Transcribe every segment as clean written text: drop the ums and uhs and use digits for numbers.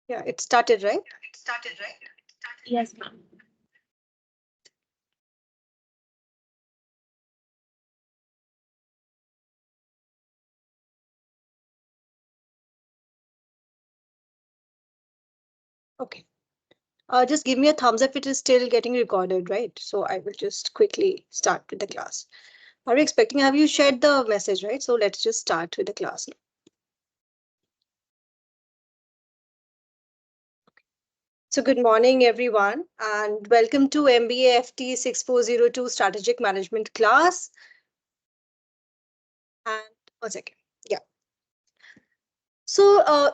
Yeah, it started, right? Yes, ma'am. Okay. Just give me a thumbs up if it is still getting recorded, right? So I will just quickly start with the class. Are you expecting? Have you shared the message, right? So let's just start with the class. So good morning, everyone, and welcome to MBA FT 6402 Strategic Management class. And one second. Yeah. So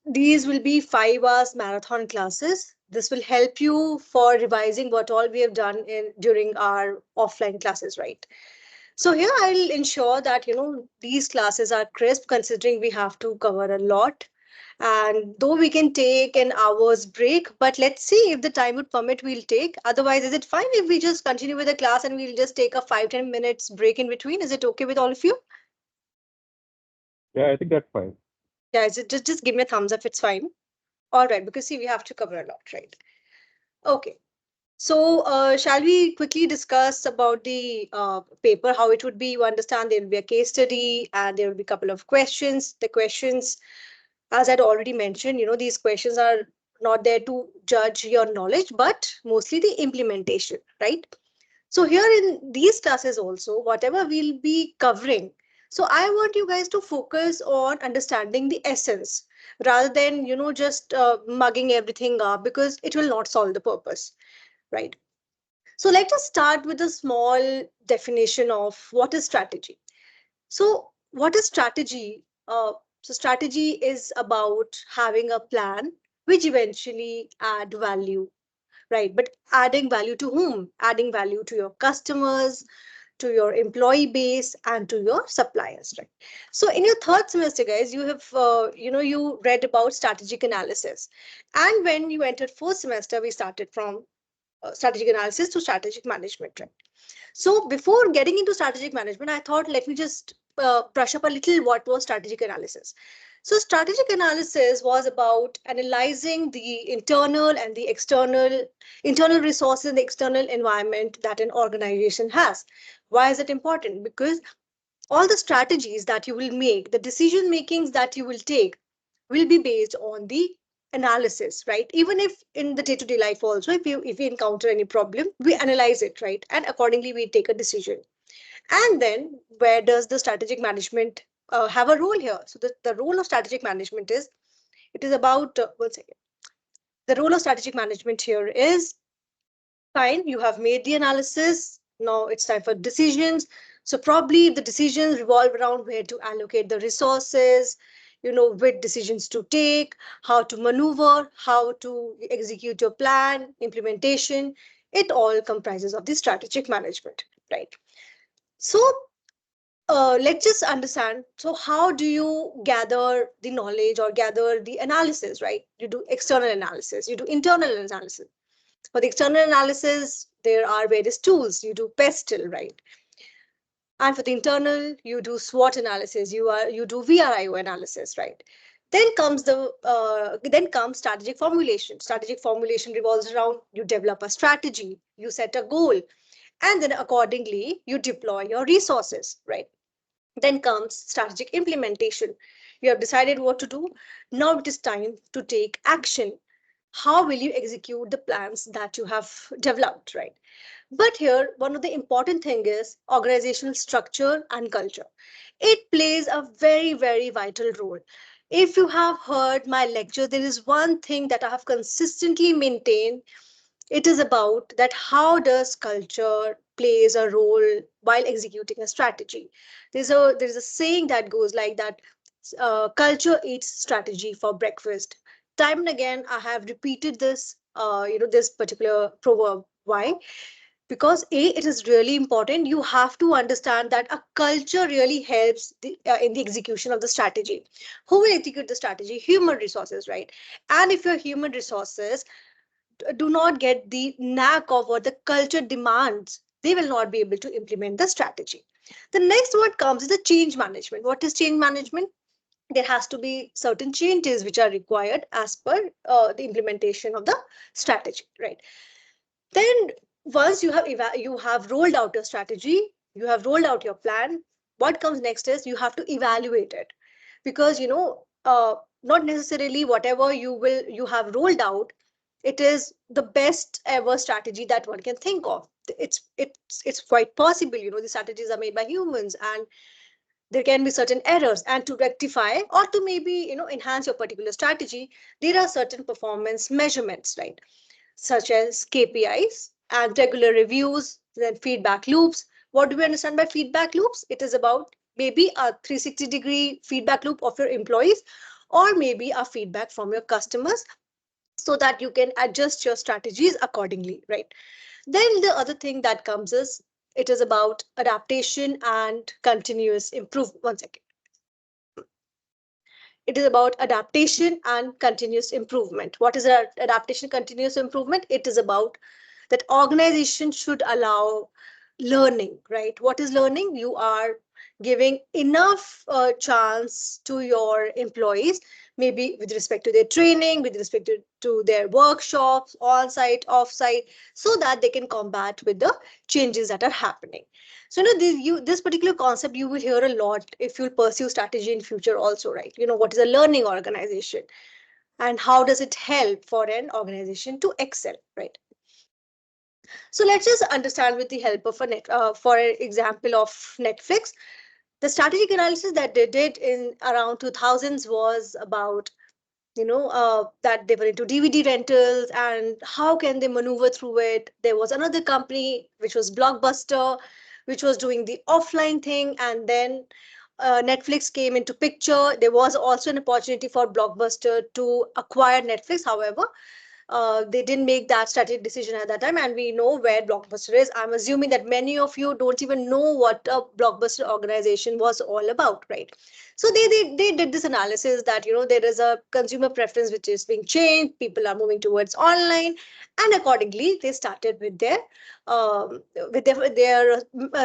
these will be 5 hours marathon classes. This will help you for revising what all we have done in during our offline classes, right? So here I'll ensure that these classes are crisp considering we have to cover a lot. And though we can take an hour's break, but let's see if the time would permit, we'll take. Otherwise, is it fine if we just continue with the class and we'll just take a 5-10 minutes break in between? Is it okay with all of you? Yeah, I think that's fine. Yeah, is it just give me a thumbs up if it's fine. All right, because see, we have to cover a lot, right? Okay. So, shall we quickly discuss about the paper, how it would be? You understand there will be a case study and there will be a couple of questions. The questions, as I'd already mentioned, these questions are not there to judge your knowledge, but mostly the implementation, right? So here in these classes also, whatever we'll be covering, so I want you guys to focus on understanding the essence rather than, just mugging everything up because it will not solve the purpose, right? So let us start with a small definition of what is strategy. So what is strategy? So strategy is about having a plan which eventually add value, right? But adding value to whom? Adding value to your customers, to your employee base, and to your suppliers, right? So in your third semester, guys, you have you read about strategic analysis, and when you entered fourth semester, we started from strategic analysis to strategic management, right? So before getting into strategic management, I thought let me just brush up a little what was strategic analysis. So strategic analysis was about analyzing the internal and the internal resources and the external environment that an organization has. Why is it important? Because all the strategies that you will make, the decision makings that you will take will be based on the analysis, right? Even if in the day-to-day life also, if you encounter any problem, we analyze it, right? And accordingly we take a decision. And then where does the strategic management have a role here? So the role of strategic management is, it is about one second. The role of strategic management here is, fine, you have made the analysis, now it's time for decisions. So probably the decisions revolve around where to allocate the resources, which decisions to take, how to maneuver, how to execute your plan, implementation. It all comprises of the strategic management, right? So let's just understand. So how do you gather the knowledge or gather the analysis, right? You do external analysis, you do internal analysis. For the external analysis, there are various tools. You do PESTEL, right? And for the internal, you do SWOT analysis. You do VRIO analysis, right? Then comes strategic formulation. Strategic formulation revolves around, you develop a strategy, you set a goal, and then accordingly you deploy your resources, right? Then comes strategic implementation. You have decided what to do. Now it is time to take action. How will you execute the plans that you have developed, right? But here, one of the important thing is organizational structure and culture. It plays a very, very vital role. If you have heard my lecture, there is one thing that I have consistently maintained. It is about that how does culture plays a role while executing a strategy. There's a saying that goes like that, culture eats strategy for breakfast. Time and again I have repeated this, this particular proverb. Why? Because it is really important. You have to understand that a culture really helps in the execution of the strategy. Who will execute the strategy? Human resources, right? And if your human resources do not get the knack of what the culture demands, they will not be able to implement the strategy. The next word comes is the change management. What is change management? there has to be certain changes which are required as per the implementation of the strategy, right? Then once you have rolled out your strategy, you have rolled out your plan, what comes next is you have to evaluate it, because not necessarily whatever you have rolled out, it is the best ever strategy that one can think of. It's quite possible, the strategies are made by humans, and there can be certain errors, and to rectify or to maybe enhance your particular strategy, there are certain performance measurements, right? Such as KPIs and regular reviews, then feedback loops. What do we understand by feedback loops? It is about maybe a 360-degree feedback loop of your employees, or maybe a feedback from your customers, so that you can adjust your strategies accordingly, right? Then the other thing that comes is, it is about adaptation and continuous improvement. One second. It is about adaptation and continuous improvement. What is adaptation, continuous improvement? It is about that organization should allow learning, right? What is learning? You are giving enough chance to your employees, maybe with respect to their training, with respect to their workshops, on site, off site, so that they can combat with the changes that are happening. So this particular concept you will hear a lot if you'll pursue strategy in future also, right? What is a learning organization, and how does it help for an organization to excel, right? So let's just understand with the help of for an example of Netflix. The strategic analysis that they did in around 2000s was about, that they were into DVD rentals and how can they maneuver through it. There was another company which was Blockbuster, which was doing the offline thing, and then Netflix came into picture. There was also an opportunity for Blockbuster to acquire Netflix. However, they didn't make that strategic decision at that time, and we know where Blockbuster is. I'm assuming that many of you don't even know what a Blockbuster organization was all about, right? So they did this analysis that there is a consumer preference which is being changed, people are moving towards online, and accordingly they started with their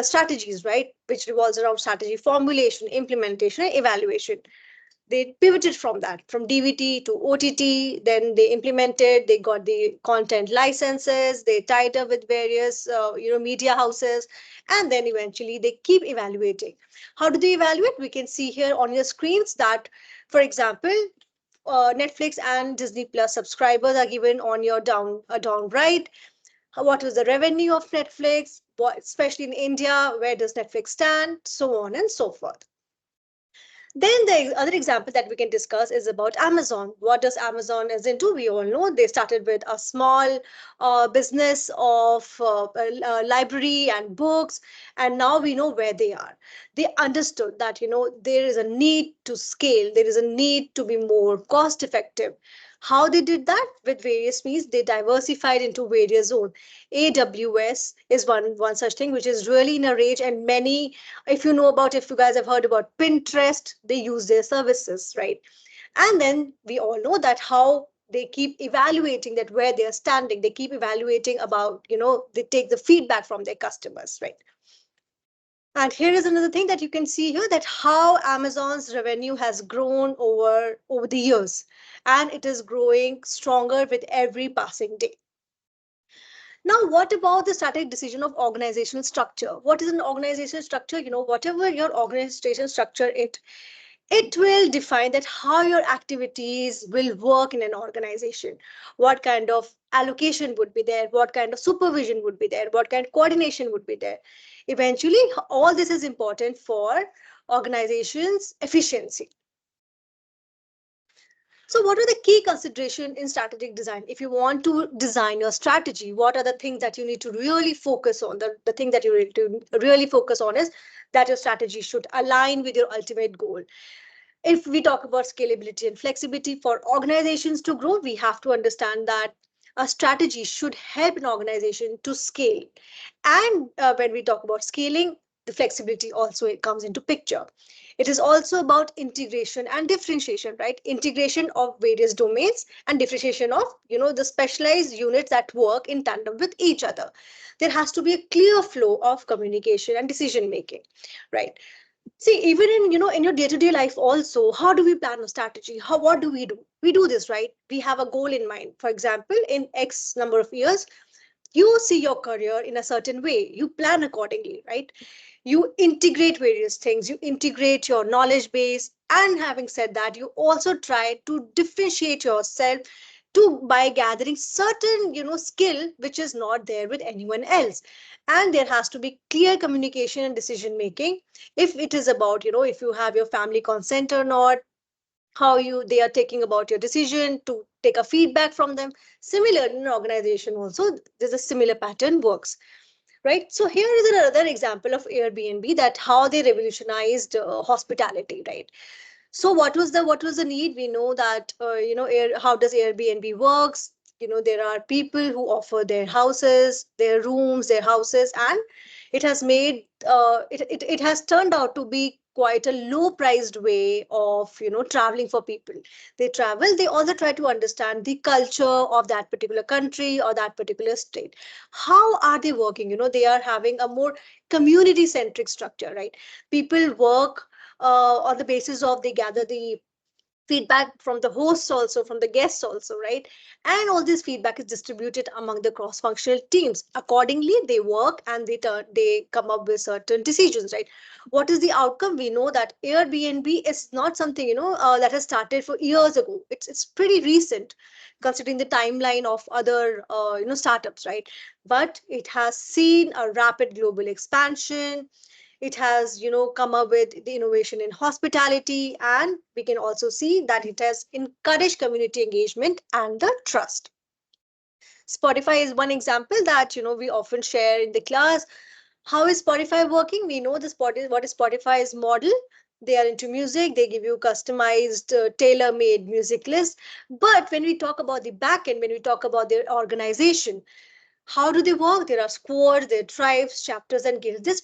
strategies, right, which revolves around strategy formulation, implementation, and evaluation. They pivoted from that, from DVT to OTT. Then they implemented, they got the content licenses, they tied up with various media houses, and then eventually they keep evaluating. How do they evaluate? We can see here on your screens that, for example, Netflix and Disney Plus subscribers are given on your down right. What was the revenue of Netflix, especially in India, where does Netflix stand, so on and so forth. Then the other example that we can discuss is about Amazon. What does Amazon is into? We all know they started with a small business of library and books, and now we know where they are. They understood that there is a need to scale, there is a need to be more cost effective. How they did that? With various means. They diversified into various zones. AWS is one such thing, which is really in a rage, and many, if you guys have heard about Pinterest, they use their services, right? And then we all know that how they keep evaluating that where they are standing. They keep evaluating about, they take the feedback from their customers, right? And here is another thing that you can see here, that how Amazon's revenue has grown over the years, and it is growing stronger with every passing day. Now, what about the strategic decision of organizational structure? What is an organizational structure? Whatever your organization structure, it will define that how your activities will work in an organization. What kind of allocation would be there? What kind of supervision would be there? What kind of coordination would be there? Eventually, all this is important for organizations' efficiency. So what are the key considerations in strategic design? If you want to design your strategy, what are the things that you need to really focus on? The thing that you need to really focus on is that your strategy should align with your ultimate goal. If we talk about scalability and flexibility for organizations to grow, we have to understand that a strategy should help an organization to scale. And when we talk about scaling, the flexibility also comes into picture. It is also about integration and differentiation, right? Integration of various domains and differentiation of, the specialized units that work in tandem with each other. There has to be a clear flow of communication and decision making, right? See, even in in your day-to-day life also, how do we plan a strategy? How what do? We do this, right? We have a goal in mind. For example, in X number of years, you see your career in a certain way. You plan accordingly, right? You integrate various things, you integrate your knowledge base, and having said that, you also try to differentiate yourself to by gathering certain skill which is not there with anyone else. And there has to be clear communication and decision making. If it is about if you have your family consent or not, how you they are taking about your decision, to take a feedback from them. Similar in an organization also, there's a similar pattern works, right? So here is another example of Airbnb, that how they revolutionized hospitality, right? So what was the need? We know that how does Airbnb works. There are people who offer their houses, their rooms, their houses, and it has made it has turned out to be quite a low priced way of traveling for people. They travel, they also try to understand the culture of that particular country or that particular state. How are they working? They are having a more community centric structure, right? People work on the basis of, they gather the feedback from the hosts also, from the guests also, right? And all this feedback is distributed among the cross functional teams. Accordingly they work and they come up with certain decisions, right? What is the outcome? We know that Airbnb is not something that has started for years ago. It's pretty recent considering the timeline of other startups, right? But it has seen a rapid global expansion. It has come up with the innovation in hospitality, and we can also see that it has encouraged community engagement and the trust. Spotify is one example that we often share in the class. How is Spotify working? We know the what is Spotify's model. They are into music, they give you customized tailor made music list. But when we talk about the back end, when we talk about their organization, how do they work? There are squads, there are tribes, chapters, and guilds. This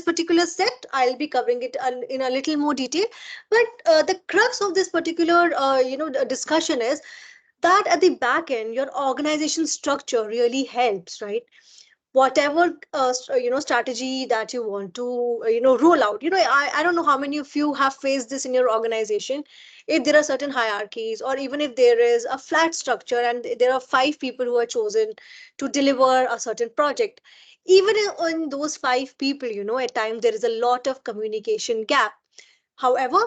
particular set, I'll be covering it in a little more detail. But the crux of this particular discussion is that at the back end, your organization structure really helps, right? Whatever strategy that you want to roll out. I don't know how many of you have faced this in your organization. If there are certain hierarchies, or even if there is a flat structure and there are 5 people who are chosen to deliver a certain project, even in those 5 people, at times there is a lot of communication gap. However,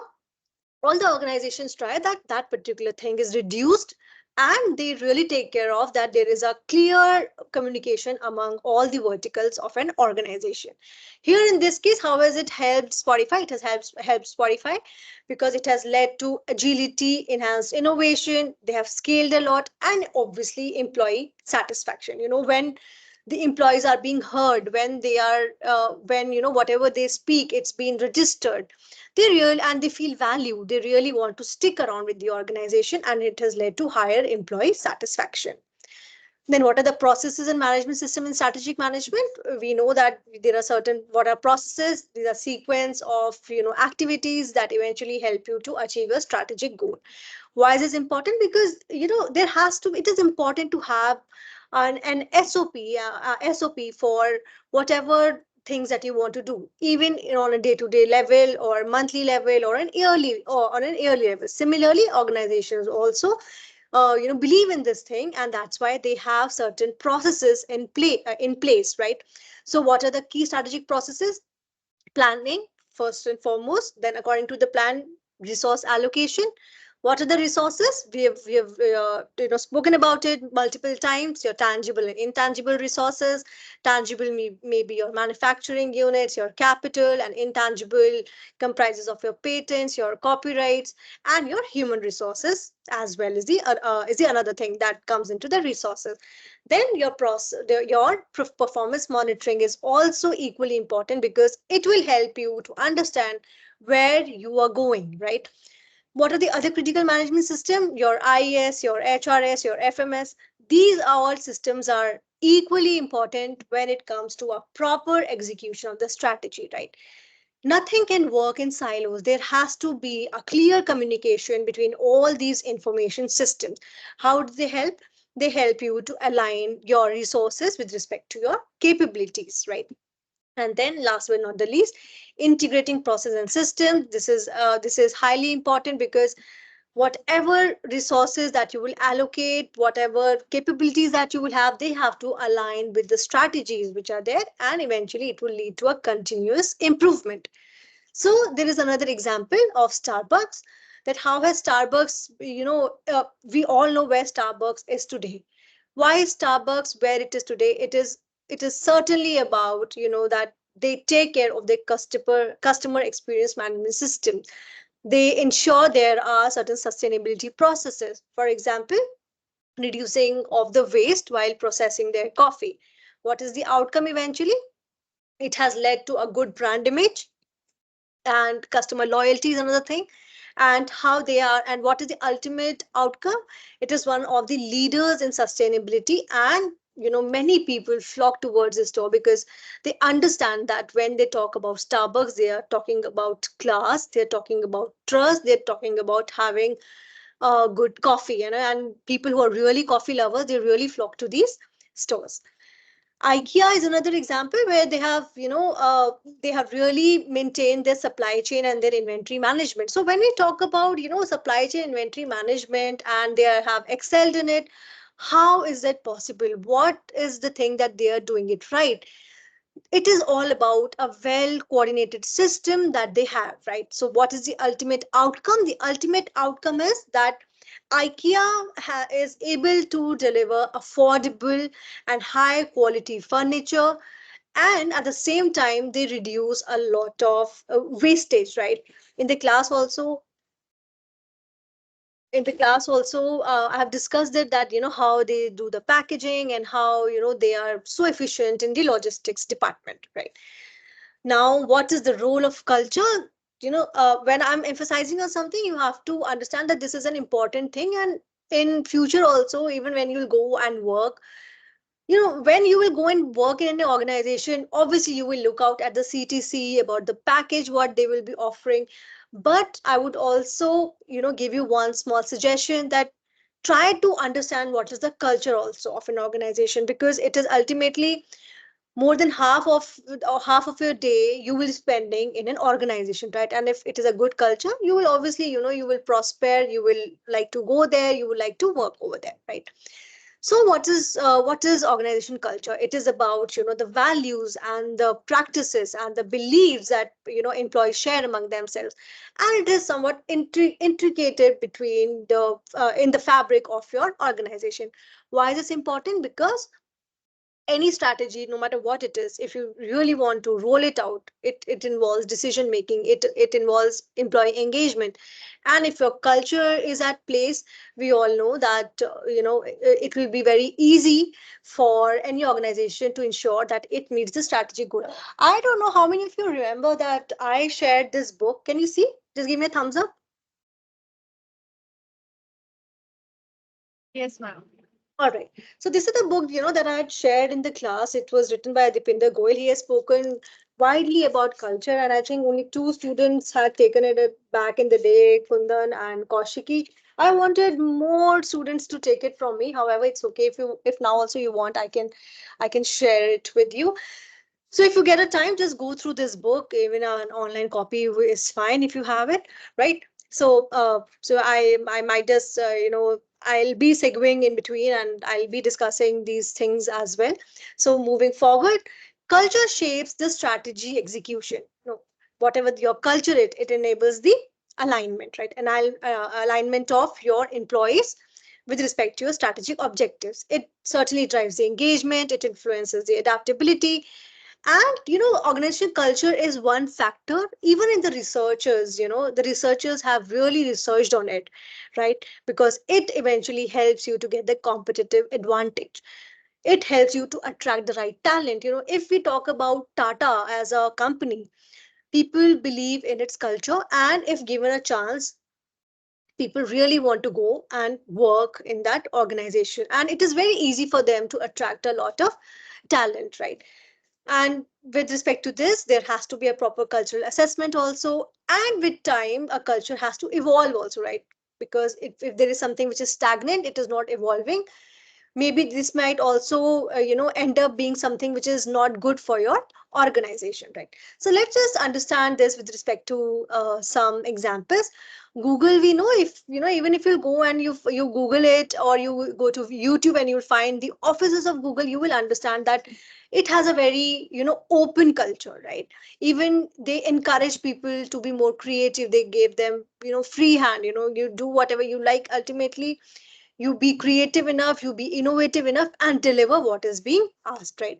all the organizations try that that particular thing is reduced, and they really take care of that there is a clear communication among all the verticals of an organization. Here in this case, how has it helped Spotify? It has helped Spotify because it has led to agility, enhanced innovation. They have scaled a lot, and obviously employee satisfaction. When the employees are being heard, when they are when whatever they speak, it's been registered, they feel valued, they really want to stick around with the organization, and it has led to higher employee satisfaction. Then what are the processes and management system in strategic management? We know that there are certain, what are processes? These are sequence of activities that eventually help you to achieve a strategic goal. Why is this important? Because it is important to have an SOP for whatever things that you want to do, even on a day-to-day level or monthly level or an yearly or on an yearly level. Similarly, organizations also believe in this thing, and that's why they have certain processes in place, right? So what are the key strategic processes? Planning, first and foremost. Then according to the plan, resource allocation. What are the resources? We have spoken about it multiple times. Your tangible and intangible resources. Tangible may be your manufacturing units, your capital, and intangible comprises of your patents, your copyrights, and your human resources, as well as the another thing that comes into the resources. Then your performance monitoring is also equally important, because it will help you to understand where you are going, right? What are the other critical management system? Your IES, your HRS, your FMS. These all systems are equally important when it comes to a proper execution of the strategy, right? Nothing can work in silos. There has to be a clear communication between all these information systems. How do they help? They help you to align your resources with respect to your capabilities, right? And then last but not the least, integrating process and system. This is highly important because whatever resources that you will allocate, whatever capabilities that you will have, they have to align with the strategies which are there, and eventually it will lead to a continuous improvement. So there is another example of Starbucks, that how has Starbucks, we all know where Starbucks is today. Why is Starbucks where it is today? It is certainly about, that they take care of their customer experience management system. They ensure there are certain sustainability processes. For example, reducing of the waste while processing their coffee. What is the outcome eventually? It has led to a good brand image, and customer loyalty is another thing. And how they are, and what is the ultimate outcome? It is one of the leaders in sustainability, and many people flock towards this store because they understand that when they talk about Starbucks, they are talking about class, they're talking about trust, they're talking about having good coffee, and people who are really coffee lovers, they really flock to these stores. IKEA is another example where they have really maintained their supply chain and their inventory management. So when we talk about, supply chain inventory management, and they have excelled in it, how is that possible? What is the thing that they are doing it right? It is all about a well coordinated system that they have, right? So what is the ultimate outcome? The ultimate outcome is that is able to deliver affordable and high quality furniture, and at the same time they reduce a lot of wastage, right? in the class also in the class also, I have discussed it, that how they do the packaging, and how they are so efficient in the logistics department, right? Now, what is the role of culture? When I'm emphasizing on something, you have to understand that this is an important thing. And in future also, even when you'll go and work, when you will go and work in an organization, obviously you will look out at the CTC, about the package, what they will be offering. But I would also, give you one small suggestion, that try to understand what is the culture also of an organization, because it is ultimately more than half of your day you will be spending in an organization, right? And if it is a good culture, you will obviously, you will prosper, you will like to go there, you would like to work over there, right? So what is organization culture? It is about, the values and the practices and the beliefs that employees share among themselves, and it is somewhat intricated between the in the fabric of your organization. Why is this important? Because any strategy, no matter what it is, if you really want to roll it out, it involves decision making, it involves employee engagement. And if your culture is at place, we all know that it will be very easy for any organization to ensure that it meets the strategic goal. I don't know how many of you remember that I shared this book. Can you see? Just give me a thumbs up. Yes, ma'am. All right. So this is the book, that I had shared in the class. It was written by Dipinder Goyal. He has spoken widely about culture, and I think only two students had taken it back in the day, Kundan and Kaushiki. I wanted more students to take it from me. However, it's okay if now also you want, I can share it with you. So if you get a time, just go through this book. Even an online copy is fine if you have it, right? So I might just I'll be segueing in between, and I'll be discussing these things as well. So moving forward, culture shapes the strategy execution. No, whatever your culture, it enables the alignment, right? And alignment of your employees with respect to your strategic objectives. It certainly drives the engagement. It influences the adaptability, and organizational culture is one factor. Even in the researchers, the researchers have really researched on it, right? Because it eventually helps you to get the competitive advantage. It helps you to attract the right talent. If we talk about Tata as a company, people believe in its culture, and if given a chance, people really want to go and work in that organization, and it is very easy for them to attract a lot of talent, right? And with respect to this, there has to be a proper cultural assessment also. And with time, a culture has to evolve also, right? Because if there is something which is stagnant, it is not evolving, maybe this might also end up being something which is not good for your organization, right? So let's just understand this with respect to some examples. Google, we know, if even if you go and you Google it, or you go to YouTube and you'll find the offices of Google, you will understand that it has a very open culture, right? Even they encourage people to be more creative. They gave them free hand, you do whatever you like. Ultimately, you be creative enough, you be innovative enough, and deliver what is being asked, right?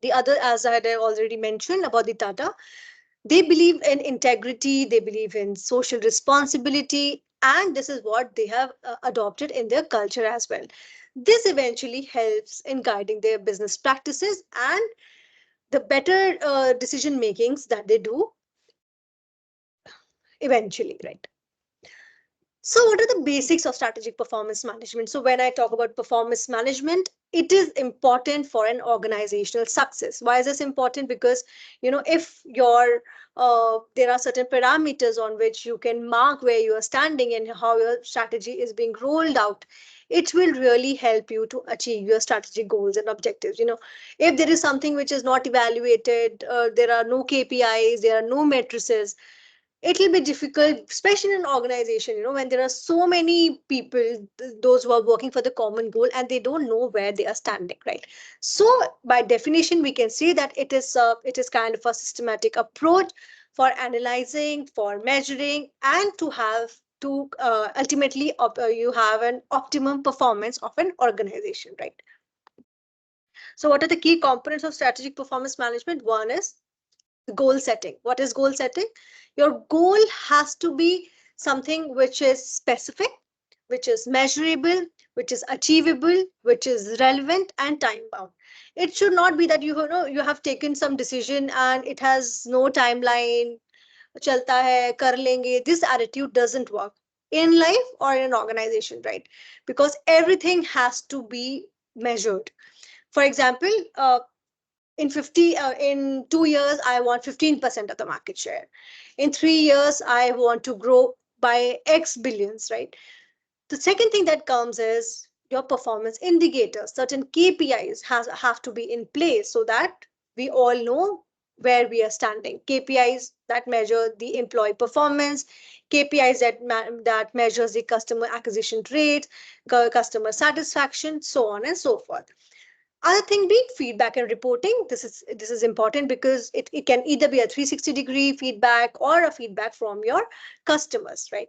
The other, as I had already mentioned about the Tata, they believe in integrity, they believe in social responsibility, and this is what they have adopted in their culture as well. This eventually helps in guiding their business practices and the better decision makings that they do eventually, right? So, what are the basics of strategic performance management? So, when I talk about performance management, it is important for an organizational success. Why is this important? Because, if there are certain parameters on which you can mark where you are standing and how your strategy is being rolled out, it will really help you to achieve your strategic goals and objectives. If there is something which is not evaluated, there are no KPIs, there are no matrices, it will be difficult, especially in an organization, when there are so many people, those who are working for the common goal, and they don't know where they are standing, right? So by definition, we can say that it is kind of a systematic approach for analyzing, for measuring, and to have to ultimately you have an optimum performance of an organization, right? So what are the key components of strategic performance management? One is goal setting. What is goal setting? Your goal has to be something which is specific, which is measurable, which is achievable, which is relevant and time bound. It should not be that you have taken some decision and it has no timeline. Chalta hai, kar lenge. This attitude doesn't work in life or in an organization, right? Because everything has to be measured. For example, in 2 years I want 15% of the market share. In 3 years I want to grow by x billions, right? The second thing that comes is your performance indicators. Certain KPIs have to be in place so that we all know where we are standing. KPIs that measure the employee performance, KPIs that measures the customer acquisition rate, customer satisfaction, so on and so forth. Other thing being feedback and reporting. This is important because it can either be a 360-degree feedback or a feedback from your customers, right?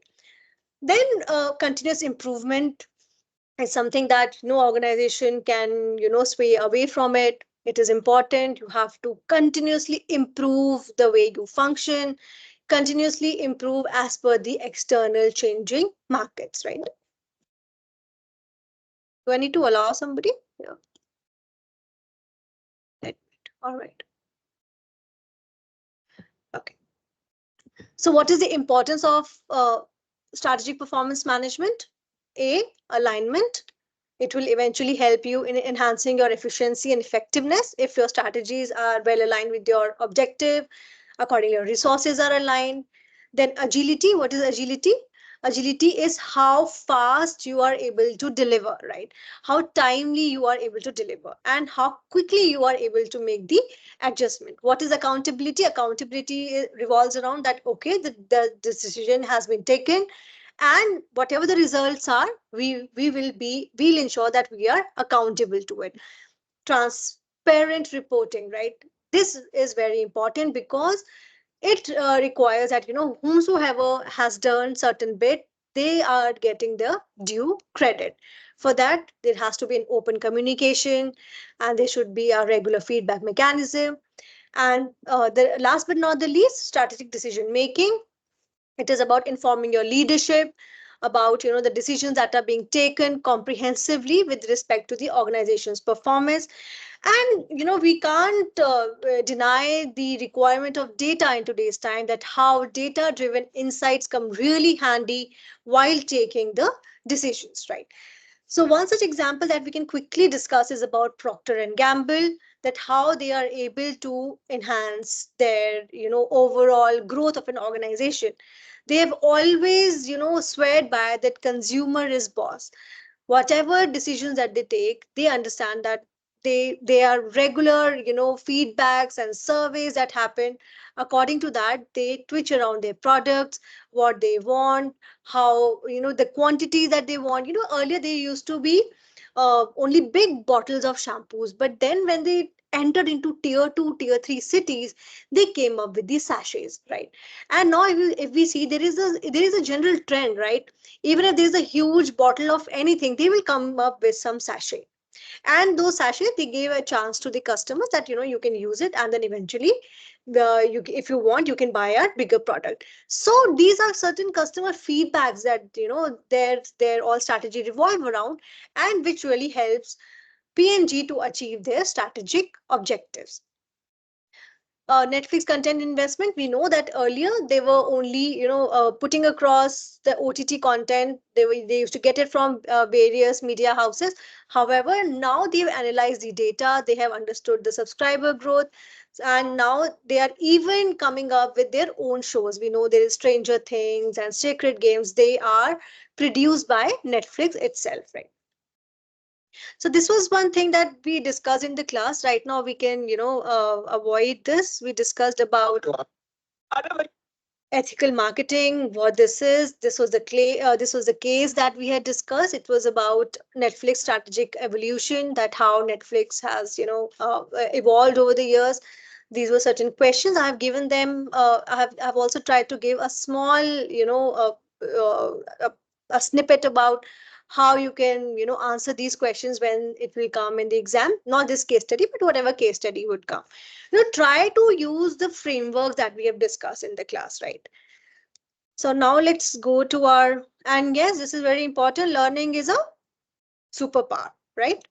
Then continuous improvement is something that no organization can sway away from it. It is important. You have to continuously improve the way you function, continuously improve as per the external changing markets, right? Do I need to allow somebody? Yeah. All right. Okay. So, what is the importance of strategic performance management? A, alignment. It will eventually help you in enhancing your efficiency and effectiveness if your strategies are well aligned with your objective, accordingly, your resources are aligned. Then, agility. What is agility? Agility is how fast you are able to deliver, right? How timely you are able to deliver, and how quickly you are able to make the adjustment. What is accountability? Accountability revolves around that, okay, the decision has been taken, and whatever the results are, we'll ensure that we are accountable to it. Transparent reporting, right? This is very important because it requires that whomsoever has done certain bit, they are getting the due credit. For that, there has to be an open communication, and there should be a regular feedback mechanism. And the last but not the least, strategic decision making. It is about informing your leadership about the decisions that are being taken comprehensively with respect to the organization's performance. And we can't deny the requirement of data in today's time, that how data driven insights come really handy while taking the decisions, right? So one such example that we can quickly discuss is about Procter and Gamble, that how they are able to enhance their overall growth of an organization. They have always, sweared by that consumer is boss. Whatever decisions that they take, they understand that they are regular, feedbacks and surveys that happen. According to that, they twitch around their products, what they want, how, the quantity that they want. Earlier they used to be only big bottles of shampoos, but then when they entered into tier 2, tier 3 cities, they came up with these sachets, right? And now if we see, there is a general trend, right? Even if there's a huge bottle of anything, they will come up with some sachet. And those sachets, they gave a chance to the customers that you can use it, and then eventually if you want, you can buy a bigger product. So these are certain customer feedbacks that their all strategy revolve around, and which really helps P&G to achieve their strategic objectives. Netflix content investment, we know that earlier they were only, putting across the OTT content. They used to get it from various media houses. However, now they've analyzed the data, they have understood the subscriber growth, and now they are even coming up with their own shows. We know there is Stranger Things and Sacred Games. They are produced by Netflix itself, right? So this was one thing that we discussed in the class. Right now, we can, avoid this. We discussed about ethical marketing, what this is. This was the case that we had discussed. It was about Netflix strategic evolution, that how Netflix has, evolved over the years. These were certain questions I have given them. I've also tried to give a small, a snippet about how you can, answer these questions when it will come in the exam. Not this case study, but whatever case study would come. Try to use the framework that we have discussed in the class, right? So now let's go to our, and yes, this is very important. Learning is a superpower, right?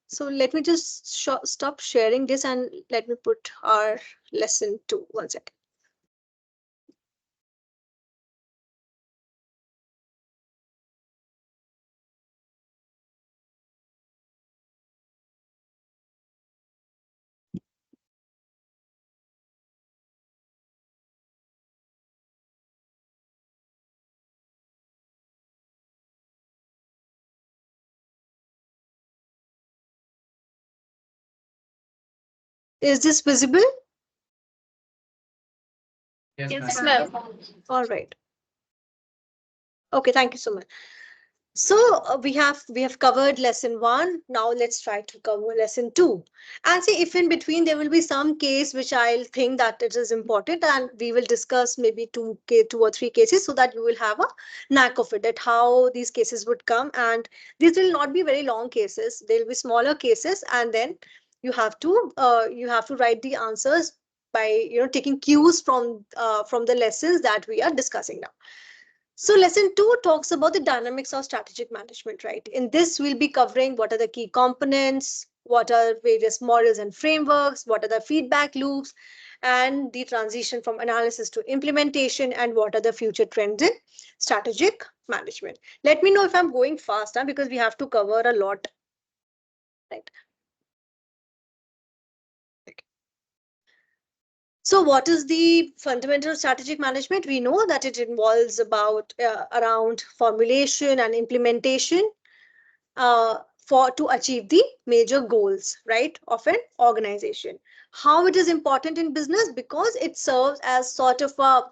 So let me just stop sharing this and let me put our lesson 2 one second. Is this visible? Yes, ma'am. All right. Okay, thank you so much. So we have covered lesson 1. Now let's try to cover lesson 2. And see if in between there will be some case which I'll think that it is important, and we will discuss maybe two or three cases, so that you will have a knack of it, that how these cases would come. And these will not be very long cases. They'll be smaller cases, and then you have to write the answers by taking cues from the lessons that we are discussing now. So lesson 2 talks about the dynamics of strategic management, right? In this, we'll be covering what are the key components, what are various models and frameworks, what are the feedback loops, and the transition from analysis to implementation, and what are the future trends in strategic management. Let me know if I'm going fast, because we have to cover a lot, right? So what is the fundamental strategic management? We know that it involves about around formulation and implementation for to achieve the major goals, right, of an organization. How it is important in business? Because it serves as sort of a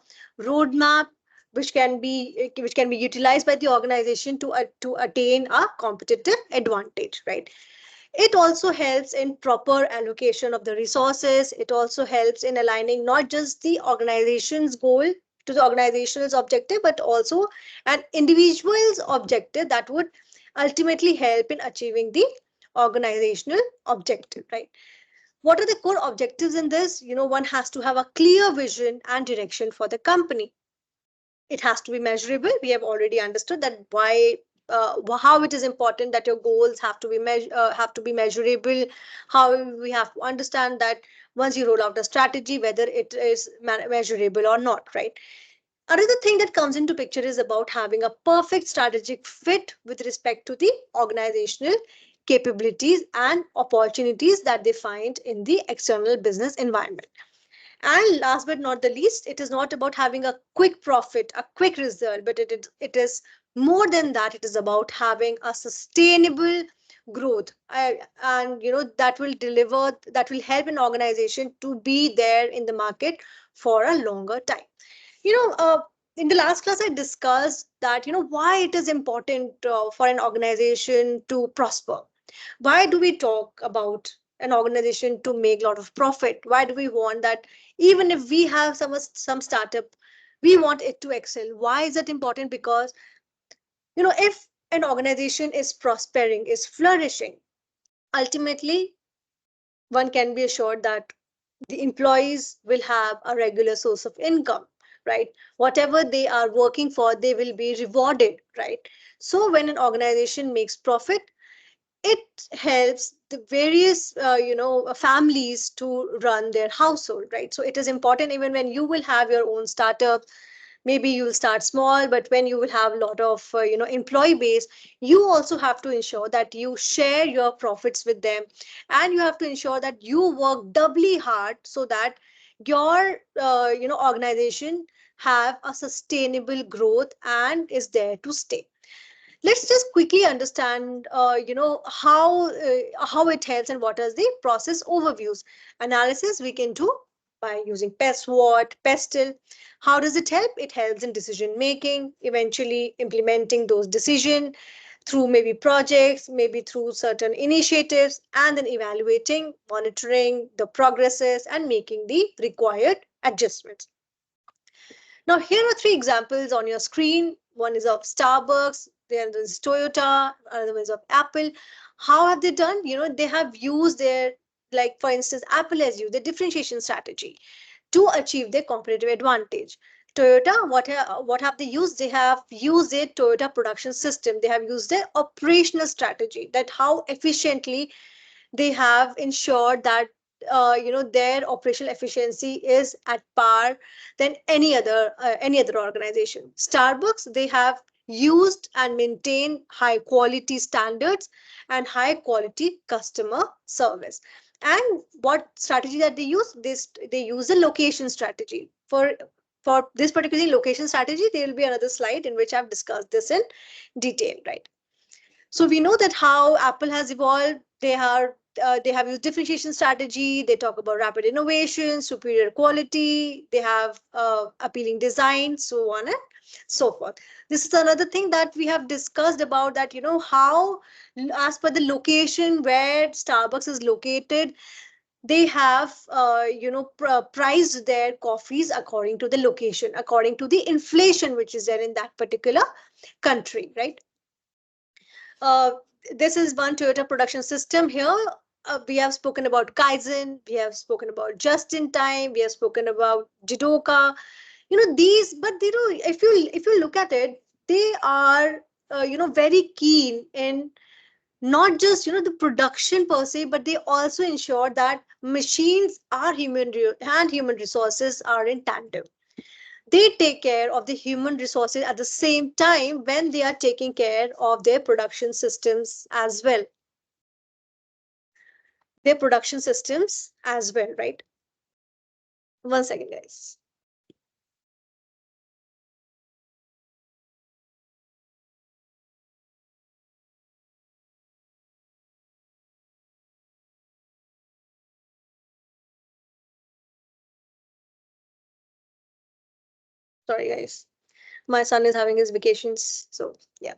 roadmap which can be utilized by the organization to attain a competitive advantage, right? It also helps in proper allocation of the resources. It also helps in aligning not just the organization's goal to the organization's objective, but also an individual's objective that would ultimately help in achieving the organizational objective, right? What are the core objectives in this? One has to have a clear vision and direction for the company. It has to be measurable. We have already understood that how it is important that your goals have to be measurable. How we have to understand that once you roll out a strategy, whether it is measurable or not, right? Another thing that comes into picture is about having a perfect strategic fit with respect to the organizational capabilities and opportunities that they find in the external business environment. And last but not the least, it is not about having a quick profit, a quick result, but it is more than that. It is about having a sustainable growth, and that will help an organization to be there in the market for a longer time. you know uh, in the last class I discussed that why it is important for an organization to prosper. Why do we talk about an organization to make a lot of profit? Why do we want that? Even if we have some startup, we want it to excel. Why is that important? Because if an organization is prospering, is flourishing, ultimately one can be assured that the employees will have a regular source of income, right? Whatever they are working for, they will be rewarded, right? So when an organization makes profit, it helps the various families to run their household, right? So it is important. Even when you will have your own startup, maybe you'll start small, but when you will have a lot of employee base, you also have to ensure that you share your profits with them, and you have to ensure that you work doubly hard so that your organization have a sustainable growth and is there to stay. Let's just quickly understand how it helps and what are the process overviews. Analysis we can do by using PESWOT, PESTEL. How does it help? It helps in decision making, eventually implementing those decisions through maybe projects, maybe through certain initiatives, and then evaluating, monitoring the progresses and making the required adjustments. Now, here are three examples on your screen. One is of Starbucks, the other is Toyota, another one is of Apple. How have they done? They have used their, like for instance, Apple has used the differentiation strategy to achieve their competitive advantage. Toyota, what have they used? They have used their Toyota production system. They have used their operational strategy, that how efficiently they have ensured that their operational efficiency is at par than any other organization. Starbucks, they have used and maintained high quality standards and high quality customer service. And what strategy that they use? They use the location strategy. For this particular location strategy, there will be another slide in which I've discussed this in detail, right? So we know that how Apple has evolved. They have used differentiation strategy. They talk about rapid innovation, superior quality. They have appealing design, so on and so forth. This is another thing that we have discussed about, that how, as per the location where Starbucks is located, they have priced their coffees according to the location, according to the inflation which is there in that particular country, right? Uh, this is one Toyota production system here. We have spoken about Kaizen, we have spoken about just in time, we have spoken about Jidoka. These, but if you look at it, they are very keen in not just the production per se, but they also ensure that machines are and human resources are in tandem. They take care of the human resources at the same time when they are taking care of their production systems as well. Right? One second, guys. Sorry, guys. My son is having his vacations, so yeah.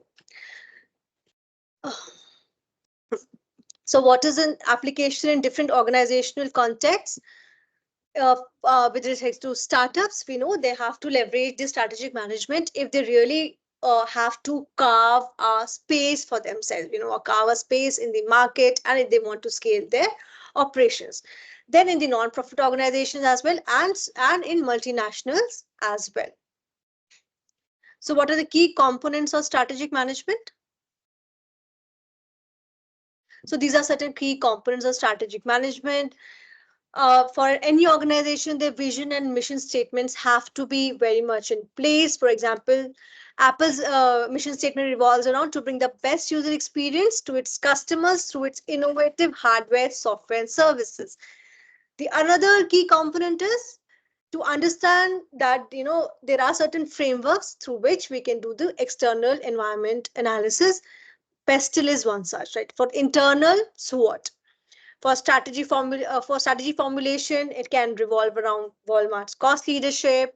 So what is an application in different organizational contexts? With respect to startups, we know they have to leverage the strategic management if they really have to carve a space for themselves, or carve a space in the market, and if they want to scale their operations. Then in the non-profit organizations as well, and in multinationals as well. So what are the key components of strategic management? So these are certain key components of strategic management. For any organization, their vision and mission statements have to be very much in place. For example, Apple's mission statement revolves around to bring the best user experience to its customers through its innovative hardware, software, and services. The another key component is to understand that there are certain frameworks through which we can do the external environment analysis. Pestle is one such, right? For internal, SWOT. For strategy formulation, it can revolve around Walmart's cost leadership,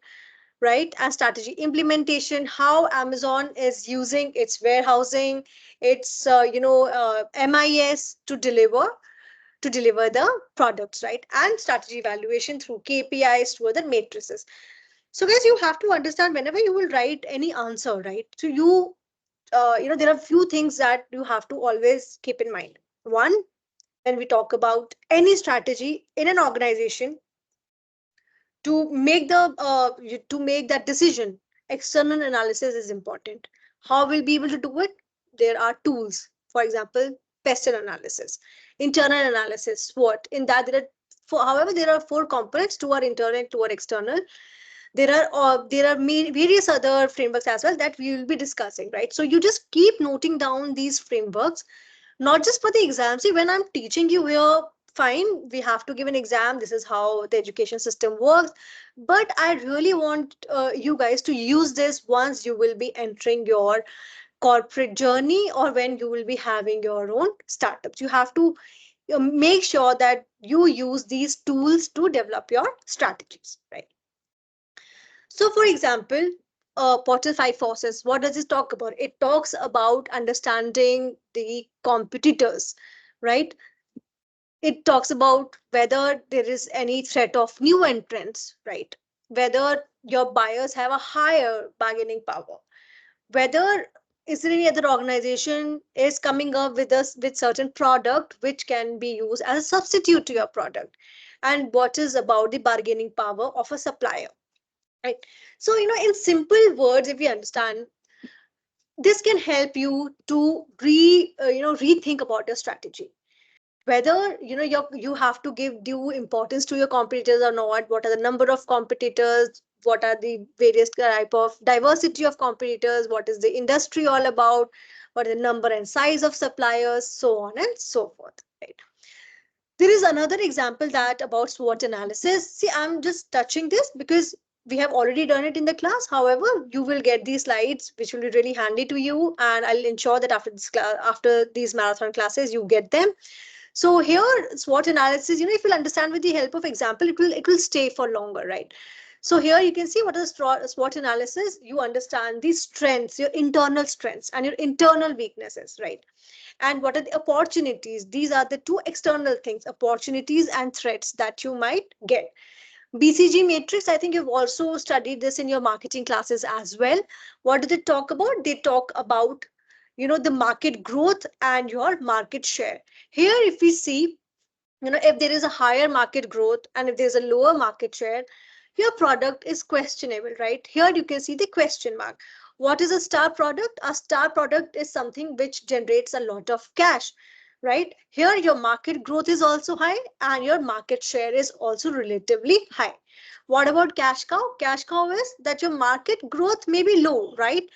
right? And strategy implementation, how Amazon is using its warehousing, its MIS to deliver the products, right? And strategy evaluation through KPIs, through other matrices. So guys, you have to understand whenever you will write any answer, right? So there are few things that you have to always keep in mind. One, when we talk about any strategy in an organization, to make that decision, external analysis is important. How we'll be able to do it? There are tools. For example, pestle analysis, internal analysis, SWOT. In that, however, there are four components: two are internal, two are external. There are various other frameworks as well that we will be discussing, right? So you just keep noting down these frameworks, not just for the exam. See, when I'm teaching you here, fine, we have to give an exam, this is how the education system works, but I really want you guys to use this once you will be entering your corporate journey, or when you will be having your own startups. You have to make sure that you use these tools to develop your strategies, right? So, for example, Portal 5 Forces, what does it talk about? It talks about understanding the competitors, right? It talks about whether there is any threat of new entrants, right? Whether your buyers have a higher bargaining power, whether is there any other organization is coming up with us with certain product which can be used as a substitute to your product, and what is about the bargaining power of a supplier, right? So in simple words, if we understand, this can help you to rethink about your strategy, whether you have to give due importance to your competitors or not. What are the number of competitors? What are the various type of diversity of competitors? What is the industry all about? What is the number and size of suppliers? So on and so forth, right? There is another example that about SWOT analysis. See, I'm just touching this because we have already done it in the class. However, you will get these slides which will be really handy to you, and I'll ensure that after this class, after these marathon classes, you get them. So here, SWOT analysis, if you'll understand with the help of example, it will stay for longer, right? So here you can see what is SWOT analysis. You understand the strengths, your internal strengths and your internal weaknesses, right? And what are the opportunities? These are the two external things: opportunities and threats that you might get. BCG matrix, I think you've also studied this in your marketing classes as well. What do they talk about? They talk about the market growth and your market share. Here, if we see, if there is a higher market growth and if there's a lower market share, your product is questionable, right? Here you can see the question mark. What is a star product? A star product is something which generates a lot of cash, right? Here your market growth is also high and your market share is also relatively high. What about cash cow? Cash cow is that your market growth may be low, right?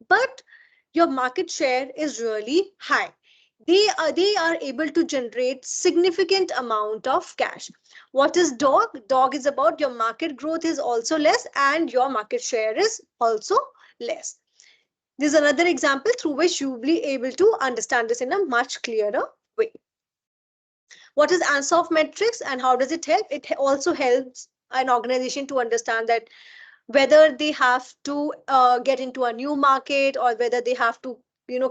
But your market share is really high. They are able to generate significant amount of cash. What is dog? Dog is about your market growth is also less and your market share is also less. This is another example through which you will be able to understand this in a much clearer way. What is Ansoff metrics and how does it help? It also helps an organization to understand that whether they have to get into a new market, or whether they have to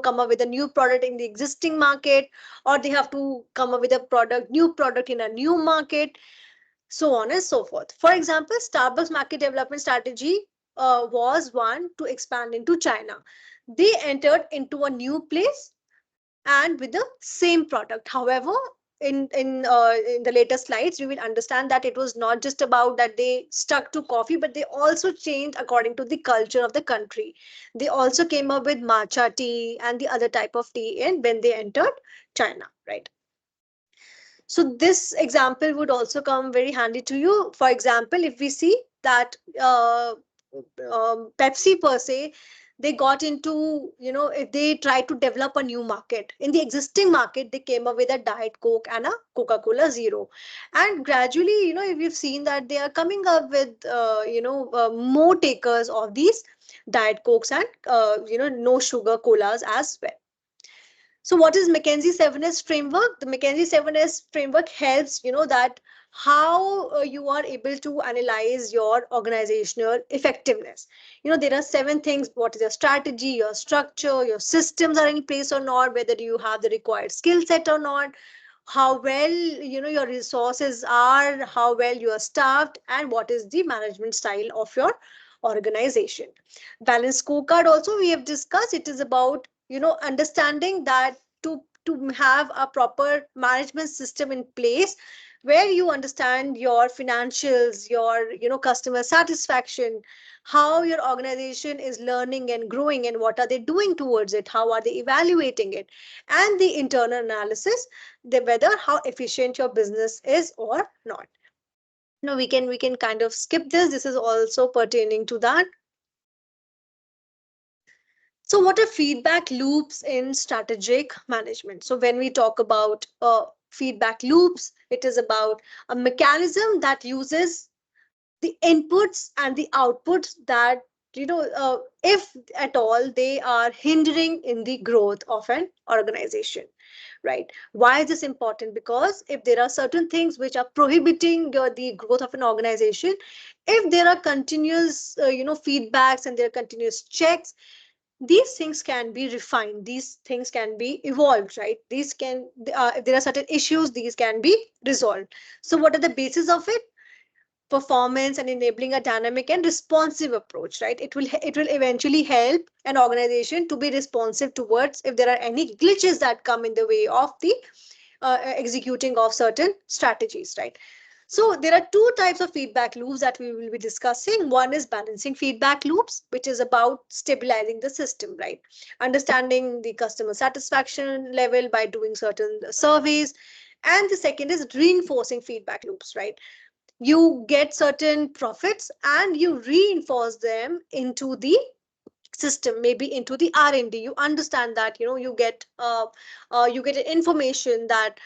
come up with a new product in the existing market, or they have to come up with a new product in a new market, so on and so forth. For example, Starbucks market development strategy was one to expand into China. They entered into a new place and with the same product. However, in the later slides, we will understand that it was not just about that they stuck to coffee, but they also changed according to the culture of the country. They also came up with matcha tea and the other type of tea in when they entered China, right? So this example would also come very handy to you. For example, if we see that Pepsi per se, they got into, if they try to develop a new market. In the existing market, they came up with a Diet Coke and a Coca-Cola Zero. And gradually, if you've seen that they are coming up with, more takers of these Diet Cokes and, no sugar colas as well. So what is McKinsey 7S framework? The McKinsey 7S framework helps, that how you are able to analyze your organizational effectiveness. There are 7 things: what is your strategy, your structure, your systems are in place or not, whether you have the required skill set or not, how well, your resources are, how well you are staffed, and what is the management style of your organization. Balance scorecard also we have discussed. It is about, understanding that to have a proper management system in place, where you understand your financials, your, customer satisfaction, how your organization is learning and growing, and what are they doing towards it, how are they evaluating it, and the internal analysis, the whether how efficient your business is or not. No, we can kind of skip this. This is also pertaining to that. So, what are feedback loops in strategic management? So, when we talk about feedback loops, it is about a mechanism that uses the inputs and the outputs that, if at all they are hindering in the growth of an organization, right? Why is this important? Because if there are certain things which are prohibiting the growth of an organization, if there are continuous, feedbacks, and there are continuous checks, these things can be refined, these things can be evolved, right? These can, if there are certain issues, these can be resolved. So what are the basis of it? Performance and enabling a dynamic and responsive approach, right? It will eventually help an organization to be responsive towards if there are any glitches that come in the way of the executing of certain strategies, right? So there are 2 types of feedback loops that we will be discussing. One is balancing feedback loops, which is about stabilizing the system, right? Understanding the customer satisfaction level by doing certain surveys. And the second is reinforcing feedback loops, right? You get certain profits and you reinforce them into the system, maybe into the R&D. You understand that, you get information that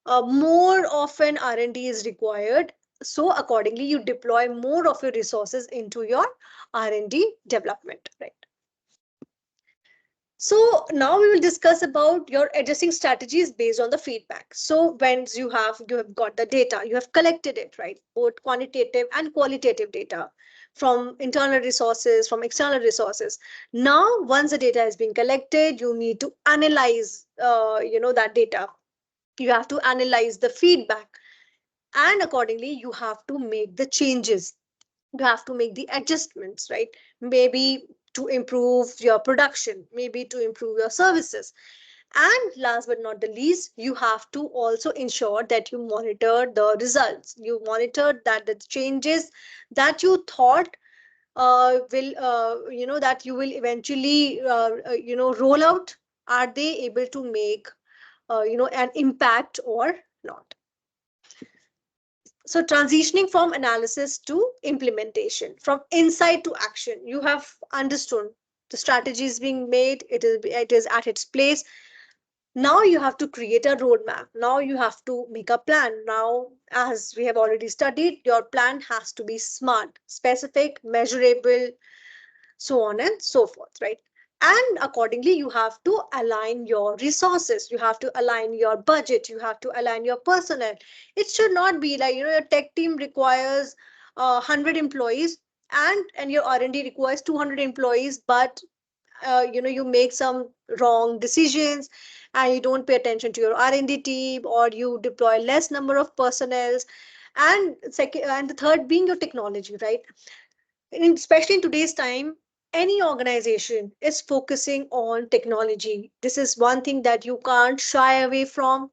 more often R&D is required, so accordingly you deploy more of your resources into your R&D development, right? So now we will discuss about your adjusting strategies based on the feedback. So once you have got the data, you have collected it, right? Both quantitative and qualitative data from internal resources, from external resources. Now, once the data has been collected, you need to analyze, that data. You have to analyze the feedback, and accordingly you have to make the changes, you have to make the adjustments, right? Maybe to improve your production, maybe to improve your services. And last but not the least, you have to also ensure that you monitor the results, you monitor that the changes that you thought will that you will eventually roll out, are they able to make an impact or not. So transitioning from analysis to implementation, from insight to action, you have understood the strategy is being made, it is at its place. Now you have to create a roadmap, now you have to make a plan. Now, as we have already studied, your plan has to be smart, specific, measurable, so on and so forth, right? And accordingly, you have to align your resources, you have to align your budget, you have to align your personnel. It should not be like, your tech team requires 100 employees, and your R&D requires 200 employees, but you make some wrong decisions, and you don't pay attention to your R&D team, or you deploy less number of personnel. And second, and the third being your technology, right? Especially in today's time, any organization is focusing on technology. This is one thing that you can't shy away from.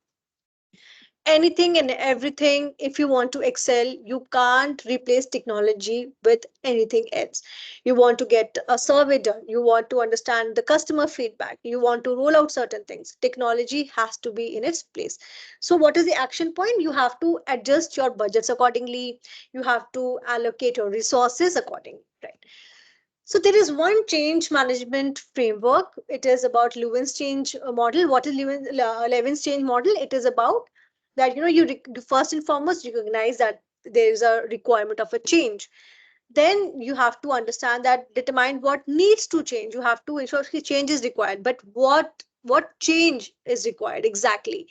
Anything and everything, if you want to excel, you can't replace technology with anything else. You want to get a survey done, you want to understand the customer feedback, you want to roll out certain things, technology has to be in its place. So what is the action point? You have to adjust your budgets accordingly, you have to allocate your resources accordingly, right? So there is one change management framework. It is about Lewin's change model. What is Levin's change model? It is about that you first and foremost recognize that there is a requirement of a change. Then you have to understand that determine what needs to change. You have to ensure change is required, but what change is required exactly.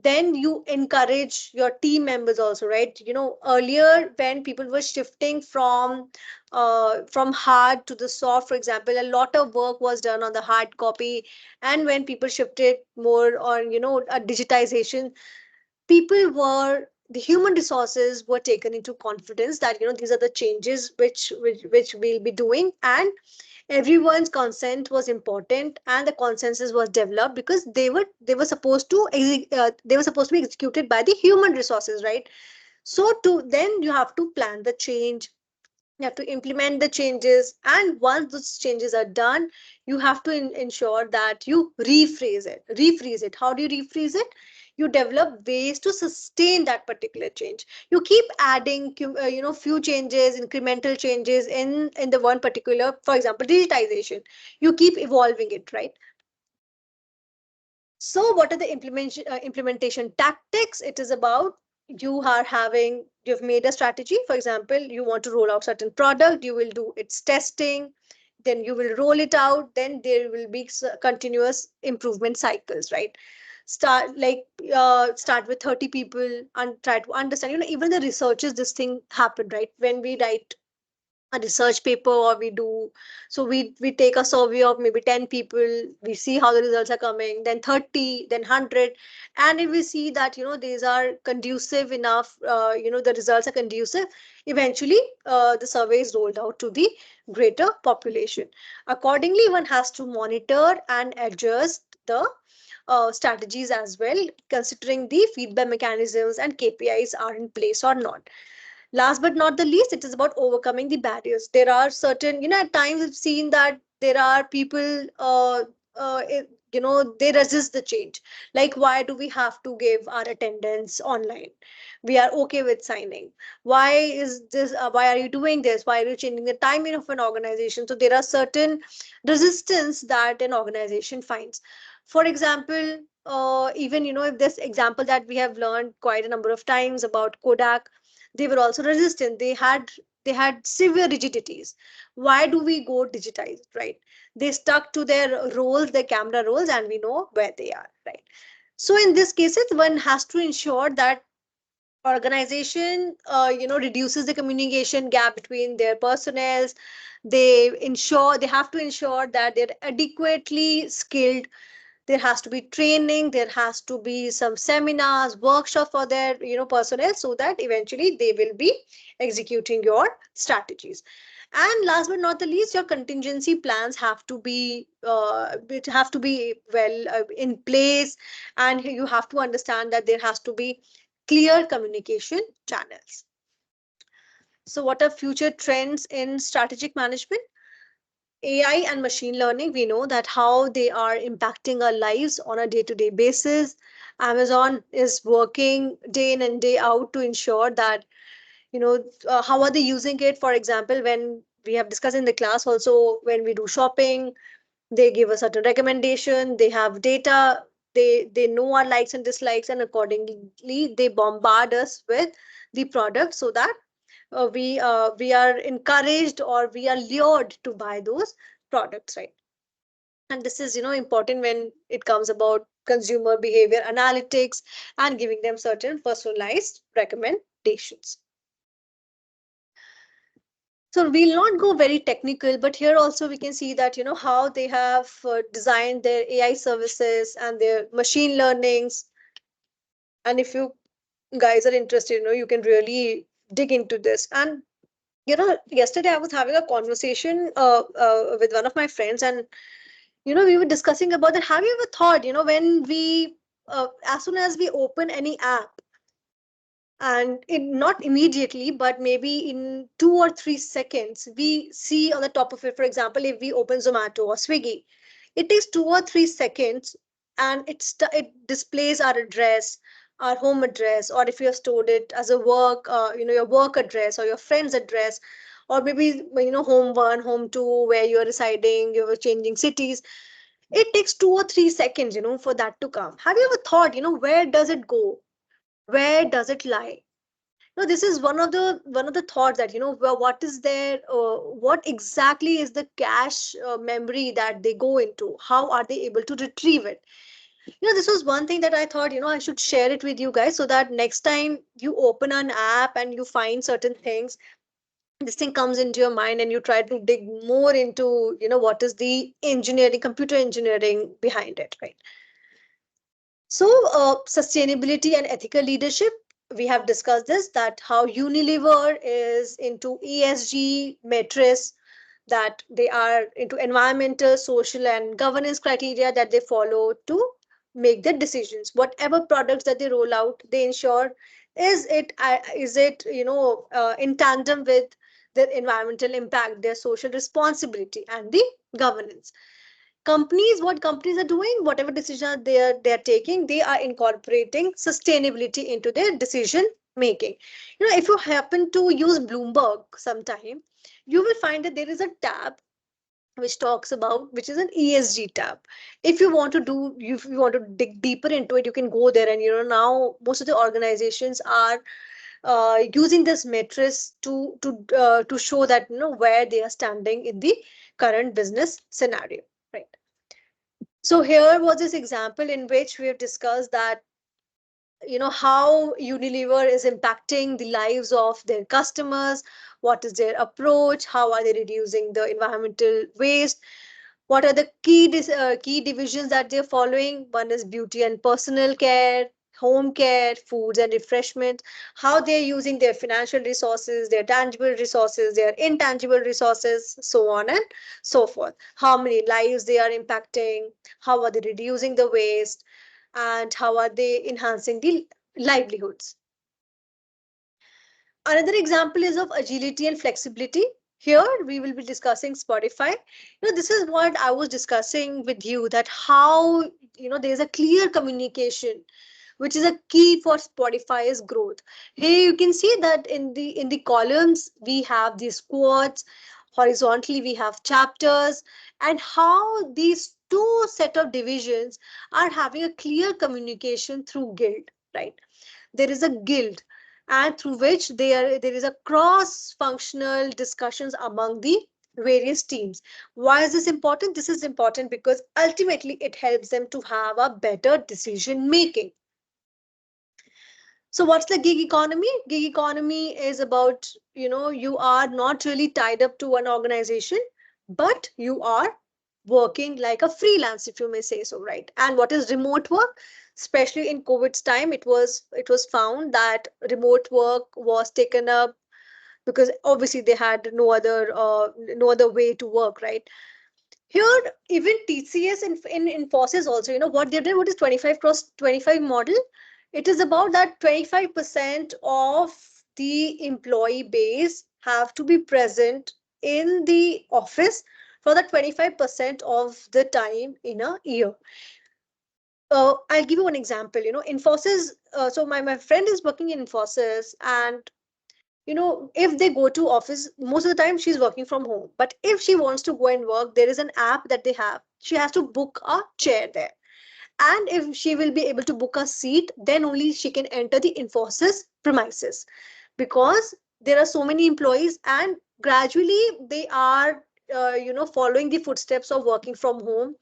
Then you encourage your team members also, right? Earlier when people were shifting from hard to the soft, for example, a lot of work was done on the hard copy, and when people shifted more on a digitization, people were the human resources were taken into confidence that these are the changes which we'll be doing, and everyone's consent was important, and the consensus was developed because they were supposed to they were supposed to be executed by the human resources, right? So to then you have to plan the change, you have to implement the changes, and once those changes are done, you have to ensure that you rephrase it. How do you rephrase it? You develop ways to sustain that particular change. You keep adding few changes, incremental changes in the one particular, for example, digitization. You keep evolving it, right? So, what are the implementation tactics? It is about you've made a strategy. For example, you want to roll out certain product, you will do its testing, then you will roll it out, then there will be continuous improvement cycles, right? Start with 30 people and try to understand. Even the researchers, this thing happened, right? When we write a research paper, or we take a survey of maybe 10 people, we see how the results are coming, then 30, then 100, and if we see that these are conducive enough, the results are conducive, eventually the survey is rolled out to the greater population. Accordingly, one has to monitor and adjust the strategies as well, considering the feedback mechanisms and KPIs are in place or not. Last but not the least, it is about overcoming the barriers. There are certain, at times we've seen that there are people, they resist the change. Like, why do we have to give our attendance online? We are okay with signing. Why is this? Why are you doing this? Why are you changing the timing of an organization? So there are certain resistance that an organization finds. For example, even if this example that we have learned quite a number of times about Kodak, they were also resistant. They had severe rigidities. Why do we go digitized, right? They stuck to their roles, their camera roles, and we know where they are, right? So in this cases, one has to ensure that organization reduces the communication gap between their personnel. They have to ensure that they're adequately skilled. There has to be training, there has to be some seminars, workshop for their personnel, so that eventually they will be executing your strategies. And last but not the least, your contingency plans have to be well in place, and you have to understand that there has to be clear communication channels. So what are future trends in strategic management? AI and machine learning, we know that how they are impacting our lives on a day-to-day basis. Amazon is working day in and day out to ensure that, how are they using it? For example, when we have discussed in the class also, when we do shopping, they give a certain recommendation, they have data, they know our likes and dislikes, and accordingly, they bombard us with the product so that we are encouraged or we are lured to buy those products, right? And this is important when it comes about consumer behavior analytics and giving them certain personalized recommendations. So we'll not go very technical, but here also we can see that how they have designed their AI services and their machine learnings. And if you guys are interested, you can really dig into this. And yesterday I was having a conversation with one of my friends, and we were discussing about that. Have you ever thought, when we as soon as we open any app, and not immediately, but maybe in 2 or 3 seconds, we see on the top of it, for example, if we open Zomato or Swiggy, it takes 2 or 3 seconds, and it displays our address, our home address, or if you have stored it as a work, your work address or your friend's address, or maybe home one, home two, where you're residing, you're changing cities. It takes 2 or 3 seconds, for that to come. Have you ever thought, where does it go? Where does it lie? No, this is one of the thoughts that what is there, what exactly is the cache memory that they go into, how are they able to retrieve it? This was one thing that I thought I should share it with you guys, so that next time you open an app and you find certain things, this thing comes into your mind and you try to dig more into what is the engineering, computer engineering behind it, right? So, sustainability and ethical leadership, we have discussed this, that how Unilever is into ESG metrics, that they are into environmental, social, and governance criteria that they follow to make their decisions. Whatever products that they roll out, they ensure is it in tandem with their environmental impact, their social responsibility, and the governance. What companies are doing, whatever decision they are taking, they are incorporating sustainability into their decision making. If you happen to use Bloomberg sometime, you will find that there is a tab which is an ESG tab. If you want to dig deeper into it, you can go there, and now most of the organizations are using this matrix to show that where they are standing in the current business scenario, right? So here was this example in which we have discussed that how Unilever is impacting the lives of their customers, what is their approach, how are they reducing the environmental waste, what are the key divisions that they're following. One is beauty and personal care, home care, foods and refreshment, how they're using their financial resources, their tangible resources, their intangible resources, so on and so forth. How many lives they are impacting, how are they reducing the waste, and how are they enhancing the livelihoods. Another example is of agility and flexibility. Here we will be discussing Spotify. This is what I was discussing with you, that how there's a clear communication which is a key for Spotify's growth. Here you can see that in the columns we have these quotes, horizontally we have chapters, and how these two set of divisions are having a clear communication through guild, right? There is a guild, and through which there is a cross functional discussions among the various teams. Why is this important? This is important because ultimately it helps them to have a better decision making. So what's the gig economy? Gig economy is about, you are not really tied up to one organization, but you are working like a freelance, if you may say so, right? And what is remote work? Especially in COVID's time, it was found that remote work was taken up because obviously they had no other way to work, right? Here, even TCS in Infosys also, what they did, what is 25 cross 25 model? It is about that 25% of the employee base have to be present in the office for the 25% of the time in a year. I'll give you one example. Infosys, so my friend is working in Infosys, and if they go to office, most of the time she's working from home, but if she wants to go and work, there is an app that they have. She has to book a chair there, and if she will be able to book a seat, then only she can enter the Infosys premises, because there are so many employees, and gradually they are following the footsteps of working from home,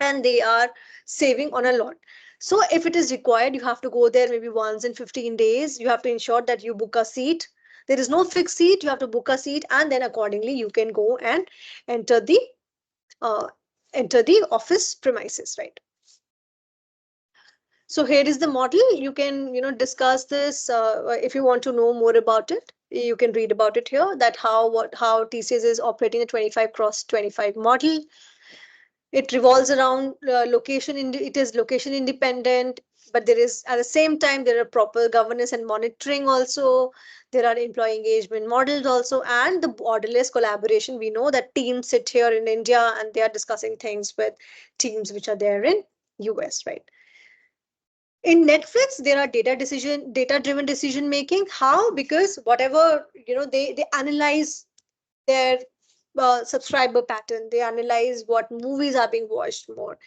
and they are saving on a lot. So if it is required, you have to go there maybe once in 15 days. You have to ensure that you book a seat. There is no fixed seat, you have to book a seat, and then accordingly you can go and enter the uh, enter the office premises, right? So here is the model. You can discuss this if you want to know more about it. You can read about it here, that how TCS is operating a 25 cross 25 model. It revolves around it is location independent, but there is, at the same time, there are proper governance and monitoring also. There are employee engagement models also, and the borderless collaboration. We know that teams sit here in India and they are discussing things with teams which are there in US, right? In Netflix, there are data driven decision making. How? Because whatever they analyze their subscriber pattern. They analyze what movies are being watched more.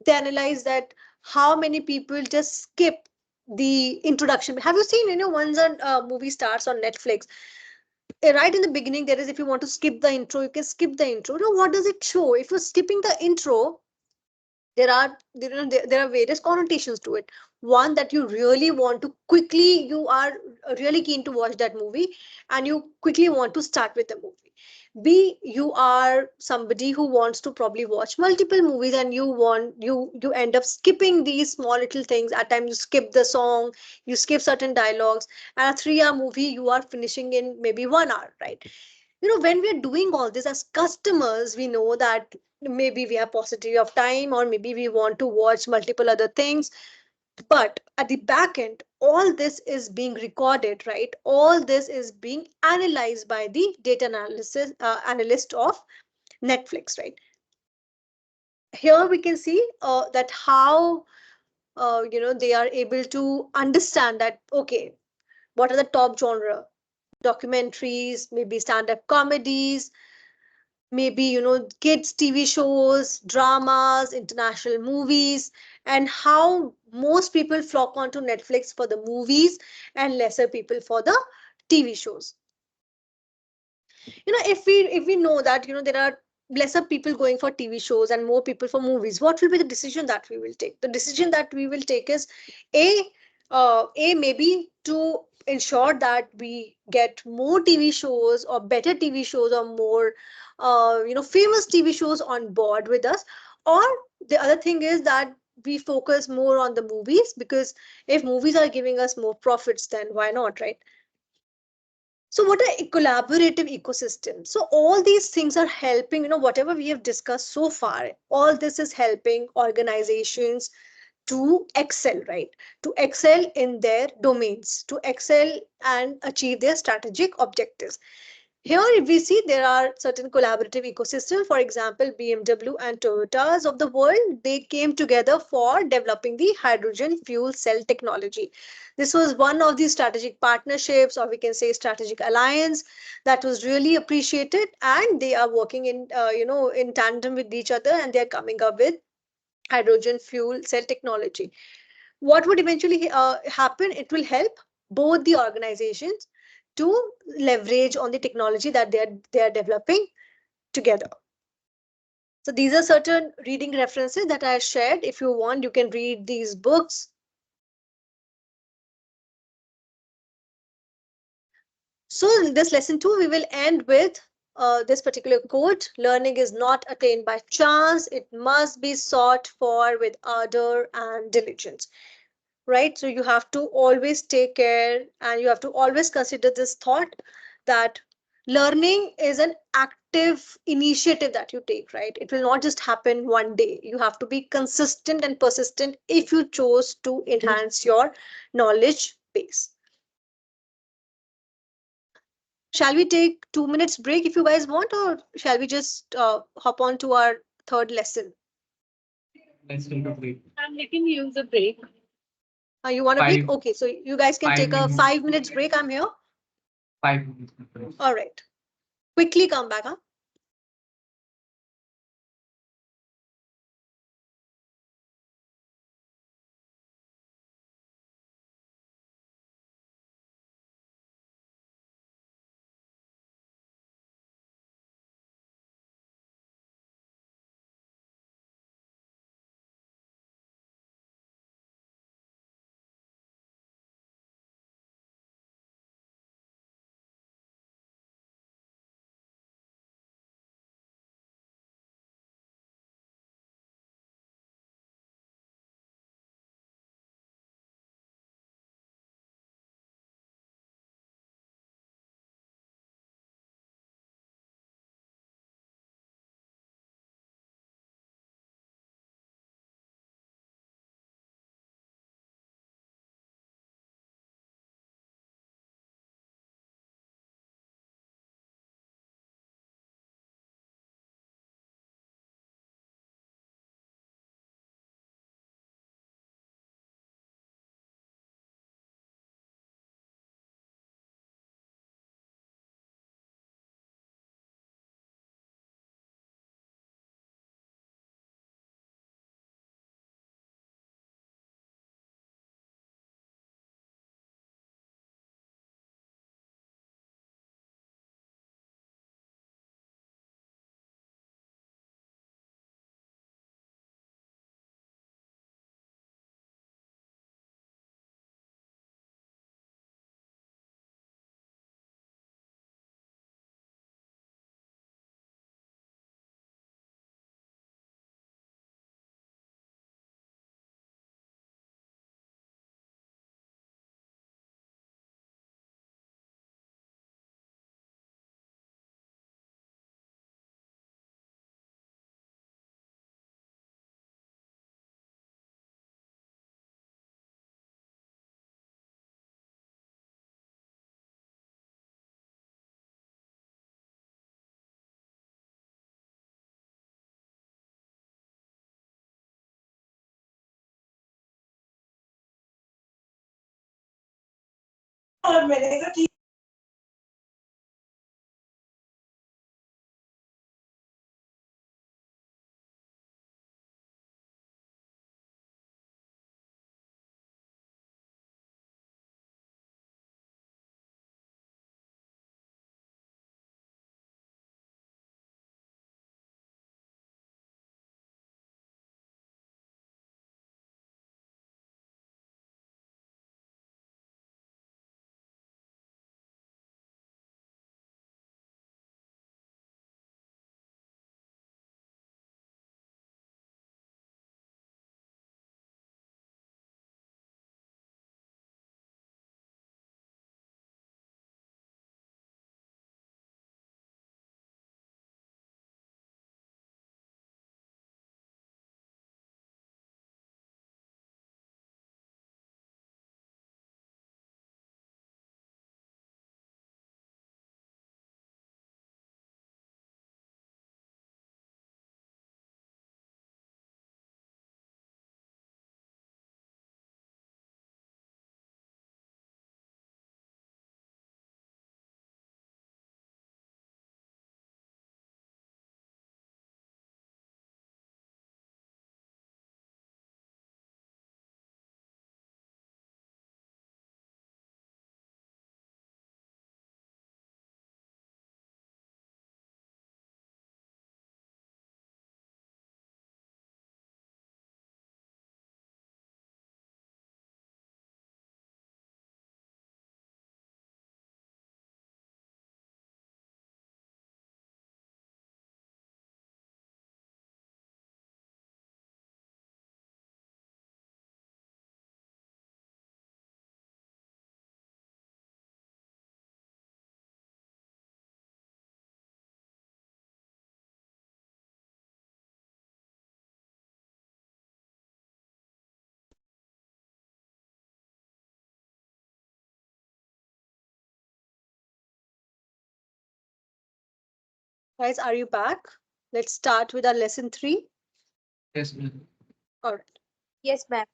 They analyze that how many people just skip the introduction. Have you seen, once a movie starts on Netflix, right in the beginning there is, if you want to skip the intro, you can skip the intro. What does it show? If you're skipping the intro, there are various connotations to it. One, that you really want to quickly, you are really keen to watch that movie, and you quickly want to start with the movie. B, you are somebody who wants to probably watch multiple movies, and you end up skipping these small little things. At times you skip the song, you skip certain dialogues, and a 3 hour movie you are finishing in maybe 1 hour, right? When we're doing all this as customers, we know that maybe we have paucity of time, or maybe we want to watch multiple other things. But at the back end, all this is being recorded, right? All this is being analyzed by the data analysis analyst of Netflix, right? Here we can see that how they are able to understand that, okay, what are the top genre? Documentaries, maybe stand-up comedies, maybe kids TV shows, dramas, international movies, and how most people flock onto Netflix for the movies and lesser people for the TV shows. If we know that there are lesser people going for TV shows and more people for movies, what will be the decision that we will take? The decision that we will take is a maybe to ensure that we get more TV shows, or better TV shows, or more famous TV shows on board with us. Or the other thing is that we focus more on the movies, because if movies are giving us more profits, then why not, right? So what a collaborative ecosystem. So all these things are helping, whatever we have discussed so far, all this is helping organizations to excel, right? To excel in their domains, to excel and achieve their strategic objectives. Here, if we see, there are certain collaborative ecosystems. For example, BMW and Toyotas of the world, they came together for developing the hydrogen fuel cell technology. This was one of the strategic partnerships, or we can say strategic alliance, that was really appreciated, and they are working in tandem with each other, and they are coming up with hydrogen fuel cell technology. What would eventually happen? It will help both the organizations to leverage on the technology that they are developing together. So these are certain reading references that I shared. If you want, you can read these books. So in this lesson 2, we will end with this particular quote: learning is not attained by chance, it must be sought for with ardor and diligence. Right? So you have to always take care, and you have to always consider this thought, that learning is an active initiative that you take, right? It will not just happen one day. You have to be consistent and persistent if you chose to enhance your knowledge base. Shall we take 2 minutes break if you guys want, or shall we just hop on to our third lesson? Let's take a break. We can use a break. You want a break? Five Okay, so you guys can five take a minutes. 5 minutes break. I'm here. 5 minutes. Break. All right. Quickly come back, huh? Guys, are you back? Let's start with our lesson 3. Yes, ma'am. All right. Yes, ma'am.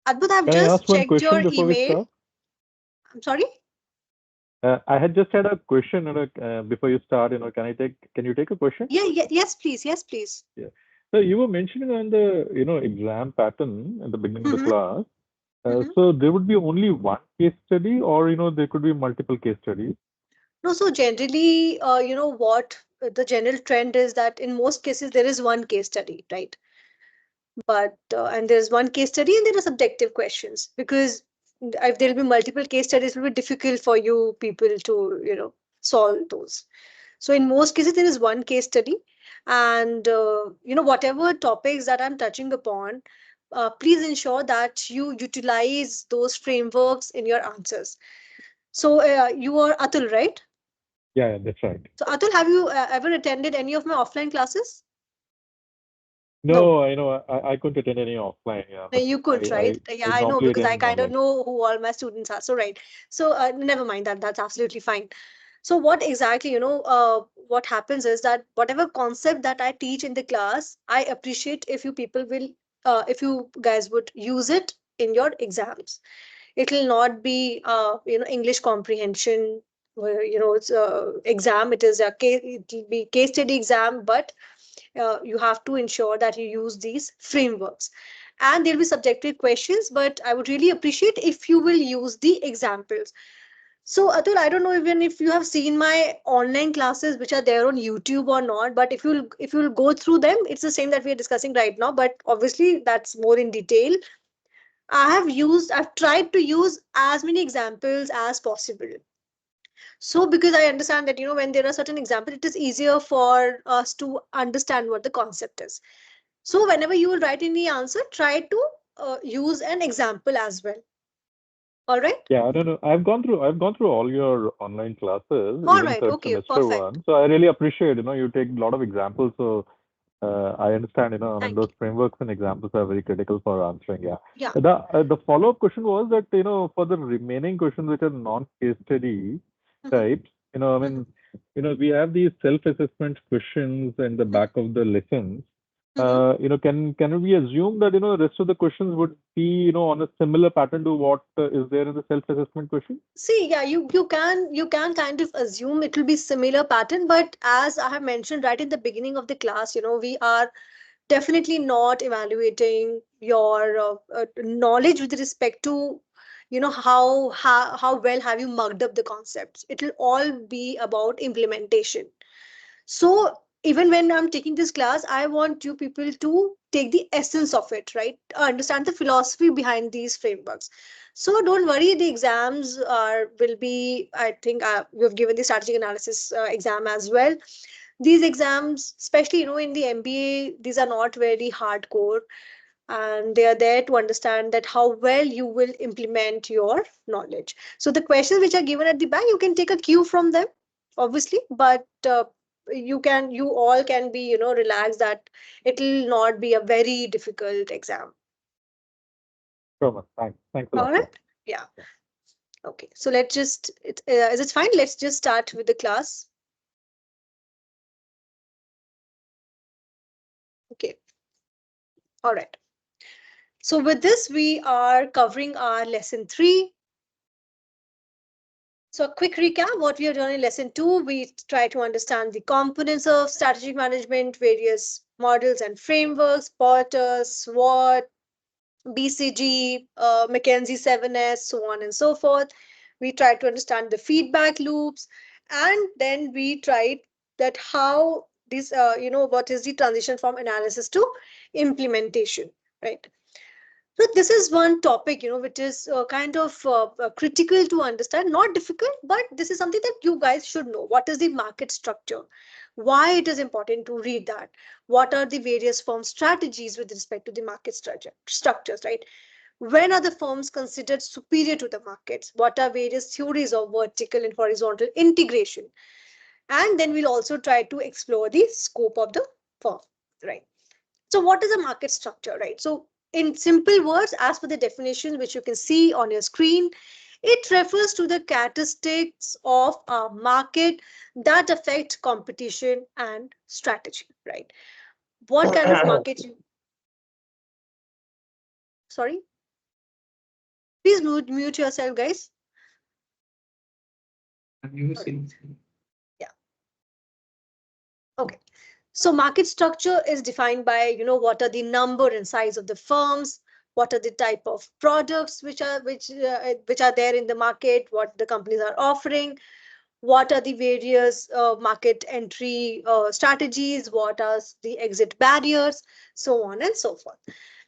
Adbut, I've Can I just ask one checked your question before we email. start? I'm sorry? I had just had a question, before you start, can you take a question? Yeah, yes, please. Yes, please. Yeah. So you were mentioning on the, exam pattern at the beginning of the Mm-hmm. class. Mm-hmm. So there would be only one case study, or, there could be multiple case studies. No, so generally, what the general trend is that in most cases there is one case study, right? But and there's one case study and there are subjective questions, because if there'll be multiple case studies, it will be difficult for you people to solve those. So in most cases there is one case study, and whatever topics that I'm touching upon, please ensure that you utilize those frameworks in your answers. So you are Atul, right? Yeah, that's right. So Atul, have you ever attended any of my offline classes? No. No, I couldn't attend any offline. Yeah, No, but you I, could, right? I, Yeah, I I know normally because I attend kind of online. know who all my students are. So, right. So, never mind that. That's absolutely fine. So, what exactly, what happens is that whatever concept that I teach in the class, I appreciate if you people will, if you guys would use it in your exams. It will not be, English comprehension, where, it's exam. It is a case, it will be case study exam, but you have to ensure that you use these frameworks, and there'll be subjective questions, but I would really appreciate if you will use the examples. So Atul, I don't know even if you have seen my online classes which are there on YouTube or not, but if you'll go through them, it's the same that we are discussing right now, but obviously that's more in detail. I've tried to use as many examples as possible. So because I understand that when there are certain examples, it is easier for us to understand what the concept is. So whenever you will write any answer, try to use an example as well. All right? Yeah, I don't know. I've gone through all your online classes, All even right. third Okay. semester Perfect. one. So I really appreciate, you take a lot of examples. So I understand, Thank those you. frameworks and examples are very critical for answering. Yeah. Yeah. The follow-up question was that, for the remaining questions which are non-case study Mhm, types, mhm, we have these self-assessment questions in the mhm, back of the lessons. Can we assume that the rest of the questions would be on a similar pattern to what is there in the self-assessment question? See, yeah, you can kind of assume it will be similar pattern, but as I have mentioned right in the beginning of the class, we are definitely not evaluating your knowledge with respect to how well have you mugged up the concepts. It will all be about implementation. So even when I'm taking this class, I want you people to take the essence of it, right? Understand the philosophy behind these frameworks. So don't worry, the exams are will be, I think, we've given the strategic analysis exam as well. These exams, especially in the MBA, these are not very hardcore, and they are there to understand that how well you will implement your knowledge. So the questions which are given at the back, you can take a cue from them, obviously, but you all can be relaxed that it will not be a very difficult exam. Sure, ma'am. Thanks a All lot. Yeah. right. Yeah. Okay, so let's just is it fine? Let's just start with the class. Okay. All right. So with this, we are covering our lesson 3. So a quick recap, what we have done in lesson 2, we try to understand the components of strategic management, various models and frameworks, Porter, SWOT, BCG, McKinsey 7S, so on and so forth. We try to understand the feedback loops, and then we tried that how this, what is the transition from analysis to implementation, right? So this is one topic, which is kind of critical to understand, not difficult, but this is something that you guys should know. What is the market structure? Why it is important to read that? What are the various firm strategies with respect to the market structures, right? When are the firms considered superior to the markets? What are various theories of vertical and horizontal integration? And then we'll also try to explore the scope of the firm, right? So what is a market structure, right? So in simple words, as per the definition which you can see on your screen, it refers to the characteristics of a market that affect competition and strategy, right? What kind of market you, sorry, please mute yourself, guys. I'm using. Yeah. Okay. So market structure is defined by, what are the number and size of the firms, what are the type of products which are there in the market, what the companies are offering, what are the various market entry strategies, what are the exit barriers, so on and so forth.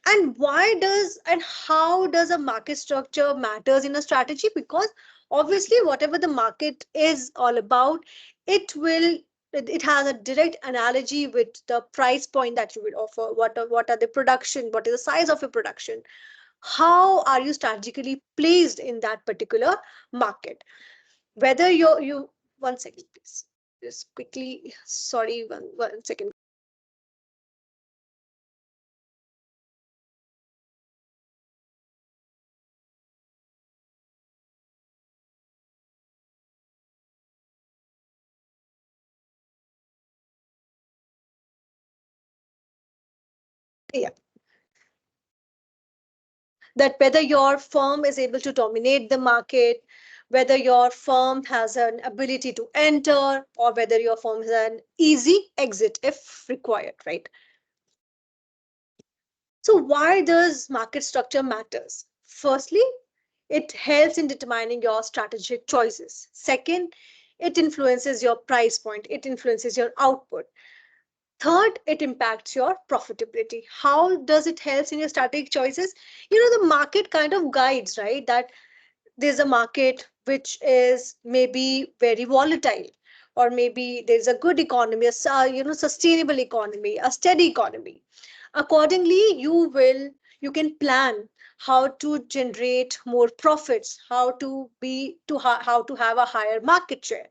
And why does and how does a market structure matters in a strategy? Because obviously whatever the market is all about, it has a direct analogy with the price point that you will offer. What are the production, what is the size of your production, how are you strategically placed in that particular market, whether you one second please, just quickly, sorry, one second. Yeah, that whether your firm is able to dominate the market, whether your firm has an ability to enter, or whether your firm has an easy exit if required, right? So why does market structure matters? Firstly, it helps in determining your strategic choices. Second, it influences your price point, it influences your output. Third, it impacts your profitability. How does it help in your strategic choices? The market kind of guides, right? That there's a market which is maybe very volatile, or maybe there's a good economy, sustainable economy, a steady economy. Accordingly, you can plan how to generate more profits, how to have a higher market share.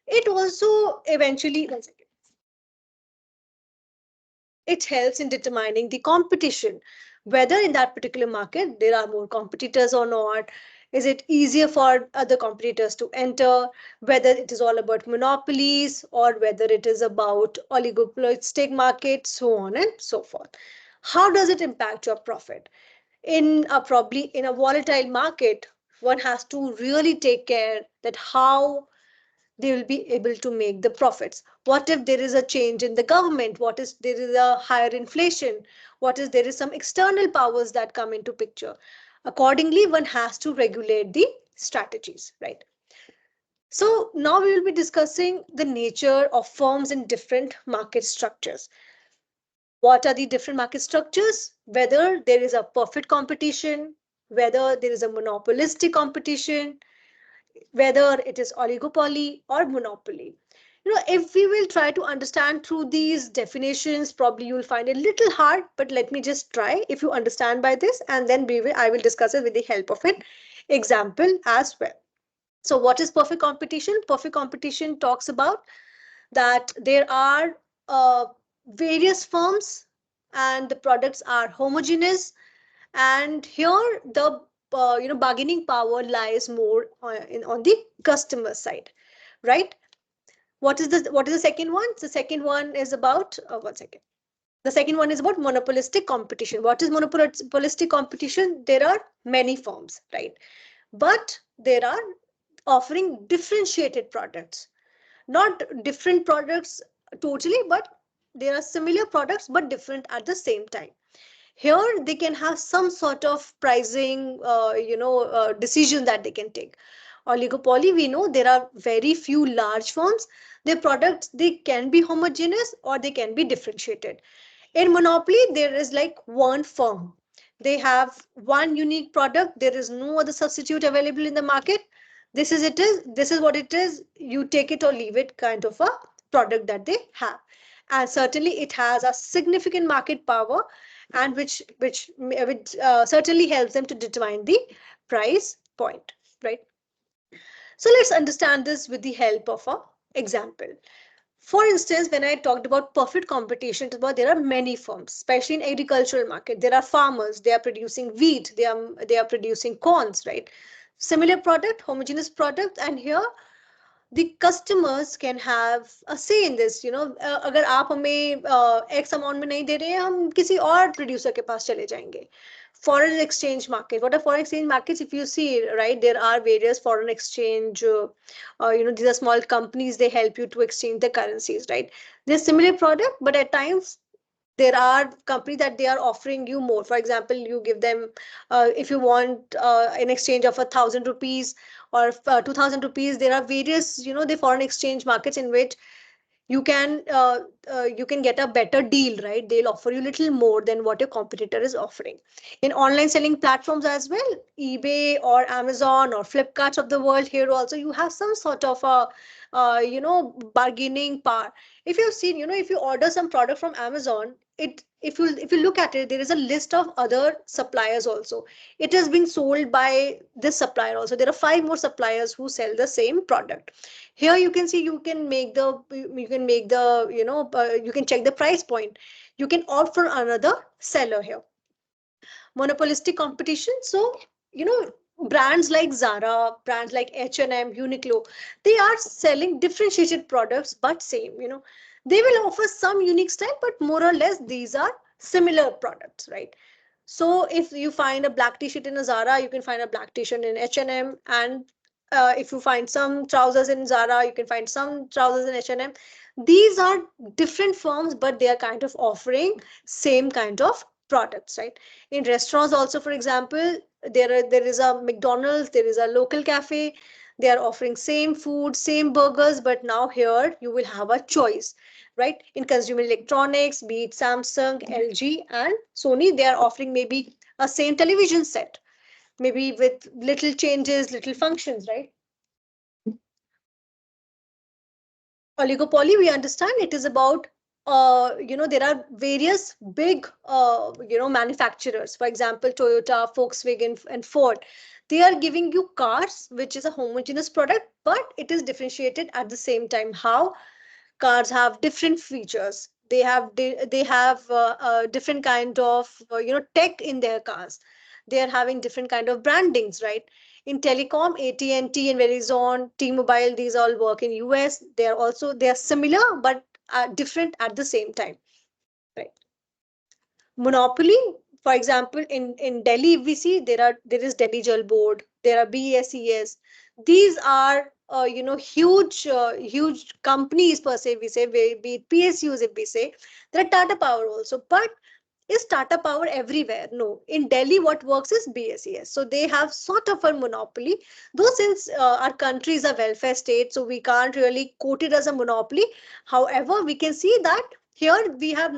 It also eventually, one second, it helps in determining the competition, whether in that particular market there are more competitors or not. Is it easier for other competitors to enter? Whether it is all about monopolies or whether it is about oligopolistic markets, so on and so forth. How does it impact your profit? In a probably in a volatile market, one has to really take care that how they will be able to make the profits. What if there is a change in the government? What is there is a higher inflation? What is there is some external powers that come into picture? Accordingly, one has to regulate the strategies, right? So now we will be discussing the nature of firms in different market structures. What are the different market structures? Whether there is a perfect competition, whether there is a monopolistic competition, whether it is oligopoly or monopoly. If we will try to understand through these definitions, probably you will find it a little hard, but let me just try if you understand by this, and then I will discuss it with the help of an example as well. So what is perfect competition? Perfect competition talks about that there are various firms and the products are homogeneous, and here the bargaining power lies more on the customer side, right? What is the second one? The second one is about one second. The second one is about monopolistic competition. What is monopolistic competition? There are many firms, right? But there are offering differentiated products, not different products totally, but there are similar products but different at the same time. Here they can have some sort of pricing decision that they can take. Oligopoly, we know there are very few large firms. Their products, they can be homogeneous or they can be differentiated. In monopoly, there is like one firm. They have one unique product. There is no other substitute available in the market. This is what it is. You take it or leave it kind of a product that they have. And certainly it has a significant market power, and which certainly helps them to determine the price point, right? So let's understand this with the help of an example. For instance, when I talked about perfect competition, it was about there are many firms, especially in agricultural market. There are farmers, they are producing wheat, they are producing corns, right? Similar product, homogeneous product, and here the customers can have a say in this. अगर आप हमें x amount में नहीं दे रहे हैं, हम किसी और producer के पास चले जाएंगे. Foreign exchange market. What are foreign exchange markets? If you see, right, there are various foreign exchange. These are small companies. They help you to exchange the currencies, right? They're similar product, but at times there are companies that they are offering you more. For example, you give them if you want an exchange of 1,000 rupees or 2,000 rupees. There are various the foreign exchange markets in which you can get a better deal, right? They'll offer you little more than what your competitor is offering. In online selling platforms as well, eBay or Amazon or Flipkart of the world, here also you have some sort of a bargaining power. If you've seen, if you order some product from Amazon, if you look at it, there is a list of other suppliers also. It is being sold by this supplier also. There are 5 more suppliers who sell the same product. Here you can see, you can check the price point. You can opt for another seller here. Monopolistic competition. So, brands like Zara, brands like H&M, Uniqlo, they are selling differentiated products, but same, they will offer some unique style, but more or less these are similar products, right? So if you find a black t-shirt in a Zara, you can find a black t-shirt in H&M, and if you find some trousers in Zara, you can find some trousers in H&M. These are different firms, but they are kind of offering same kind of products, right? In restaurants also, for example, there is a McDonald's, there is a local cafe. They are offering same food, same burgers, but now here you will have a choice, right? In consumer electronics, be it Samsung, LG, and Sony, they are offering maybe a same television set, maybe with little changes, little functions, right? Oligopoly, we understand it is about there are various big manufacturers. For example, Toyota, Volkswagen, and Ford. They are giving you cars which is a homogeneous product, but it is differentiated at the same time. How? Cars have different features. They have different kind of tech in their cars. They are having different kind of brandings, right? In telecom, AT&T and Verizon, T-Mobile, these all work in US. They are similar but different at the same time. Right. Monopoly, for example, in Delhi, if we see there is Delhi Jal Board, there are BSES. These are huge companies per se. We say, be it PSUs, if we say there are Tata Power also, but is Tata Power everywhere? No. In Delhi, what works is BSES. So they have sort of a monopoly. Though since our country is a welfare state, so we can't really quote it as a monopoly. However, we can see that here we have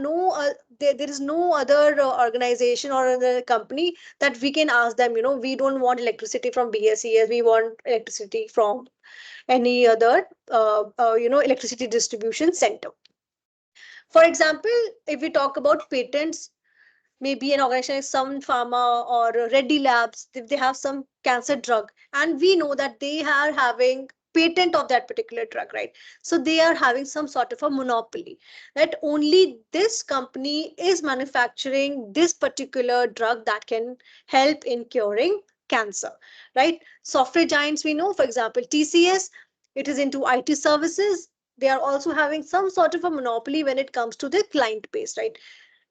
there is no other organization or other company that we can ask them, we don't want electricity from BSES, we want electricity from any other, electricity distribution center. For example, if we talk about patents, maybe an organization like Sun Pharma or Reddy Labs, if they have some cancer drug, and we know that they are having patent of that particular drug, right? So they are having some sort of a monopoly that only this company is manufacturing this particular drug that can help in curing cancer, right? Software giants, we know, for example, TCS, it is into IT services. They are also having some sort of a monopoly when it comes to the client base, right?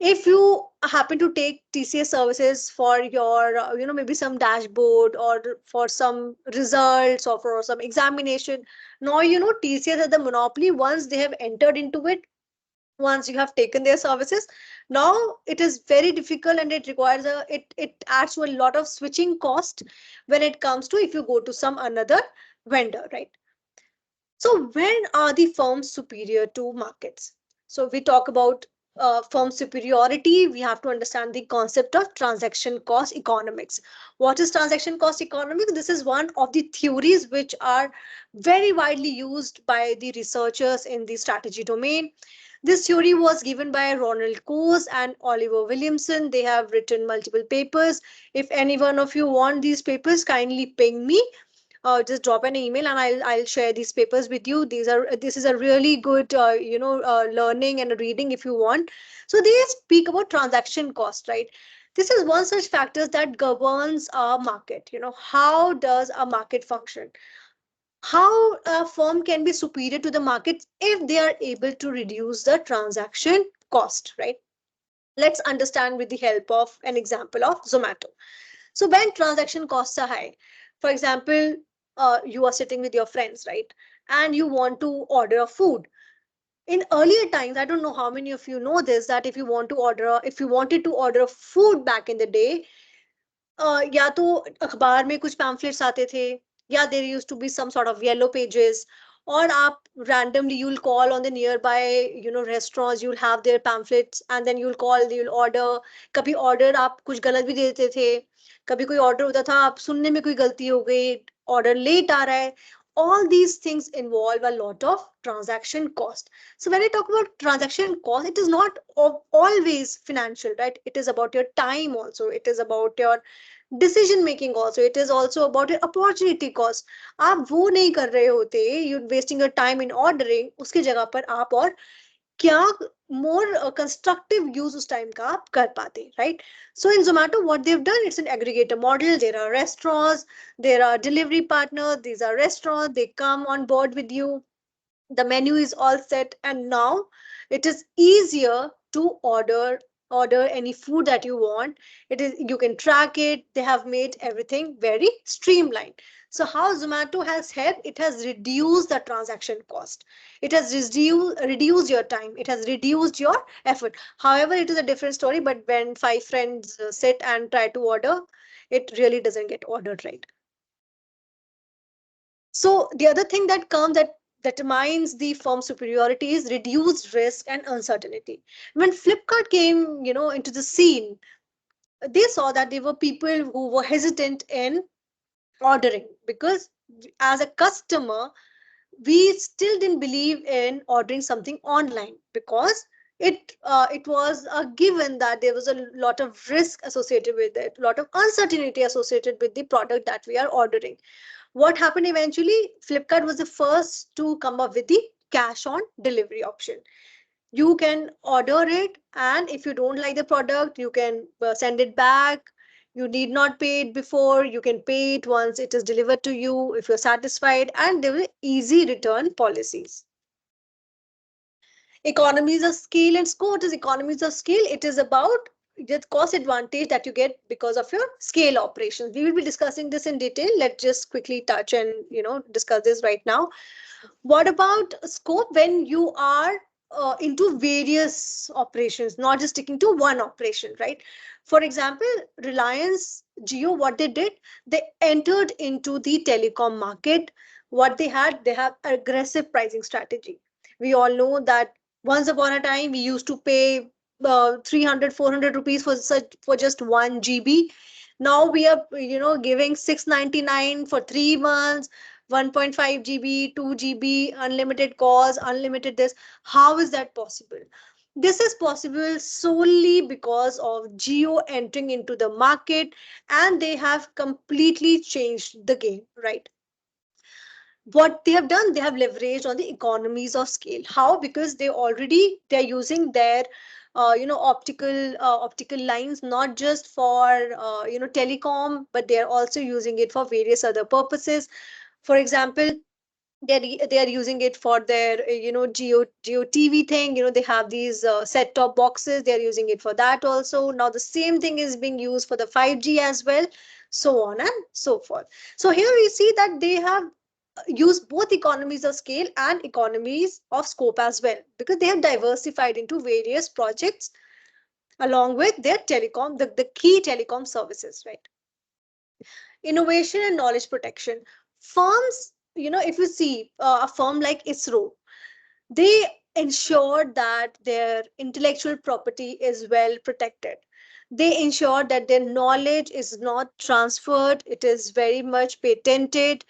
If you happen to take TCS services for your, maybe some dashboard or for some results or for some examination, now, TCS has the monopoly. Once they have entered into it, once you have taken their services, now it is very difficult and it requires it adds to a lot of switching cost when it comes to if you go to some another vendor, right? So when are the firms superior to markets? So we talk about firm superiority, we have to understand the concept of transaction cost economics. What is transaction cost economics? This is one of the theories which are very widely used by the researchers in the strategy domain. This theory was given by Ronald Coase and Oliver Williamson. They have written multiple papers. If any one of you want these papers, kindly ping me, just drop an email and I'll share these papers with you. This is a really good learning and reading if you want. So they speak about transaction cost, right? This is one such factors that governs a market. How does a market function? How a firm can be superior to the market if they are able to reduce the transaction cost, right? Let's understand with the help of an example of Zomato. So when transaction costs are high, for example, you are sitting with your friends, right? And you want to order a food. In earlier times, I don't know how many of you know this, that if you wanted to order a food back in the day, या तो अखबार में कुछ pamphlets आते थे, या there used to be some sort of yellow pages, और आप randomly you'll call on the nearby restaurants, you'll have their pamphlets and then you'll order. कभी order आप कुछ गलत भी दे देते थे, कभी कोई order होता था आप सुनने में कोई गलती हो गई, order late आ रहा है. All these things involve a lot of transaction cost. So when I talk about transaction cost, it is not always financial, right? It is about your time also, it is about your decision making also, it is also about opportunity cost. आप वो नहीं कर रहे होते, you wasting your time in ordering, उसकी जगह पर आप और क्या मोर कंस्ट्रक्टिव यूज उस टाइम का आप कर पाते, right? So in Zomato what they have done, it's an aggregator model. There are restaurants, there are delivery partner, these are restaurants, they come on board with you, the menu is all set, and now it is easier to order any food that you want. It is, you can track it, they have made everything very streamlined. So how Zomato has helped, it has reduced the transaction cost, it has reduced your time, it has reduced your effort. However, it is a different story, but when five friends sit and try to order, it really doesn't get ordered right. So the other thing that comes that determines the firm's superiority is reduced risk and uncertainty. When Flipkart came, into the scene, they saw that there were people who were hesitant in ordering because as a customer, we still didn't believe in ordering something online because it was a given that there was a lot of risk associated with it, a lot of uncertainty associated with the product that we are ordering. What happened eventually? Flipkart was the first to come up with the cash on delivery option. You can order it, and if you don't like the product, you can send it back. You need not pay it before, you can pay it once it is delivered to you if you're satisfied, and there are easy return policies. Economies of scale and scope. What is economies of scale? It is about the cost advantage that you get because of your scale operations. We will be discussing this in detail. Let's just quickly touch and discuss this right now. What about scope? When you are into various operations, not just sticking to one operation, right? For example, Reliance Jio, what they did, they entered into the telecom market. What they have aggressive pricing strategy. We all know that once upon a time we used to pay 300 rupees for such for just 1 GB. Now we are giving 699 for 3 months, 1.5 GB, 2 GB, unlimited calls, unlimited this. How is that possible? This is possible solely because of Geo entering into the market, and they have completely changed the game, right? What they have done, they have leveraged on the economies of scale. How? Because they're using their optical lines, not just for telecom, but they're also using it for various other purposes. For example, they are using it for their geo TV thing. They have these set top boxes, they are using it for that also. Now the same thing is being used for the 5G as well, so on and so forth. So here we see that they have used both economies of scale and economies of scope as well, because they have diversified into various projects along with their telecom, the key telecom services, right? Innovation and knowledge protection. Firms, if you see a firm like ISRO, they ensure that their intellectual property is well protected. They ensure that their knowledge is not transferred, it is very much patented.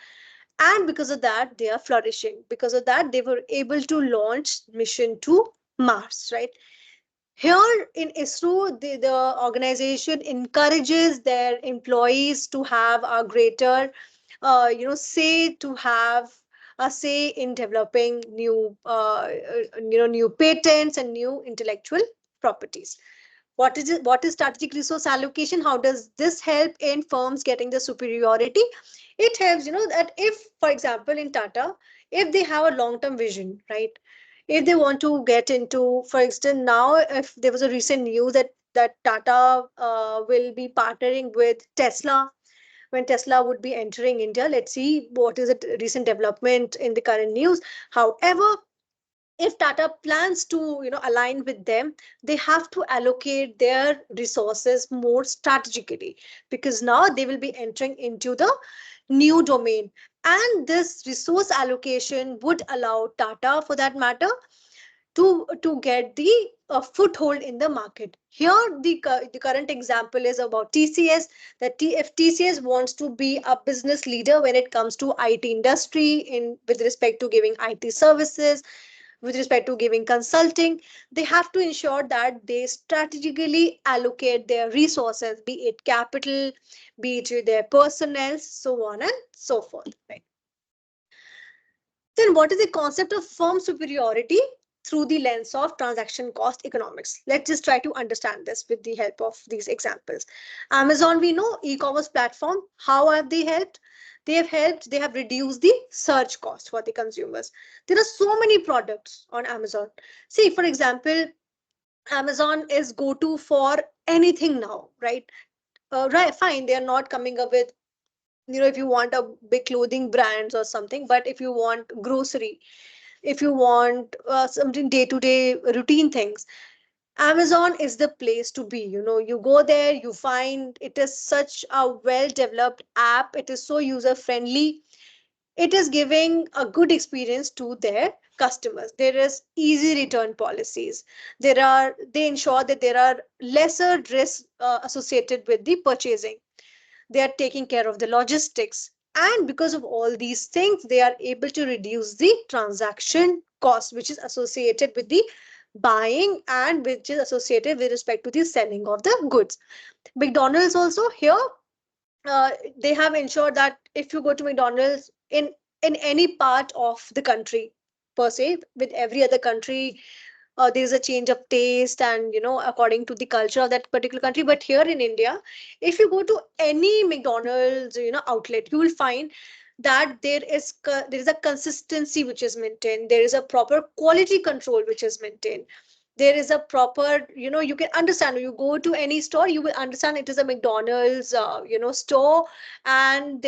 And because of that, they are flourishing. Because of that, they were able to launch mission to Mars, right? Here in ISRO, the organization encourages their employees to have a greater, say, to have a say in developing new patents and new intellectual properties. What is it? What is strategic resource allocation? How does this help in firms getting the superiority? It helps, that if, for example, in Tata, if they have a long-term vision, right? If they want to get into, for instance, now if there was a recent news that Tata will be partnering with Tesla, when Tesla would be entering India. Let's see what is the recent development in the current news. However, if Tata plans to align with them, they have to allocate their resources more strategically, because now they will be entering into the new domain, and this resource allocation would allow Tata, for that matter, to get the foothold in the market. Here, the current example is about TCS. That if TCS wants to be a business leader when it comes to IT industry, in with respect to giving IT services, with respect to giving consulting, they have to ensure that they strategically allocate their resources, be it capital, be it their personnel, so on and so forth. Right. Then what is the concept of firm superiority through the lens of transaction cost economics? Let's just try to understand this with the help of these examples. Amazon, we know, e-commerce platform. How have they helped? They have reduced the search cost for the consumers. There are so many products on Amazon. See, for example, Amazon is go-to for anything now, right? Right, fine. They are not coming up with, if you want a big clothing brands or something, but if you want grocery, if you want something day to day routine things, Amazon is the place to be. You go there, you find it is such a well developed app, it is so user friendly, it is giving a good experience to their customers. There is easy return policies. They ensure that there are lesser risks associated with the purchasing. They are taking care of the logistics, and because of all these things, they are able to reduce the transaction cost, which is associated with the buying and which is associated with respect to the selling of the goods. McDonald's also here, they have ensured that if you go to McDonald's in any part of the country, per se, with every other country there is a change of taste and according to the culture of that particular country. But here in India, if you go to any McDonald's outlet, you will find that there is a consistency which is maintained, there is a proper quality control which is maintained, there is a proper, you can understand, you go to any store, you will understand it is a McDonald's store. And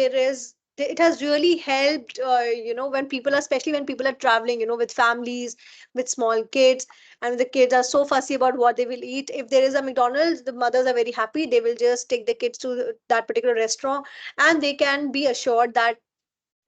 it has really helped, when people are, especially when people are traveling, with families, with small kids, and the kids are so fussy about what they will eat. If there is a McDonald's, the mothers are very happy, they will just take the kids to that particular restaurant, and they can be assured that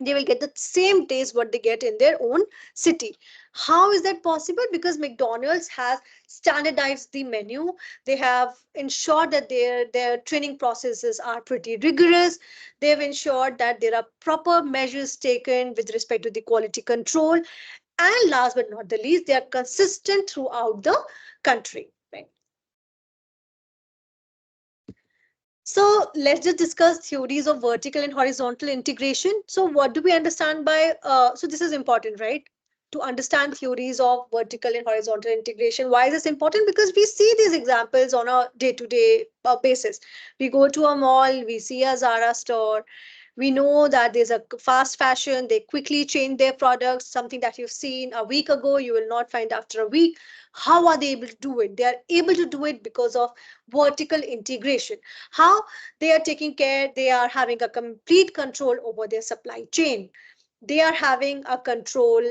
they will get the same taste what they get in their own city. How is that possible? Because McDonald's has standardized the menu, they have ensured that their training processes are pretty rigorous, they've ensured that there are proper measures taken with respect to the quality control, and last but not the least, they are consistent throughout the country, right? So let's just discuss theories of vertical and horizontal integration. So what do we understand by, so this is important, right? To understand theories of vertical and horizontal integration. Why is this important? Because we see these examples on a day-to-day basis. We go to a mall, we see a Zara store, we know that there's a fast fashion, they quickly change their products, something that you've seen a week ago, you will not find after a week. How are they able to do it? They are able to do it because of vertical integration. How? They are taking care, they are having a complete control over their supply chain. They are having a control,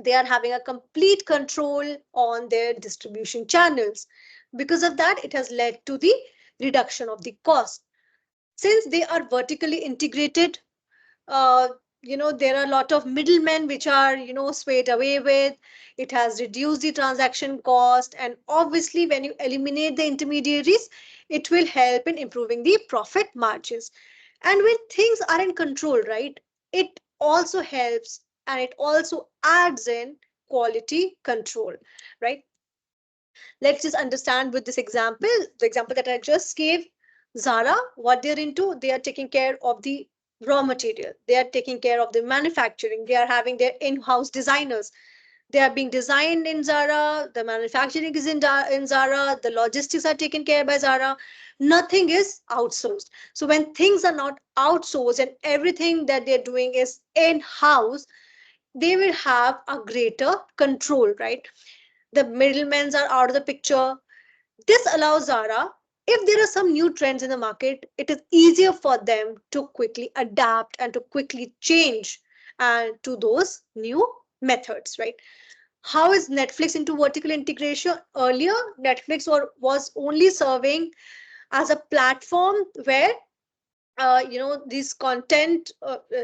they are having a complete control on their distribution channels. Because of that, it has led to the reduction of the cost. Since they are vertically integrated, uh, there are a lot of middlemen which are swayed away with. It has reduced the transaction cost, and obviously when you eliminate the intermediaries, it will help in improving the profit margins. And when things are in control, right, it also helps, and it also adds in quality control, right? Let's just understand with this example, the example that I just gave. Zara, what they're into, they are taking care of the raw material, they are taking care of the manufacturing, they are having their in-house designers, they are being designed in Zara, the manufacturing is in Zara, the logistics are taken care by Zara, nothing is outsourced. So when things are not outsourced and everything that they're doing is in-house, they will have a greater control, right? The middlemen are out of the picture. This allows Zara, if there are some new trends in the market, it is easier for them to quickly adapt and to quickly change and to those new methods, right? How is Netflix into vertical integration? Earlier, Netflix was only serving as a platform where these content,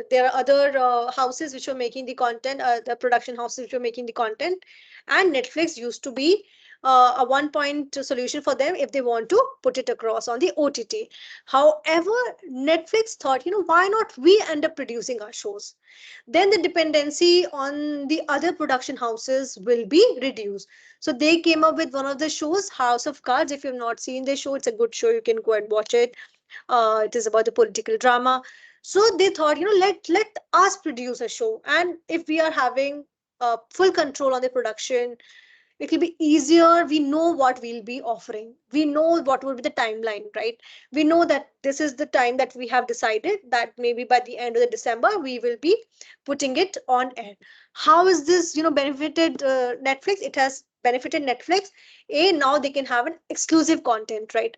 there are other houses which were making the content, the production houses which were making the content, and Netflix used to be a one point solution for them if they want to put it across on the OTT. However, Netflix thought, why not we end up producing our shows? Then the dependency on the other production houses will be reduced. So they came up with one of the shows, House of Cards. If you've not seen the show, it's a good show, you can go and watch it. It is about the political drama. So they thought, let us produce a show, and if we are having full control on the production, it will be easier. We know what we'll be offering, we know what will be the timeline, right? We know that this is the time that we have decided that maybe by the end of the December we will be putting it on air. How is this benefited Netflix? It has benefited Netflix. Now they can have an exclusive content, right?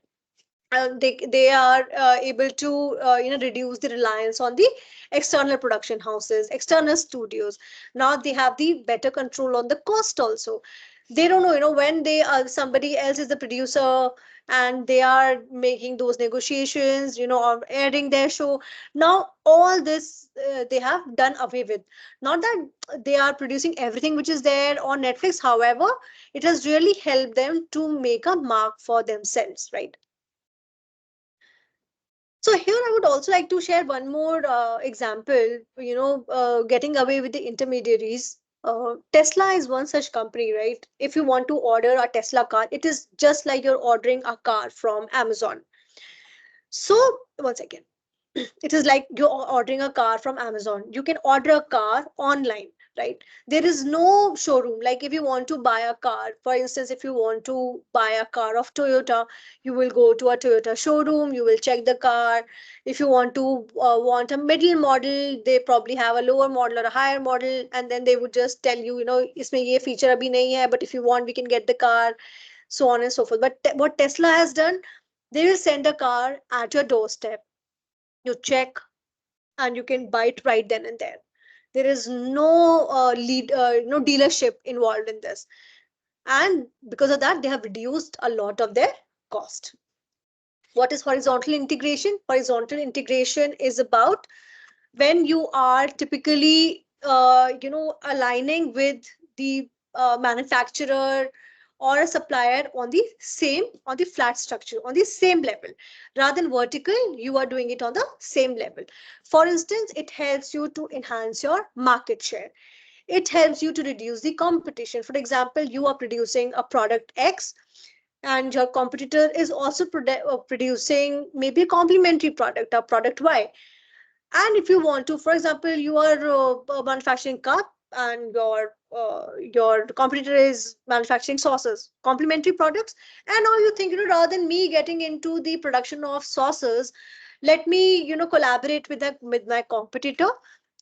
They are able to reduce the reliance on the external production houses, external studios. Now they have the better control on the cost also. They don't know, when they are, somebody else is the producer, and they are making those negotiations, or airing their show. Now all this they have done away with. Not that they are producing everything which is there on Netflix, however, it has really helped them to make a mark for themselves, right? So here I would also like to share one more example, getting away with the intermediaries. Tesla is one such company, right? If you want to order a Tesla car, it is just like you're ordering a car from Amazon. So once again, it is like you're ordering a car from Amazon. You can order a car online, right? There is no showroom. Like if you want to buy a car, for instance, if you want to buy a car of Toyota, you will go to a Toyota showroom, you will check the car. If you want to want a middle model, they probably have a lower model or a higher model, and then they would just tell you, इसमें ये feature अभी नहीं है, but if you want, we can get the car, so on and so forth. But what Tesla has done, they will send a car at your doorstep. You check, and you can buy it right then and there. There is no no dealership involved in this, and because of that, they have reduced a lot of their cost. What is horizontal integration? Horizontal integration is about when you are typically aligning with the manufacturer or a supplier on the flat structure, on the same level. Rather than vertical, you are doing it on the same level. For instance, it helps you to enhance your market share. It helps you to reduce the competition. For example, you are producing a product X, and your competitor is also producing maybe a complementary product, a product Y. And if you want to, for example, you are manufacturing cup, and your competitor is manufacturing sauces, complementary products. And now you think, rather than me getting into the production of sauces, let me collaborate with my competitor,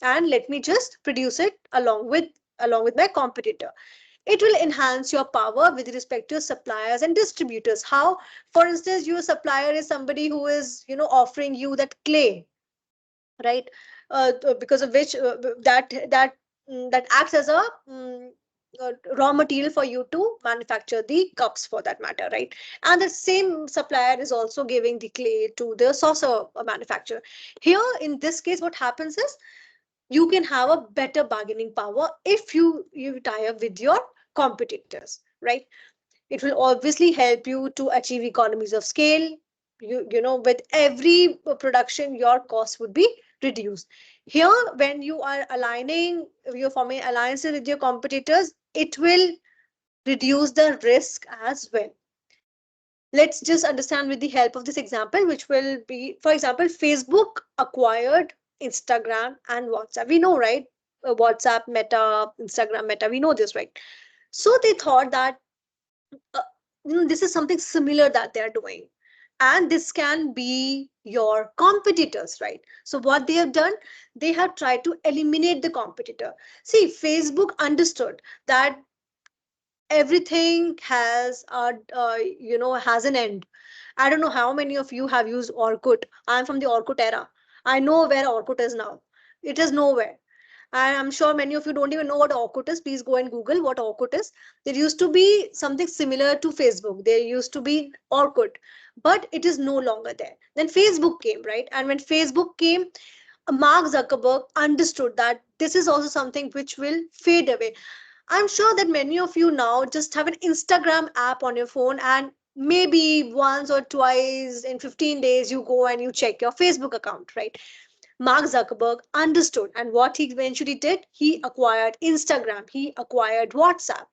and let me just produce it along with my competitor. It will enhance your power with respect to suppliers and distributors. How? For instance, your supplier is somebody who is offering you that clay, right? Because of which that acts as a raw material for you to manufacture the cups, for that matter, right? And the same supplier is also giving the clay to the saucer manufacturer. Here in this case, what happens is you can have a better bargaining power if you tie up with your competitors, right? It will obviously help you to achieve economies of scale. With every production, your cost would be reduced. Here, when you're forming alliances with your competitors, it will reduce the risk as well. Let's just understand with the help of this example, which will be, for example, Facebook acquired Instagram and WhatsApp. We know, right? WhatsApp, Meta, Instagram, Meta, we know this, right? So they thought that uh, this is something similar that they're doing, and this can be your competitors, right? So what they have done, they have tried to eliminate the competitor. See, Facebook understood that everything has has an end. I don't know how many of you have used Orkut. I'm from the Orkut era. I know where Orkut is now. It is nowhere. And I'm sure many of you don't even know what Orkut is. Please go and Google what Orkut is. There used to be something similar to Facebook. There used to be Orkut, but it is no longer there. Then Facebook came, right? And when Facebook came, Mark Zuckerberg understood that this is also something which will fade away. I'm sure that many of you now just have an Instagram app on your phone, and maybe once or twice in 15 days you go and you check your Facebook account, right? Mark Zuckerberg understood, and what he eventually did, he acquired Instagram, he acquired WhatsApp.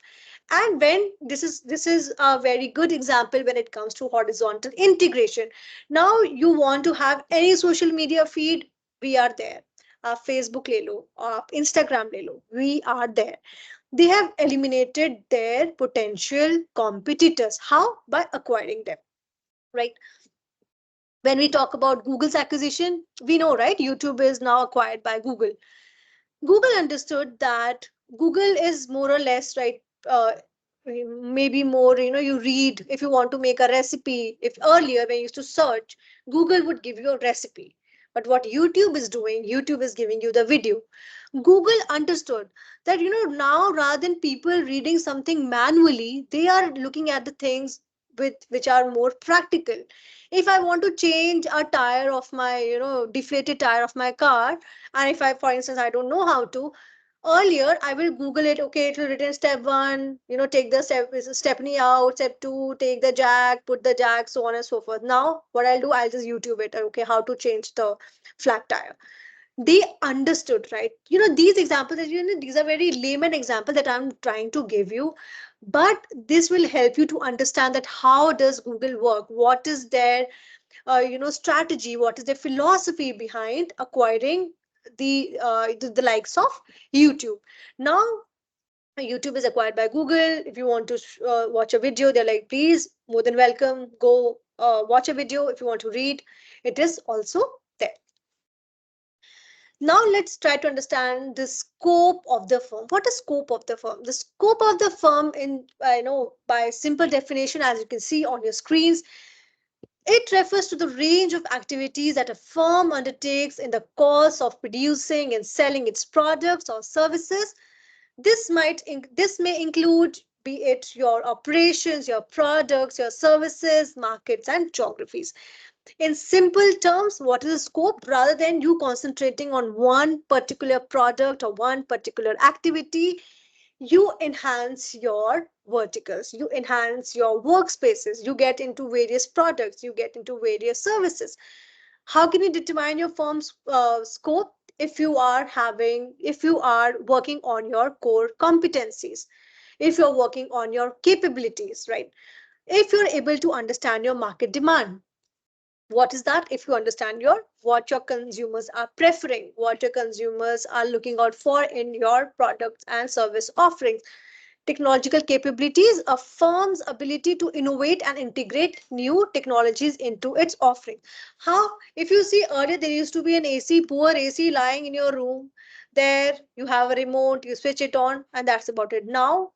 And when this is a very good example when it comes to horizontal integration. Now you want to have any social media feed, we are there. Facebook le lo, Instagram le lo, we are there. They have eliminated their potential competitors. How? By acquiring them, right? When we talk about Google's acquisition, we know, right? YouTube is now acquired by Google. Google understood that Google is more or less, right? Uh, Maybe more, you read if you want to make a recipe. If earlier when you used to search, Google would give you a recipe. But what YouTube is doing, YouTube is giving you the video. Google understood that, now rather than people reading something manually, they are looking at the things which are more practical. If I want to change a tire of my, deflated tire of my car, and if I, for instance, I don't know how to, earlier I will Google it. Okay, it will written step one, take the stepney out, step two, take the jack, put the jack, so on and so forth. Now what I'll do, I'll just YouTube it. Okay, how to change the flat tire. They understood, right? These examples that these are very layman examples that I'm trying to give you, but this will help you to understand that how does Google work, what is their strategy, what is their philosophy behind acquiring the likes of YouTube. Now YouTube is acquired by Google. If you want to watch a video, they're like, please, more than welcome, go watch a video. If you want to read, it is also there. Now let's try to understand the scope of the firm. What is scope of the firm? The scope of the firm, in by simple definition, as you can see on your screens, it refers to the range of activities that a firm undertakes in the course of producing and selling its products or services. This may include, be it your operations, your products, your services, markets, and geographies. In simple terms, what is the scope? Rather than you concentrating on one particular product or one particular activity, you enhance your verticals, you enhance your workspaces, you get into various products, you get into various services. How can you determine your firm's scope? If you are working on your core competencies, if you're working on your capabilities, right? If you're able to understand your market demand, what is that? If you understand what your consumers are preferring, what your consumers are looking out for in your products and service offerings. Technological capabilities, a firm's ability to innovate and integrate new technologies into its offering. How? If you see, earlier there used to be an AC, poor AC lying in your room. There you have a remote, you switch it on, and that's about it. Now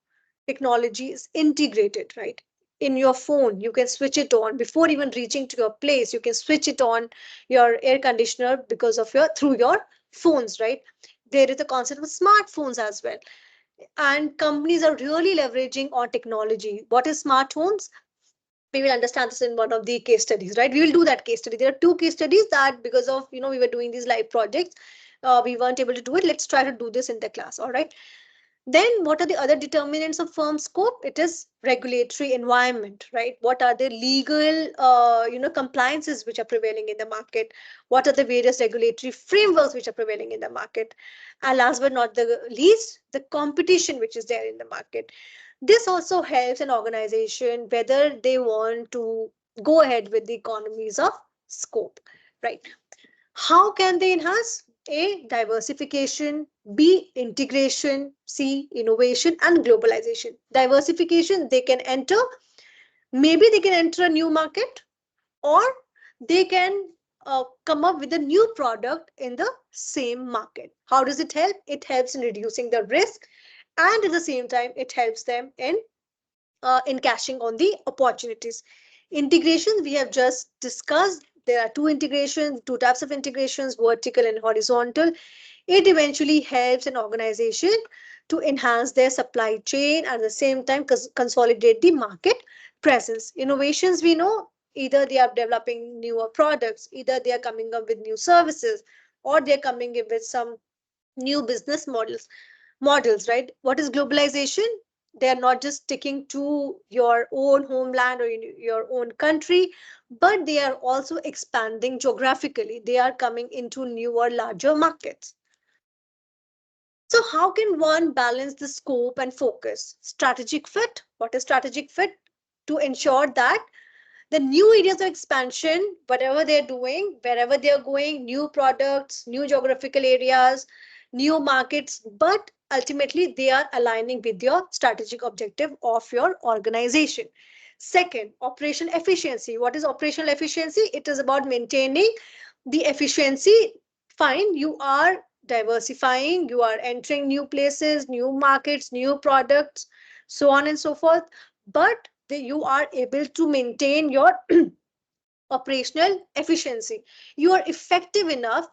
technology is integrated, right? In your phone, you can switch it on before even reaching to your place. You can switch it on your air conditioner because of your through your phones, right? There is the concept of smartphones as well, and companies are really leveraging on technology. What is smart homes? We will understand this in one of the case studies, right? We will do that case study. There are two case studies that, because of we were doing these live projects, we weren't able to do it. Let's try to do this in the class. All right. Then what are the other determinants of firm scope? It is regulatory environment, right? What are the legal, compliances which are prevailing in the market? What are the various regulatory frameworks which are prevailing in the market? And last but not the least, the competition which is there in the market. This also helps an organization whether they want to go ahead with the economies of scope, right? How can they enhance? A, diversification. B, integration. C, innovation and globalization. Diversification, they can enter, maybe they can enter a new market, or they can come up with a new product in the same market. How does it help? It helps in reducing the risk, and at the same time, it helps them in cashing on the opportunities. Integration, we have just discussed. There are two types of integrations, vertical and horizontal. It eventually helps an organization to enhance their supply chain and at the same time consolidate the market presence. Innovations, we know, either they are developing newer products, either they are coming up with new services, or they're coming up with some new business models, right? What is globalization? They are not just sticking to your own homeland or in your own country, but they are also expanding geographically. They are coming into newer, larger markets. So how can one balance the scope and focus? Strategic fit. What is strategic fit? To ensure that the new areas of expansion, whatever they're doing, wherever they're going, new products, new geographical areas, new markets, but ultimately they are aligning with your strategic objective of your organization. Second, operational efficiency. What is operational efficiency? It is about maintaining the efficiency. Fine, you are diversifying, you are entering new places, new markets, new products, so on and so forth, but you are able to maintain your operational efficiency. You are effective enough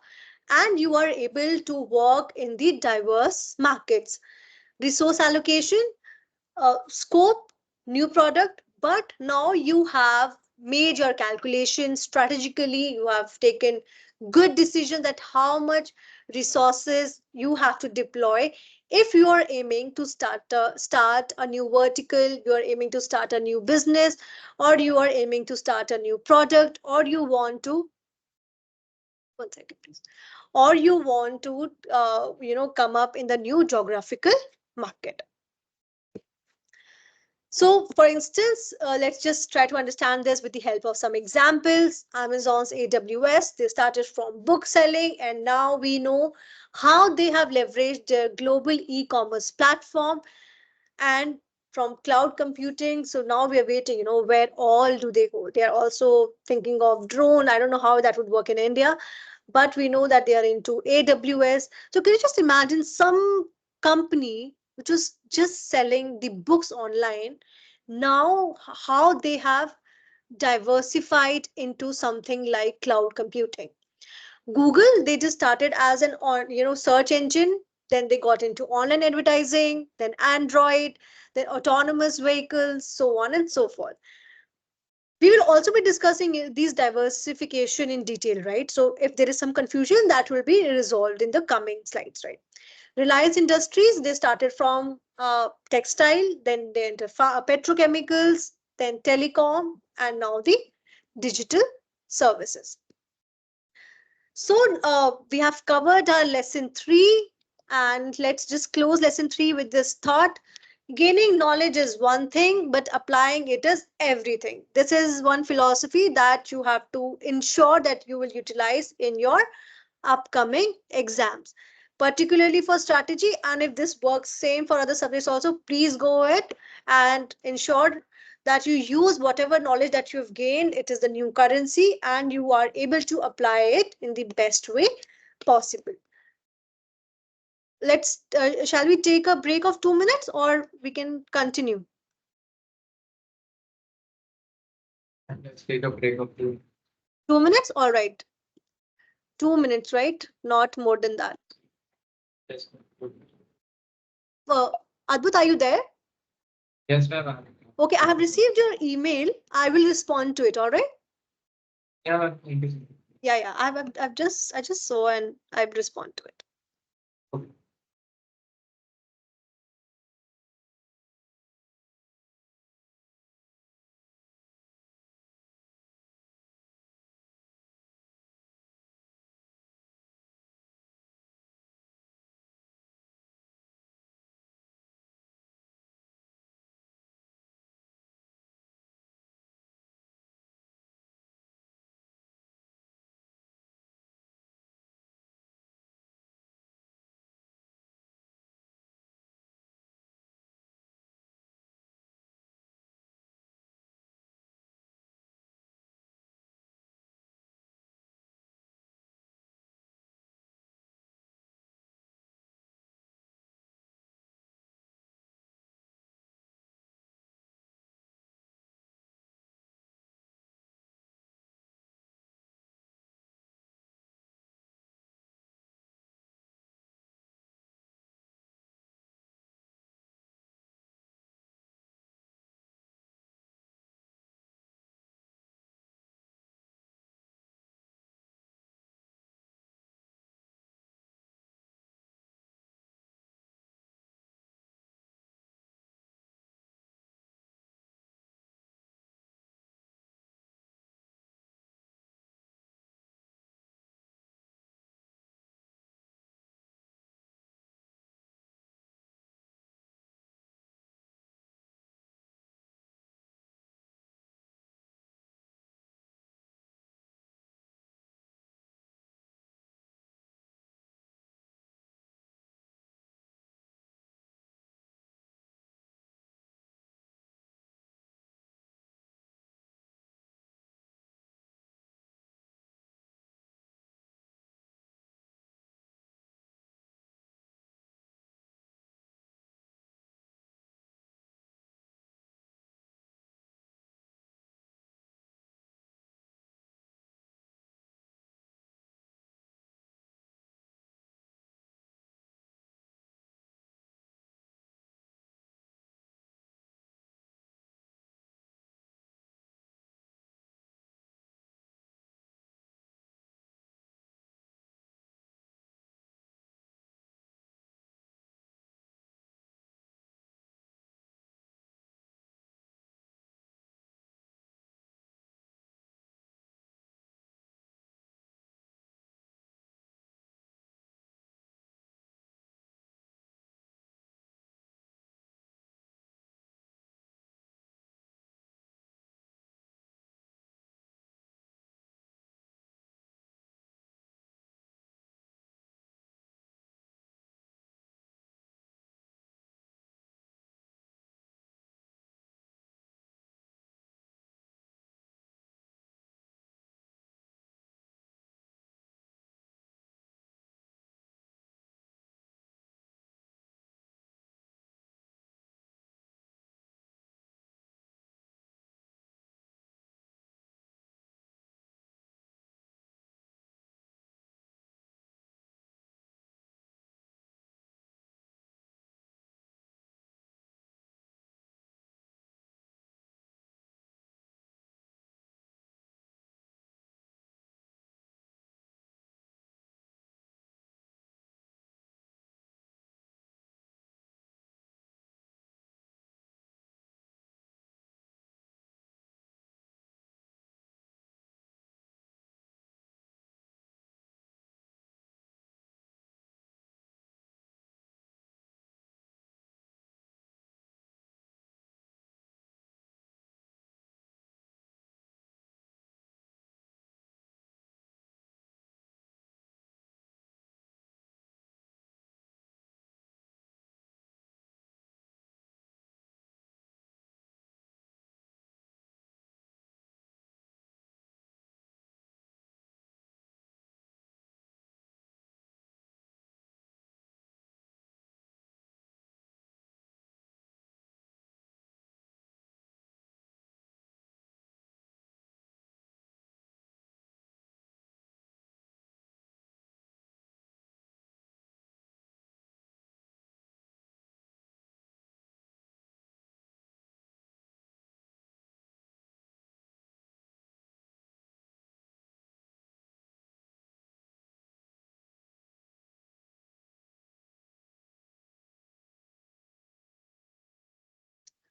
and you are able to work in the diverse markets. Resource allocation, scope, new product, but now you have made your calculations strategically. You have taken good decisions that how much resources you have to deploy. If you are aiming to start a new vertical, you are aiming to start a new business, or you are aiming to start a new product, or you want to, one second please, or you want to come up in the new geographical market. So, for instance, let's just try to understand this with the help of some examples. Amazon's AWS, they started from book selling, and now we know how they have leveraged their global e-commerce platform and from cloud computing. So now we are waiting, where all do they go? They are also thinking of drone. I don't know how that would work in India, but we know that they are into AWS. So can you just imagine some company which was just selling the books online, now how they have diversified into something like cloud computing. Google, they just started as an search engine, then they got into online advertising, then Android, then autonomous vehicles, so on and so forth. We will also be discussing these diversification in detail, right? So if there is some confusion, that will be resolved in the coming slides, right? Reliance Industries, they started from textile, then they enter petrochemicals, then telecom, and now the digital services. So we have covered our lesson 3, and let's just close lesson 3 with this thought. Gaining knowledge is one thing, but applying it is everything. This is one philosophy that you have to ensure that you will utilize in your upcoming exams, particularly for strategy. And if this works same for other subjects also, please go ahead and ensure that you use whatever knowledge that you've gained. It is the new currency, and you are able to apply it in the best way possible. Let's shall we take a break of 2 minutes, or we can continue? Let's take a break of 2. 2 minutes, all right. 2 minutes, right? Not more than that. Yes, uh, Adbut, are you there? yes, ma'am. Okay, I have received your email. I will respond to it, all right? Yeah, ma'am. Thank you. Yeah, I just saw and I respond to it. Okay.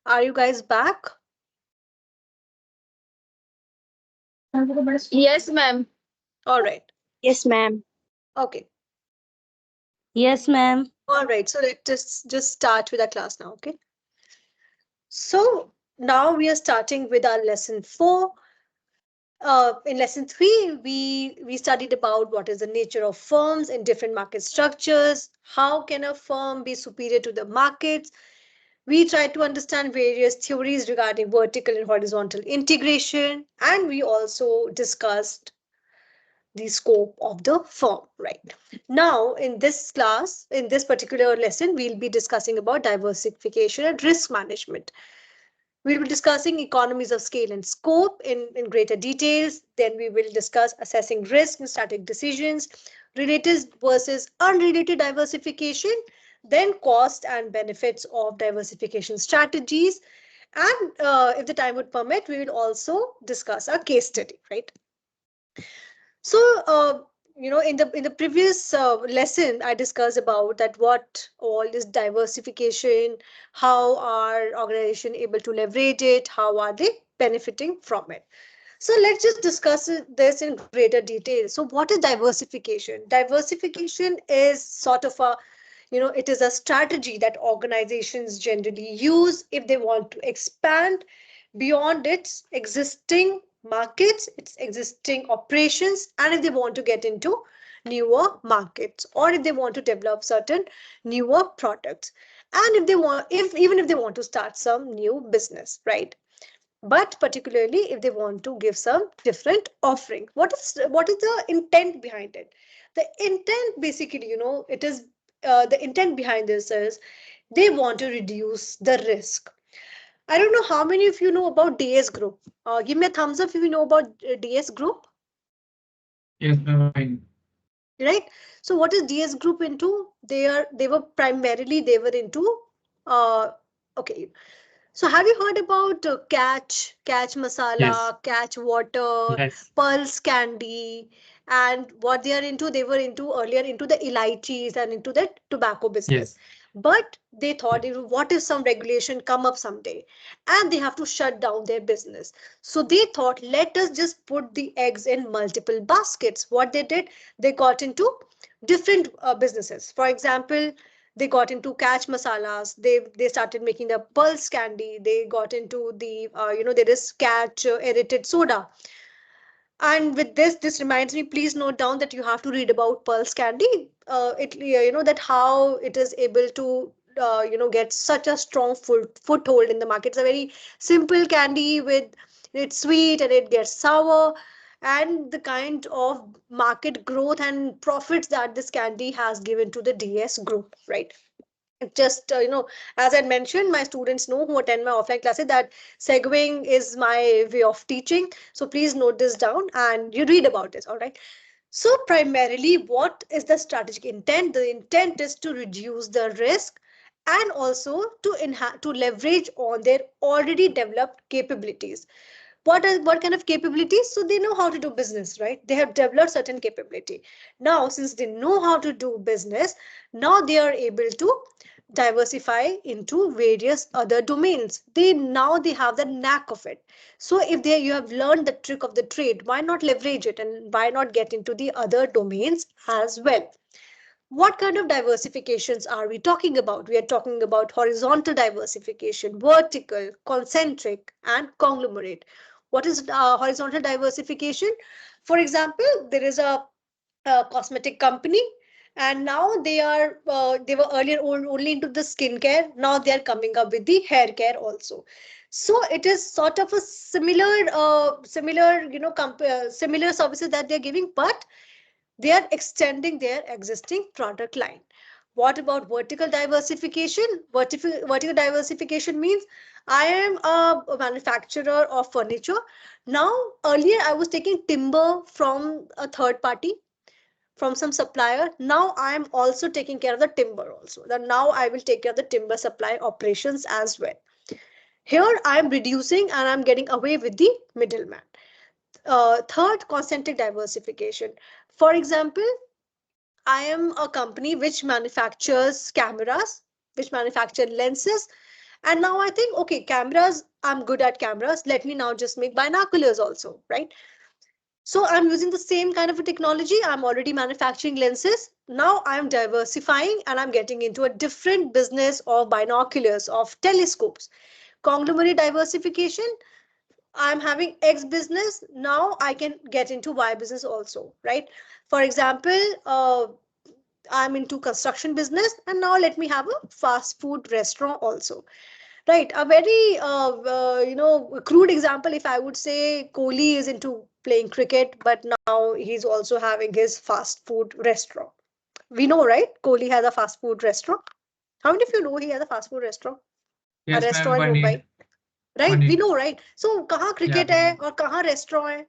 Are you guys back? Yes, ma'am. All right. Yes, ma'am. Okay. Yes, ma'am. All right. So let's just start with our class now. Okay. So now we are starting with our lesson 4. In lesson 3, we studied about what is the nature of firms in different market structures. How can a firm be superior to the markets? We tried to understand various theories regarding vertical and horizontal integration, and we also discussed the scope of the firm, right? Now, in this class, in this particular lesson, we'll be discussing about diversification and risk management. We'll be discussing economies of scale and scope in greater details. Then we will discuss assessing risk and strategic decisions, related versus unrelated diversification, then cost and benefits of diversification strategies. And if the time would permit, we will also discuss a case study, right? So, in the previous lesson, I discussed about that what all is diversification, how are organization able to leverage it, how are they benefiting from it. So let's just discuss this in greater detail. So what is diversification? Diversification is sort of a, it is a strategy that organizations generally use if they want to expand beyond its existing markets, its existing operations, and if they want to get into newer markets, or if they want to develop certain newer products, and if they want, if even if they want to start some new business, right? But particularly if they want to give some different offering, what is the intent behind it? The intent basically, it is the intent behind this is they want to reduce the risk. I don't know how many of you know about DS Group. Give me a thumbs up if you know about DS Group, Yes, ma'am. I know. right? So what is DS Group into? They were into uh okay. So have you heard about Catch Yes. Masala, Catch Water, Yes. Pulse Candy, and what they are into? They were into earlier into the elaichis and into the tobacco business. Yes. But they thought, what if some regulation come up someday and they have to shut down their business? So they thought, let us just put the eggs in multiple baskets. What they did, they got into different businesses. For example, they got into catch masalas, they started making the pulse candy, they got into the there is catch edited soda. And with this reminds me, please note down that you have to read about pulse candy. That how it is able to get such a strong foothold in the market. It's a very simple candy with, it's sweet and it gets sour, and the kind of market growth and profits that this candy has given to the DS group, right? Just as I mentioned, my students know who attend my offline classes that segueing is my way of teaching, so please note this down and you read about this. All right. So primarily, what is the strategic intent? The intent is to reduce the risk and also to leverage on their already developed capabilities. What kind of capabilities? So they know how to do business, right? They have developed certain capability. Now since they know how to do business, now they are able to diversify into various other domains. They have the knack of it. So if they you have learned the trick of the trade, why not leverage it and why not get into the other domains as well? What kind of diversifications are we talking about? We are talking about horizontal diversification, vertical, concentric, and conglomerate. What is horizontal diversification? For example, there is a cosmetic company, and now they were earlier only into the skincare. Now they are coming up with the hair care also. So it is sort of a similar services that they're giving, but they are extending their existing product line. What about vertical diversification? Vertical diversification means I am a manufacturer of furniture. Now, earlier I was taking timber from a third party, from some supplier. Now I am also taking care of the timber also. Then now I will take care of the timber supply operations as well. Here I am reducing and I'm getting away with the middleman. Third, concentric diversification. For example, I am a company which manufactures cameras, which manufacture lenses, And now I think, okay, cameras, I'm good at cameras. Let me now just make binoculars also, right? So I'm using the same kind of a technology. I'm already manufacturing lenses. Now I'm diversifying and I'm getting into a different business of binoculars, of telescopes. Conglomerate diversification. I'm having X business. Now I can get into Y business also, right? For example, I'm into construction business and now let me have a fast food restaurant also. Right, a very crude example. If I would say Kohli is into playing cricket, but now he's also having his fast food restaurant. We know, right? Kohli has a fast food restaurant. How many of you know he has a fast food restaurant? A Yes, ma'am. restaurant in One Mumbai, need. right? One We need. know, right? So, kahan Yeah. cricket hai or kahan restaurant hai?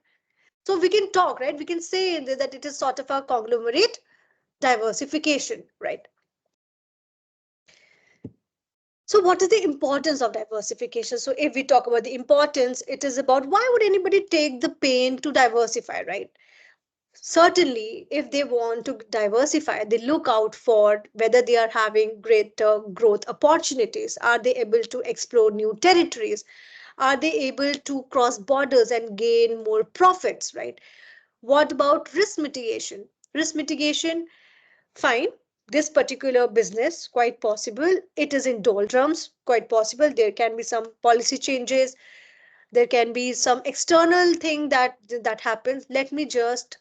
So we can talk, right? We can say that it is sort of a conglomerate diversification, right? So what is the importance of diversification? So if we talk about the importance, it is about why would anybody take the pain to diversify, right? Certainly, if they want to diversify, they look out for whether they are having greater growth opportunities. Are they able to explore new territories? Are they able to cross borders and gain more profits, right? What about risk mitigation? Risk mitigation, fine, this particular business, quite possible it is in doldrums, quite possible there can be some policy changes, there can be some external thing that happens. Let me just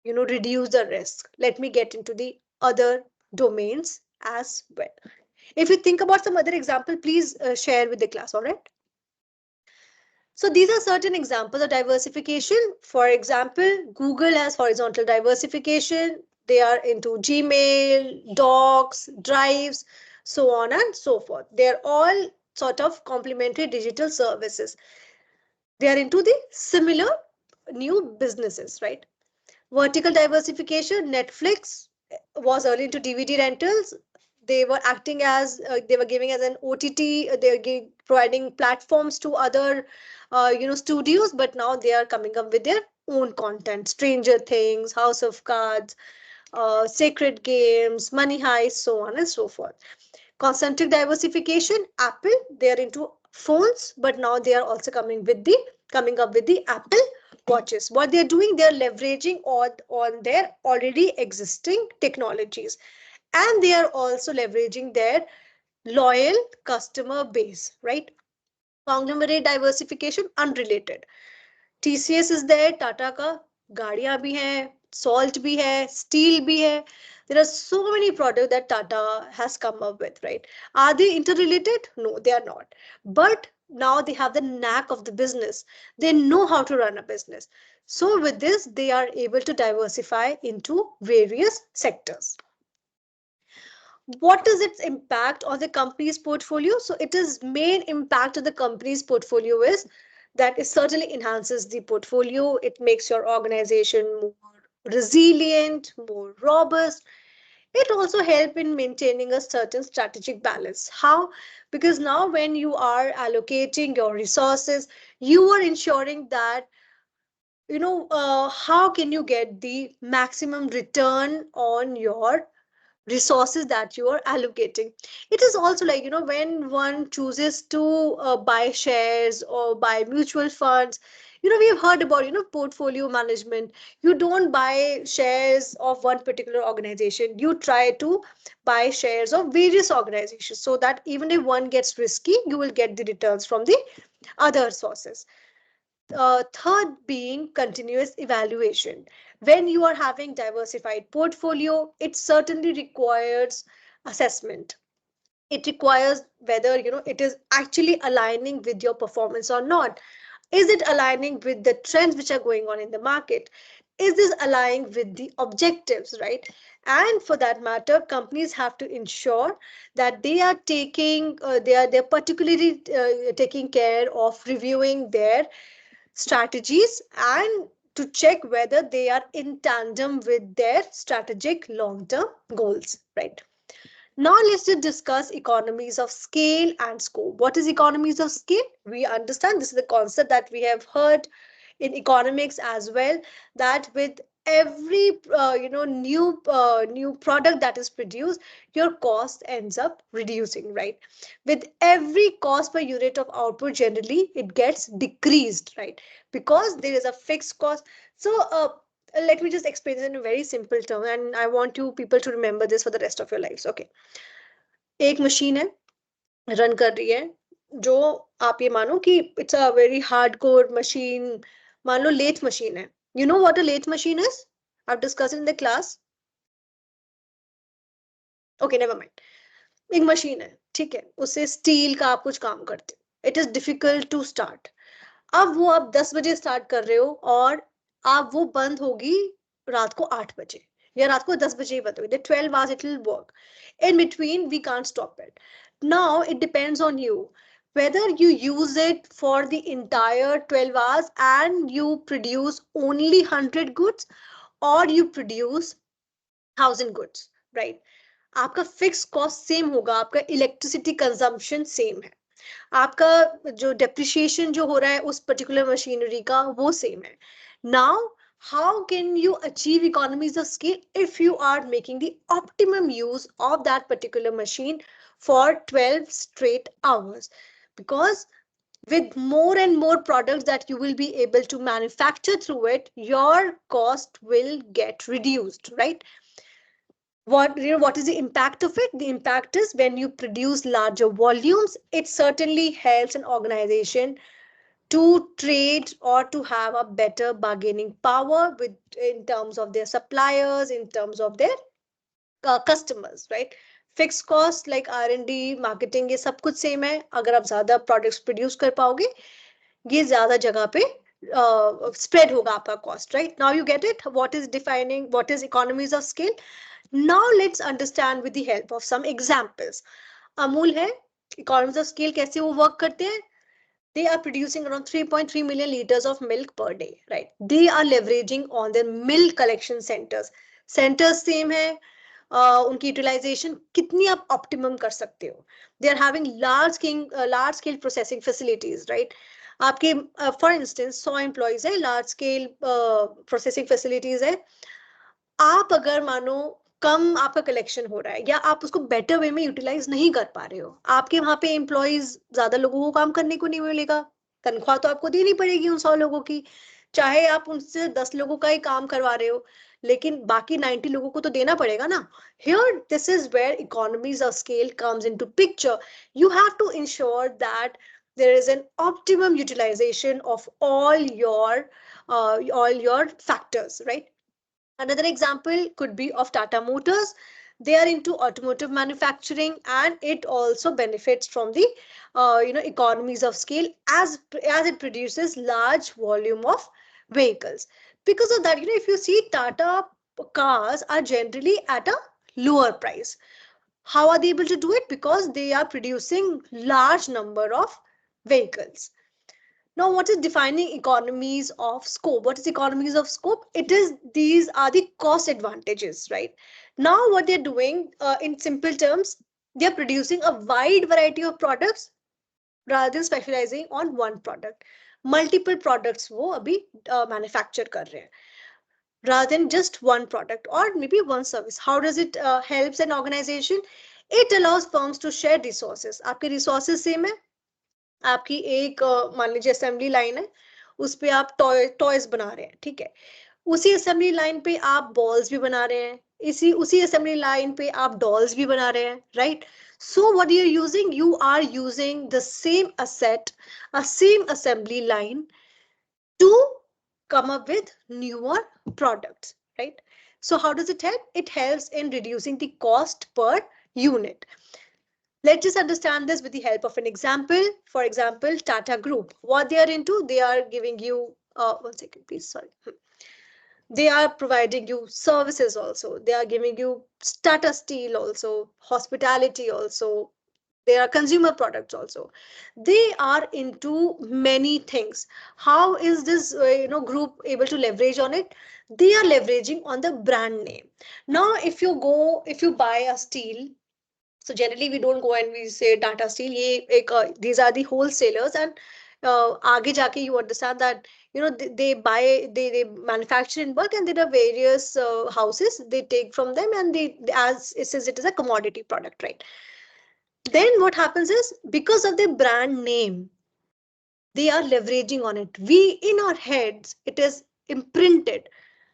reduce the risk, let me get into the other domains as well. If you think about some other example, please share with the class, all right? So these are certain examples of diversification. For example, Google has horizontal diversification. They are into Gmail, Docs, Drives, so on and so forth. They're all sort of complementary digital services. They are into the similar new businesses, right? Vertical diversification, Netflix was early into DVD rentals. They were acting as they were giving as an OTT. They were providing platforms to other, studios. But now they are coming up with their own content. Stranger Things, House of Cards, Sacred Games, Money Heist, so on and so forth. Concentric diversification, Apple, they are into phones, but now they are also coming up with the Apple watches. What they are doing, they are leveraging on their already existing technologies, and they are also leveraging their loyal customer base, right? Conglomerate diversification, unrelated. TCS is there, Tata का गाड़ियां भी हैं, salt भी है, steel भी है. There are so many products that Tata has come up with, right? Are they interrelated? No, they are not. But now they have the knack of the business. They know how to run a business. So with this, they are able to diversify into various sectors. What is its impact on the company's portfolio? So it is main impact of the company's portfolio is that it certainly enhances the portfolio. It makes your organization more resilient, more robust. It also help in maintaining a certain strategic balance. How? Because now when you are allocating your resources, you are ensuring that how can you get the maximum return on your resources that you are allocating. It is also like, when one chooses to buy shares or buy mutual funds, we've heard about, portfolio management. You don't buy shares of one particular organization, you try to buy shares of various organizations, so that even if one gets risky, you will get the returns from the other sources. Third being continuous evaluation. When you are having diversified portfolio, it certainly requires assessment. It requires whether it is actually aligning with your performance or not. Is it aligning with the trends which are going on in the market? Is this aligning with the objectives, right? And for that matter, companies have to ensure that they are they're particularly taking care of reviewing their strategies and to check whether they are in tandem with their strategic long-term goals, right? Now let's just discuss economies of scale and scope. What is economies of scale? We understand this is the concept that we have heard in economics as well, that with every new product that is produced, your cost ends up reducing, right? With every cost per unit of output, generally it gets decreased, right? Because there is a fixed cost. So let me just explain this in a very simple term, and I want you people to remember this for the rest of your lives. Okay, एक machine है, run कर रही है, जो आप ये मानो कि it's a very hardcore machine, मान लो लेथ मशीन है. You know what a lathe machine is? I discuss in the class. Okay, never mind. एक मशीन है, ठीक है, उससे स्टील का आप कुछ काम करते हो, it is difficult to start. अब वो आप 10 बजे स्टार्ट कर रहे हो और आप वो बंद होगी रात को 8 बजे या रात को 10 बजे ही बंद होगी. 12 hours it will work. In between we can't stop it. Now it depends on you whether you use it for the entire 12 hours and you produce only 100 goods or you produce 1000 goods, right? आपका fix cost same होगा, आपका electricity consumption same है, आपका जो depreciation जो हो रहा है उस पर्टिकुलर मशीनरी का वो सेम है. Now how can you achieve economies of scale if you are making the optimum use of that particular machine for 12 straight hours? Because with more and more products that you will be able to manufacture through it, your cost will get reduced, right? What is the impact of it? The impact is when you produce larger volumes, it certainly helps an organization to trade or to have a better bargaining power with in terms of their suppliers, in terms of their customers, right? Fixed cost like R&D, marketing, ये सब कुछ same है. अगर आप ज़्यादा products produce कर पाओगे, ये ज़्यादा जगह पे spread होगा आपका cost, right? Now you get it. What is defining? What is economies of scale? Now let's understand with the help of some examples. Amul है, economies of scale कैसे वो work करते हैं? They are producing around 3.3 million liters of milk per day, right? They are leveraging on their milk collection centers. Centers same है, उनकी utilisation कितनी आप optimum कर सकते हो. They are having large scale processing facilities, right? आपके for instance 100 employees है, large scale processing facilities है. आप अगर मानो कम आपका कलेक्शन हो रहा है या आप उसको बेटर वे में यूटिलाइज नहीं कर पा रहे हो, आपके वहां पे एम्प्लॉयज ज्यादा लोगों को काम करने को नहीं मिलेगा, तनख्वाह तो आपको देनी पड़ेगी उन 100 लोगों की, चाहे आप उनसे 10 लोगों का ही काम करवा रहे हो, लेकिन बाकी 90 लोगों को तो देना पड़ेगा ना. Here this is where economies of scale comes into picture. You have to ensure that there is an optimum utilization of all your factors, right? Another example could be of Tata Motors. They are into automotive manufacturing, and it also benefits from the economies of scale as it produces large volume of vehicles. Because of that, if you see, Tata cars are generally at a lower price. How are they able to do it? Because they are producing large number of vehicles. Now, what is defining economies of scope? What is economies of scope? It is, these are the cost advantages, right? Now, what they're doing in simple terms, they're producing a wide variety of products rather than specializing on one product. Multiple products वो अभी manufacture कर रहे हैं rather than just one product or maybe one service. How does it helps an organization? It allows firms to share resources. आपके resources same है, आपकी एक मान लीजिए असेंबली लाइन है, उस पे आप टॉयज बना रहे हैं, ठीक है, उसी असेंबली लाइन पे आप बॉल्स भी बना रहे हैं, उसी असेंबली लाइन पे आप डॉल्स भी बना रहे हैं, right? So what you are using, you are using the same asset, a same assembly line to come up with newer products, right? So how does it help? It helps in reducing the cost per unit. Let's just understand this with the help of an example. For example, Tata Group. What they are into, they are giving you, one second, please, sorry. They are providing you services also. They are giving you Tata Steel also, hospitality also. There are consumer products also. They are into many things. How is this group able to leverage on it? They are leveraging on the brand name. Now, if you buy a steel, so generally we don't go and we say Tata Steel. These are the wholesalers, and आगे जाके you understand that they buy, they manufacture in bulk, and there are various houses they take from them, and they, as it says, it is a commodity product, right? Then what happens is, because of their brand name, they are leveraging on it. We, in our heads, it is imprinted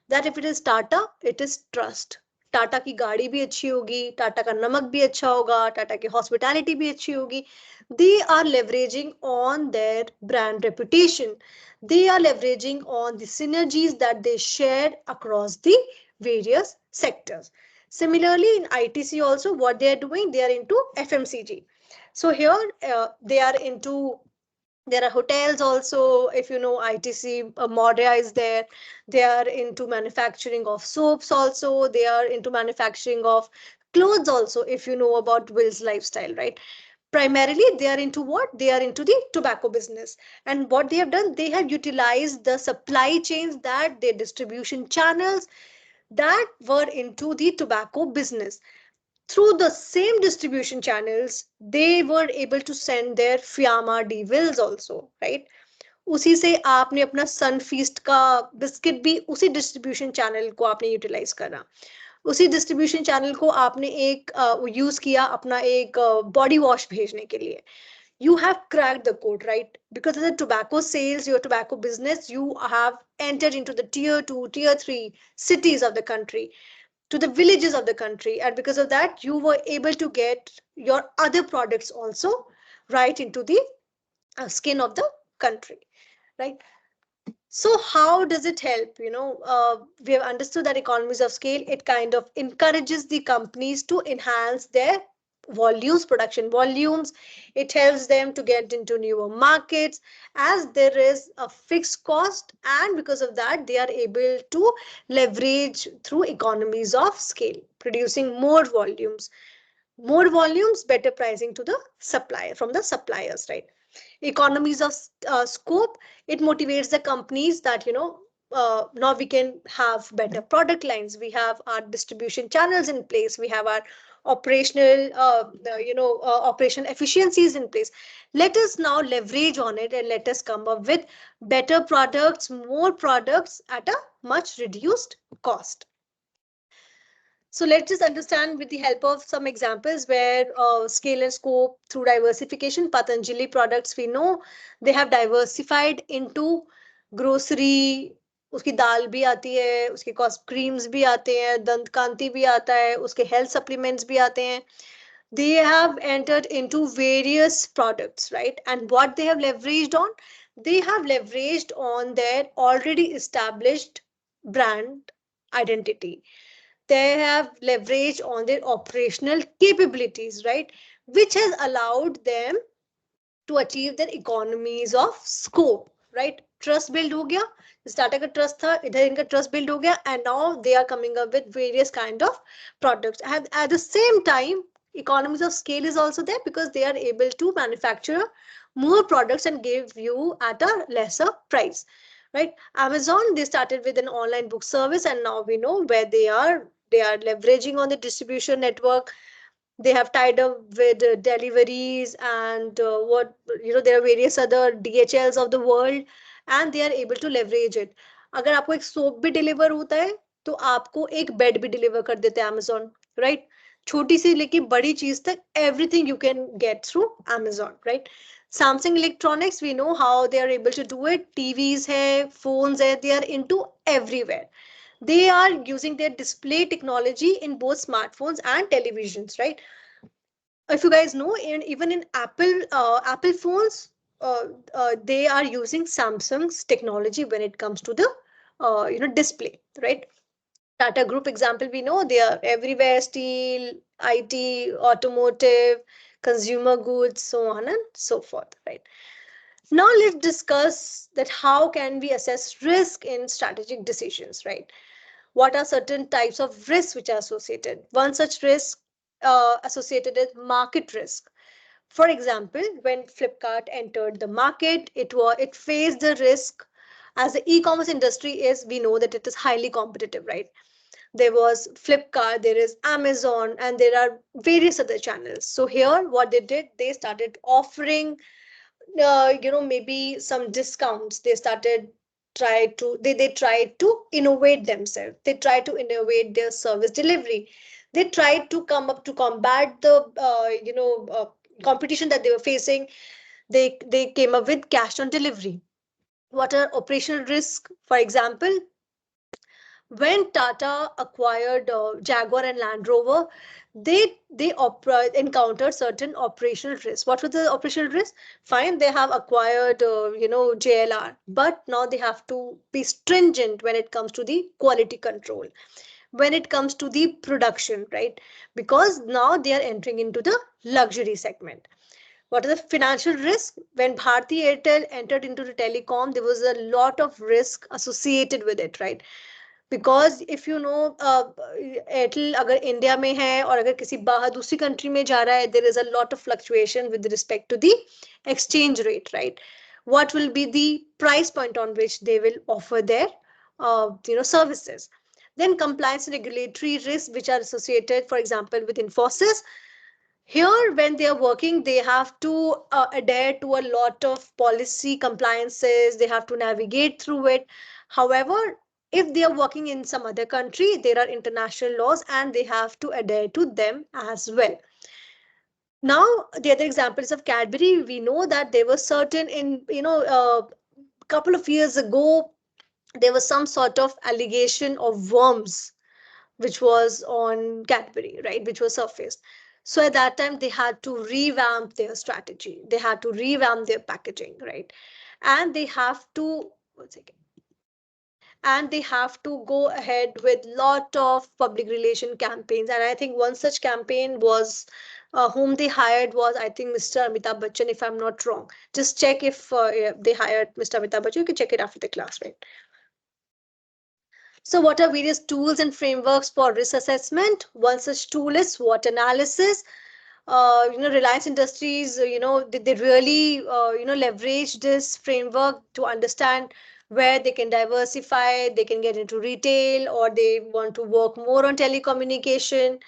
that if it is Tata, it is trust. Tata की गाड़ी भी अच्छी होगी, टाटा का नमक भी अच्छा होगा, टाटा की हॉस्पिटैलिटी भी अच्छी होगी. They are leveraging on their brand reputation. They are leveraging on the synergies that they share across the various sectors. Similarly, in ITC also, what they are doing, they are into FMCG. So here they are into, there are hotels also, if you know ITC, Moria is there. They are into manufacturing of soaps also. They are into manufacturing of clothes also, if you know about Will's lifestyle, right? Primarily, they are into what? They are into the tobacco business. And what they have done, they have utilized the supply chains, that their distribution channels that were into the tobacco business. Through the same distribution channels, they were able to send their Fiamma D wills also, right? उसी से आपने अपना सन feast का biscuit भी उसी distribution channel को आपने utilise करा. उसी डिस्ट्रीब्यूशन चैनल को आपने एक यूज किया अपना एक बॉडी वॉश भेजने के लिए. You have cracked the code, right? Because of the tobacco sales, your tobacco business, you have entered into the tier 2, tier 3 cities of the country, to the villages of the country, and because of that you were able to get your other products also right into the skin of the country, right? So how does it help? We have understood that economies of scale, it kind of encourages the companies to enhance their volumes, production volumes. It helps them to get into newer markets, as there is a fixed cost, and because of that they are able to leverage through economies of scale, producing more volumes, better pricing to the supplier, from the suppliers, right? Economies of scope, it motivates the companies that now we can have better product lines, we have our distribution channels in place, we have our operational operation efficiencies in place. Let us now leverage on it, and let us come up with better products, more products at a much reduced cost. So let's just understand with the help of some examples where scale and scope through diversification. Patanjali products, we know they have diversified into grocery. उसकी दाल भी आती है, उसके cost creams भी आते हैं, दंत कांति भी आता है, उसके हेल्थ सप्लीमेंट्स भी आते हैं. They have entered into various products, right? And what they have leveraged on, they have leveraged on their already established brand identity. They have leverage on their operational capabilities, right? Which has allowed them to achieve their economies of scope, right? Trust build हो गया, starter का trust था, इधर इनका trust build हो गया, and now they are coming up with various kind of products. And at the same time, economies of scale is also there, because they are able to manufacture more products and give you at a lesser price, right? Amazon, they started with an online book service, and now we know where they are. They are leveraging on the distribution network. They have tied up with deliveries, and what there are various other DHLs of the world, and they are able to leverage it. अगर आपको एक soap भी deliver होता है, तो आपको एक bed भी deliver कर देते हैं Amazon, right? छोटी सी लेके बड़ी चीज तक, everything you can get through Amazon, right? Samsung Electronics, we know how they are able to do it. TVs hai, phones hai, they are into everywhere. They are using their display technology in both smartphones and televisions, right? If you guys know, even in Apple phones, they are using Samsung's technology when it comes to the display, right? Tata Group example, we know they are everywhere: steel, IT, automotive, consumer goods, so on and so forth, right? Now let's discuss that how can we assess risk in strategic decisions, right? What are certain types of risks which are associated? One such risk associated is market risk. For example, when Flipkart entered the market, it faced the risk, as the e-commerce industry is, we know that it is highly competitive, right? There was Flipkart, there is Amazon, and there are various other channels. So here what they did, they started offering maybe some discounts. They tried to innovate themselves. They tried to innovate their service delivery. They tried to come up to combat the competition that they were facing. They came up with cash on delivery. What are operational risks? For example, when Tata acquired Jaguar and Land Rover, they encountered certain operational risks. What were the operational risks? Fine, they have acquired JLR, but now they have to be stringent when it comes to the quality control, when it comes to the production, right? Because now they are entering into the luxury segment. What are the financial risks? When Bharti Airtel entered into the telecom, there was a lot of risk associated with it, right? Because if you no Airtel अगर India में है और अगर किसी बाहर दूसरी country में जा रहा है there is a lot of fluctuation with respect to the exchange rate, right? What will be the price point on which they will offer their services? Then compliance and regulatory risks which are associated, for example, with Infosys. Here, when they are working, they have to adhere to a lot of policy compliances. They have to navigate through it. However, if they are working in some other country, there are international laws and they have to adhere to them as well. Now, the other examples of Cadbury, we know that there were certain couple of years ago, there was some sort of allegation of worms which was on Cadbury, right, which was surfaced. So at that time, they had to revamp their strategy. They had to revamp their packaging, right? And they have to, one second, and they have to go ahead with lot of public relation campaigns. And I think one such campaign was whom they hired was, I think, Mr. Amitabh Bachchan, if I'm not wrong. Just check if they hired Mr. Amitabh Bachchan. You can check it after the class, right? So what are various tools and frameworks for risk assessment? One such tool is SWOT analysis. Reliance Industries, they really, leverage this framework to understand where they can diversify, they can get into retail, or they want to work more on telecommunication.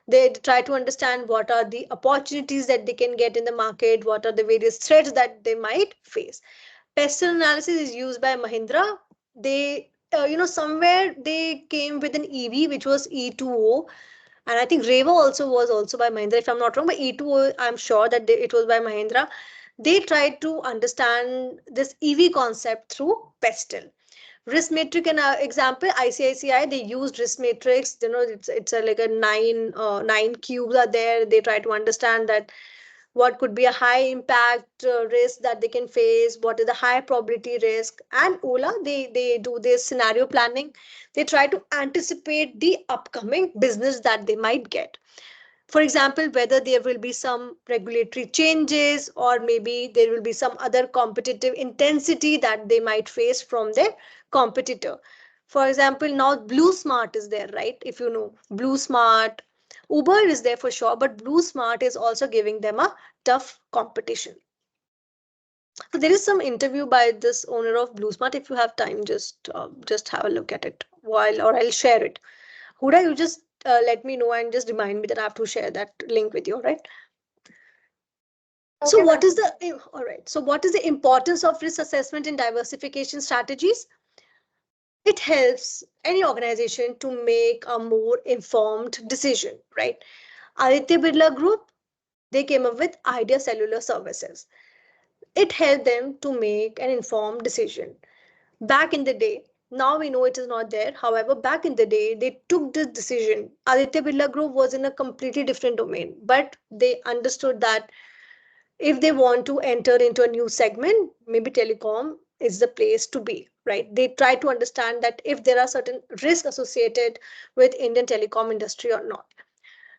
They try to understand what are the opportunities that they can get in the market, what are the various threats that they might face. Pestle analysis is used by Mahindra. They, somewhere they came with an EV, which was E2O. And I think Reva also was also by Mahindra, if I'm not wrong, but E2O, I'm sure that it was by Mahindra. They tried to understand this EV concept through Pestle. Risk matrix, an example, ICICI, they used risk matrix. It's like a nine cubes are there. They try to understand that what could be a high impact risk that they can face, what is the high probability risk. And Ola, they do this scenario planning. They try to anticipate the upcoming business that they might get. For example, whether there will be some regulatory changes or maybe there will be some other competitive intensity that they might face from their competitor. For example, now Blue Smart is there, right? If you know Blue Smart, Uber is there for sure, but Blue Smart is also giving them a tough competition. So there is some interview by this owner of Blue Smart. If you have time, just have a look at it or I'll share it. Huda, you just let me know and just remind me that I have to share that link with you, right? So what is the all right? So what is the importance of risk assessment in diversification strategies? It helps any organization to make a more informed decision, right? Aditya Birla Group, they came up with Idea Cellular Services. It helped them to make an informed decision. Back in the day, now we know it is not there. However, back in the day, they took this decision. Aditya Birla Group was in a completely different domain, but they understood that if they want to enter into a new segment, maybe telecom is the place to be, right? They try to understand that if there are certain risks associated with Indian telecom industry or not.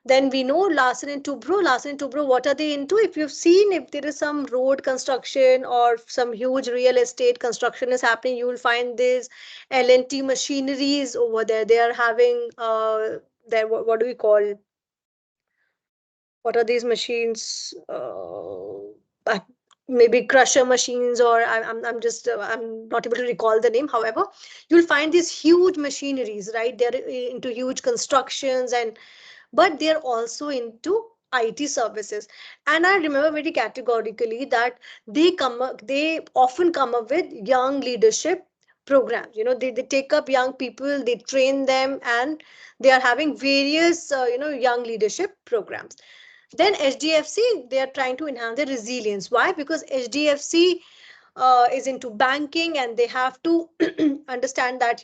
Then we know Larsen and Toubro. Larsen and Toubro, what are they into? If you've seen, if there is some road construction or some huge real estate construction is happening, you will find these L&T machineries over there. They are having what do we call? What are these machines? Maybe crusher machines, or I'm just I'm not able to recall the name. However, you'll find these huge machineries, right? They're into huge constructions, but they're also into IT services. And I remember very categorically that they often come up with young leadership programs. They take up young people, they train them, and they are having various young leadership programs. Then HDFC, they are trying to enhance their resilience. Why? Because HDFC is into banking, and they have to understand that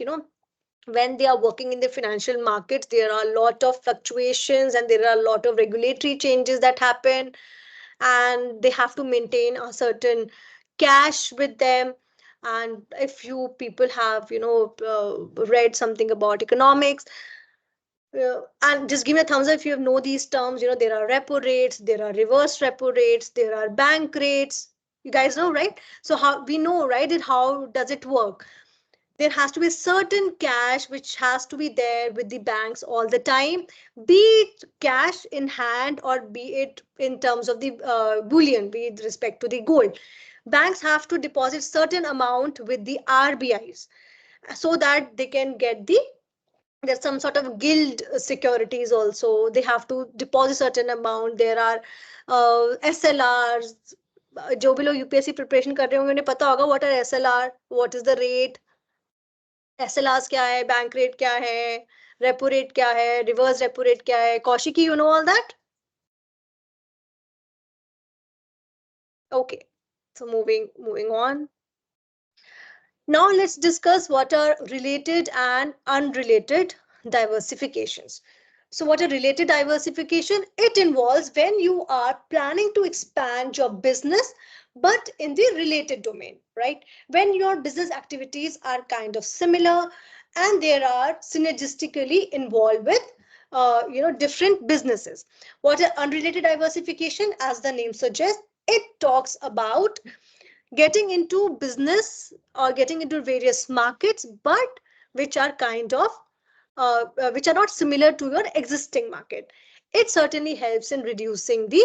when they are working in the financial markets, there are a lot of fluctuations and there are a lot of regulatory changes that happen, and they have to maintain a certain cash with them. And if you people have read something about economics, and just give me a thumbs up if you know these terms. There are repo rates, there are reverse repo rates, there are bank rates. You guys know, right? So how we know, right, that how does it work? There has to be certain cash which has to be there with the banks all the time, be it cash in hand or be it in terms of the bullion with respect to the gold. Banks have to deposit certain amount with the RBIs so that they can get there's some sort of guild securities also. They have to deposit certain amount. There are SLRs. जो भी लोग UPSC preparation कर रहे होंगे उन्हें पता होगा what are SLR, what is the rate, SLRs क्या है, बैंक रेट क्या है, रेपो रेट क्या है, रिवर्स रेपो रेट क्या है. Kaushiki, you know all that? Okay, so moving on. Now let's discuss what are related and unrelated diversifications. So what are related diversification? It involves when you are planning to expand your business but in the related domain, right? When your business activities are kind of similar and they are synergistically involved with different businesses. What are unrelated diversification? As the name suggests, it talks about getting into business or getting into various markets, but which are kind of which are not similar to your existing market. It certainly helps in reducing the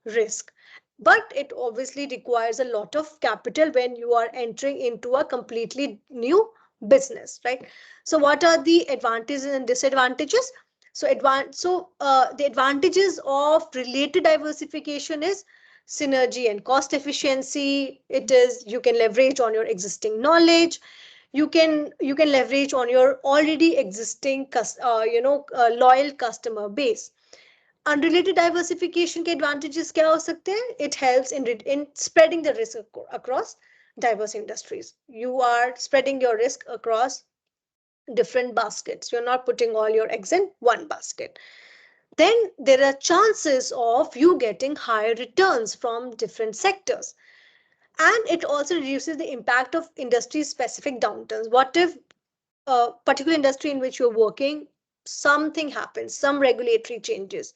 risk, but it obviously requires a lot of capital when you are entering into a completely new business, right? So what are the advantages and disadvantages? The advantages of related diversification is synergy and cost efficiency. It is you can leverage on your existing knowledge, you can leverage on your already existing loyal customer base. Unrelated diversification के advantages क्या हो सकते हैं? It helps in spreading the risk across diverse industries. You are spreading your risk across different baskets. You're not putting all your eggs in one basket. Then there are chances of you getting higher returns from different sectors. And it also reduces the impact of industry specific downturns. What if a particular industry in which you're working, something happens, some regulatory changes,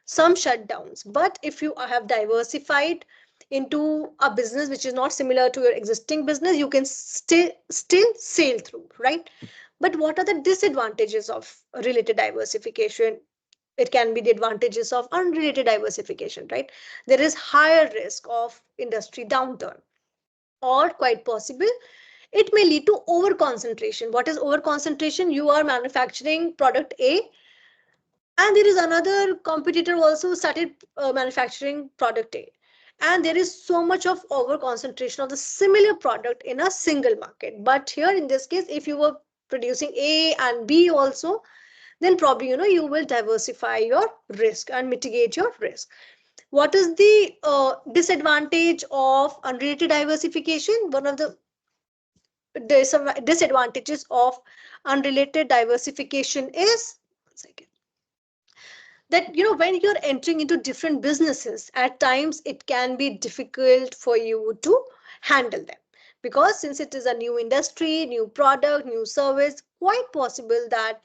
some shutdowns, but if you have diversified into a business which is not similar to your existing business, you can still sail through, right? But what are the disadvantages of related diversification? It can be the advantages of unrelated diversification, right? There is higher risk of industry downturn, or quite possible it may lead to over concentration. What is over concentration? You are manufacturing product A, and there is another competitor also started manufacturing product A, and there is so much of over concentration of the similar product in a single market. But here in this case, if you were producing A and B also, then probably you will diversify your risk and mitigate your risk. What is the disadvantage of unrelated diversification? One of the disadvantages of unrelated diversification is, one second, that when you're entering into different businesses, at times it can be difficult for you to handle them, because since it is a new industry, new product, new service, quite possible that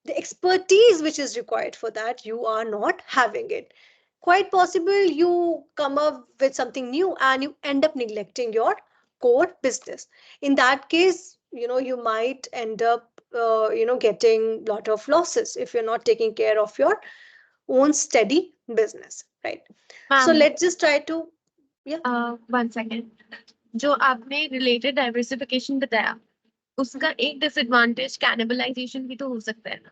the expertise which is required for that, you are not having it. Quite possible you come up with something new and you end up neglecting your core business. In that case, you might end up getting lot of losses if you're not taking care of your own steady business, right? So ma'am let's just try to, yeah. 1 second. जो आपने related diversification बताया, उसका एक disadvantage cannibalisation भी तो हो सकता है ना.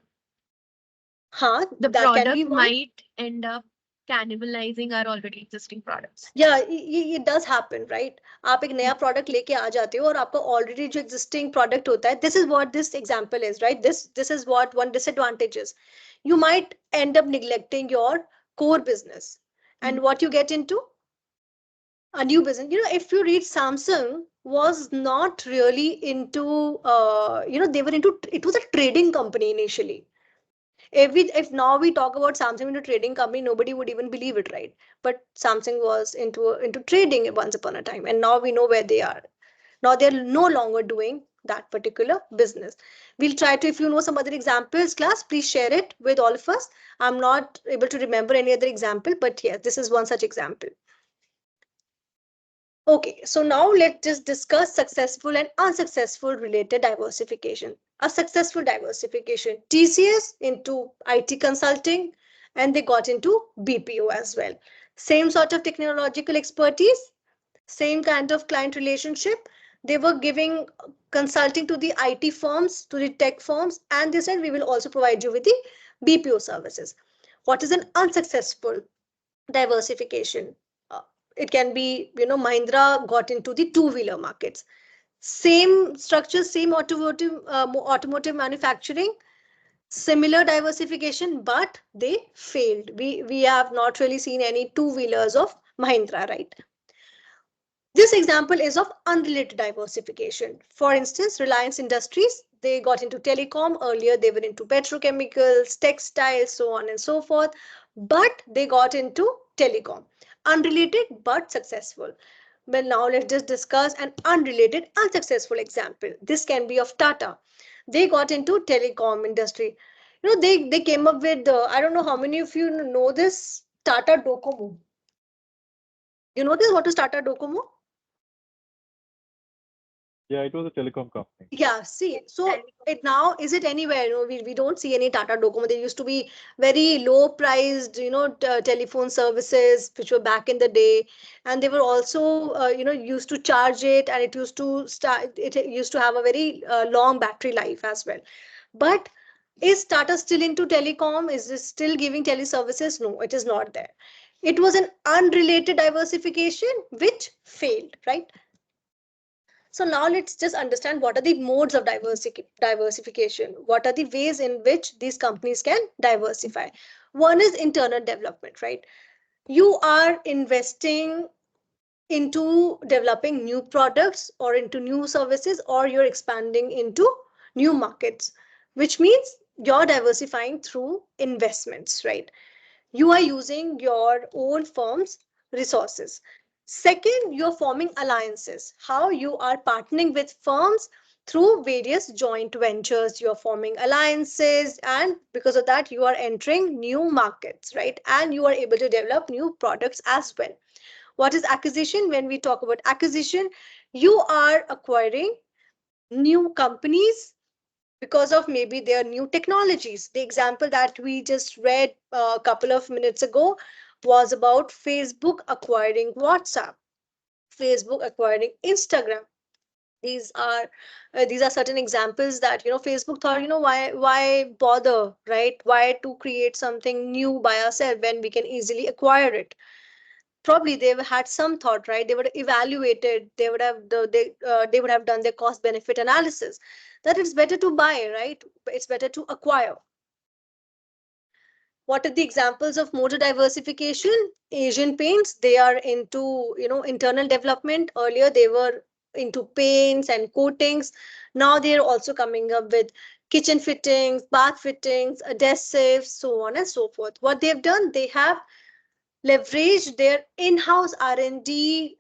हाँ, The that can be product one. might end up cannibalizing our already existing products. Yeah, it does happen, right? आप एक नया product लेके आ जाते हो और आपका already जो existing product होता है, this is what this example is, right? This is what one disadvantage is. You might end up neglecting your core business, and what you get into a new business. If you read, Samsung was not really into, they were into, it was a trading company initially. If now we talk about Samsung into trading company, nobody would even believe it, right? But Samsung was into trading once upon a time, and now we know where they are. Now they're no longer doing that particular business. We'll try to, if you know some other examples, class, please share it with all of us. I'm not able to remember any other example, but yes, this is one such example. Okay, so now let's just discuss successful and unsuccessful related diversification. A successful diversification, TCS into IT consulting, and they got into BPO as well. Same sort of technological expertise, same kind of client relationship. They were giving consulting to the IT firms, to the tech firms, and they said we will also provide you with the BPO services. What is an unsuccessful diversification? Uh, it can be, Mahindra got into the two-wheeler markets. Same structure, same automotive manufacturing, similar diversification, but they failed. We have not really seen any two-wheelers of Mahindra, right? This example is of unrelated diversification. For instance, Reliance Industries, they got into telecom. Earlier, they were into petrochemicals, textiles, so on and so forth. But they got into telecom. Unrelated but successful. Well, now let's just discuss an unrelated, unsuccessful example. This can be of Tata. They got into telecom industry. They came up with, I don't know how many of you know this, Tata Docomo. You know this? What is Tata Docomo? Yeah, it was a telecom company. Yeah, see, so it now, is it anywhere? We don't see any Tata Docomo. There used to be very low priced, telephone services, which were back in the day. And they were also, used to charge it, and it used to start, it used to have a very long battery life as well. But is Tata still into telecom? Is it still giving teleservices? No, it is not there. It was an unrelated diversification which failed, right? So now let's just understand what are the modes of diversification. What are the ways in which these companies can diversify? One is internal development, right? You are investing into developing new products or into new services, or you're expanding into new markets, which means you're diversifying through investments, right? You are using your own firm's resources. Second, you're forming alliances. How you are partnering with firms through various joint ventures. You're forming alliances, and because of that, you are entering new markets, right? And you are able to develop new products as well. What is acquisition? When we talk about acquisition, you are acquiring new companies because of maybe their new technologies. The example that we just read a couple of minutes ago was about Facebook acquiring WhatsApp, Facebook acquiring Instagram. These are certain examples that Facebook thought, why bother, right? Why to create something new by ourselves when we can easily acquire it? Probably they've had some thought, right? They would have evaluated, they would have done their cost benefit analysis, that it's better to buy, right? It's better to acquire. What are the examples of motor diversification? Asian Paints, they are into internal development. Earlier they were into paints and coatings. Now they're also coming up with kitchen fittings, bath fittings, adhesives, so on and so forth. What they've done, they have leverage their in-house R&D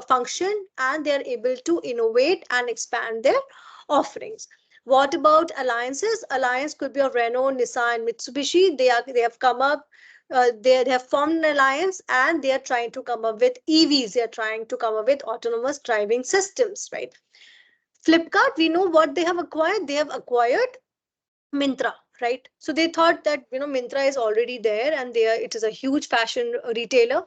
function, and they're able to innovate and expand their offerings. What about alliances? Alliance could be of Renault, Nissan, Mitsubishi. They have come up, they have formed an alliance, and they are trying to come up with EVs. They are trying to come up with autonomous driving systems, right? Flipkart, we know what they have acquired. They have acquired Mintra, right? So they thought that Mintra is already there, and it is a huge fashion retailer.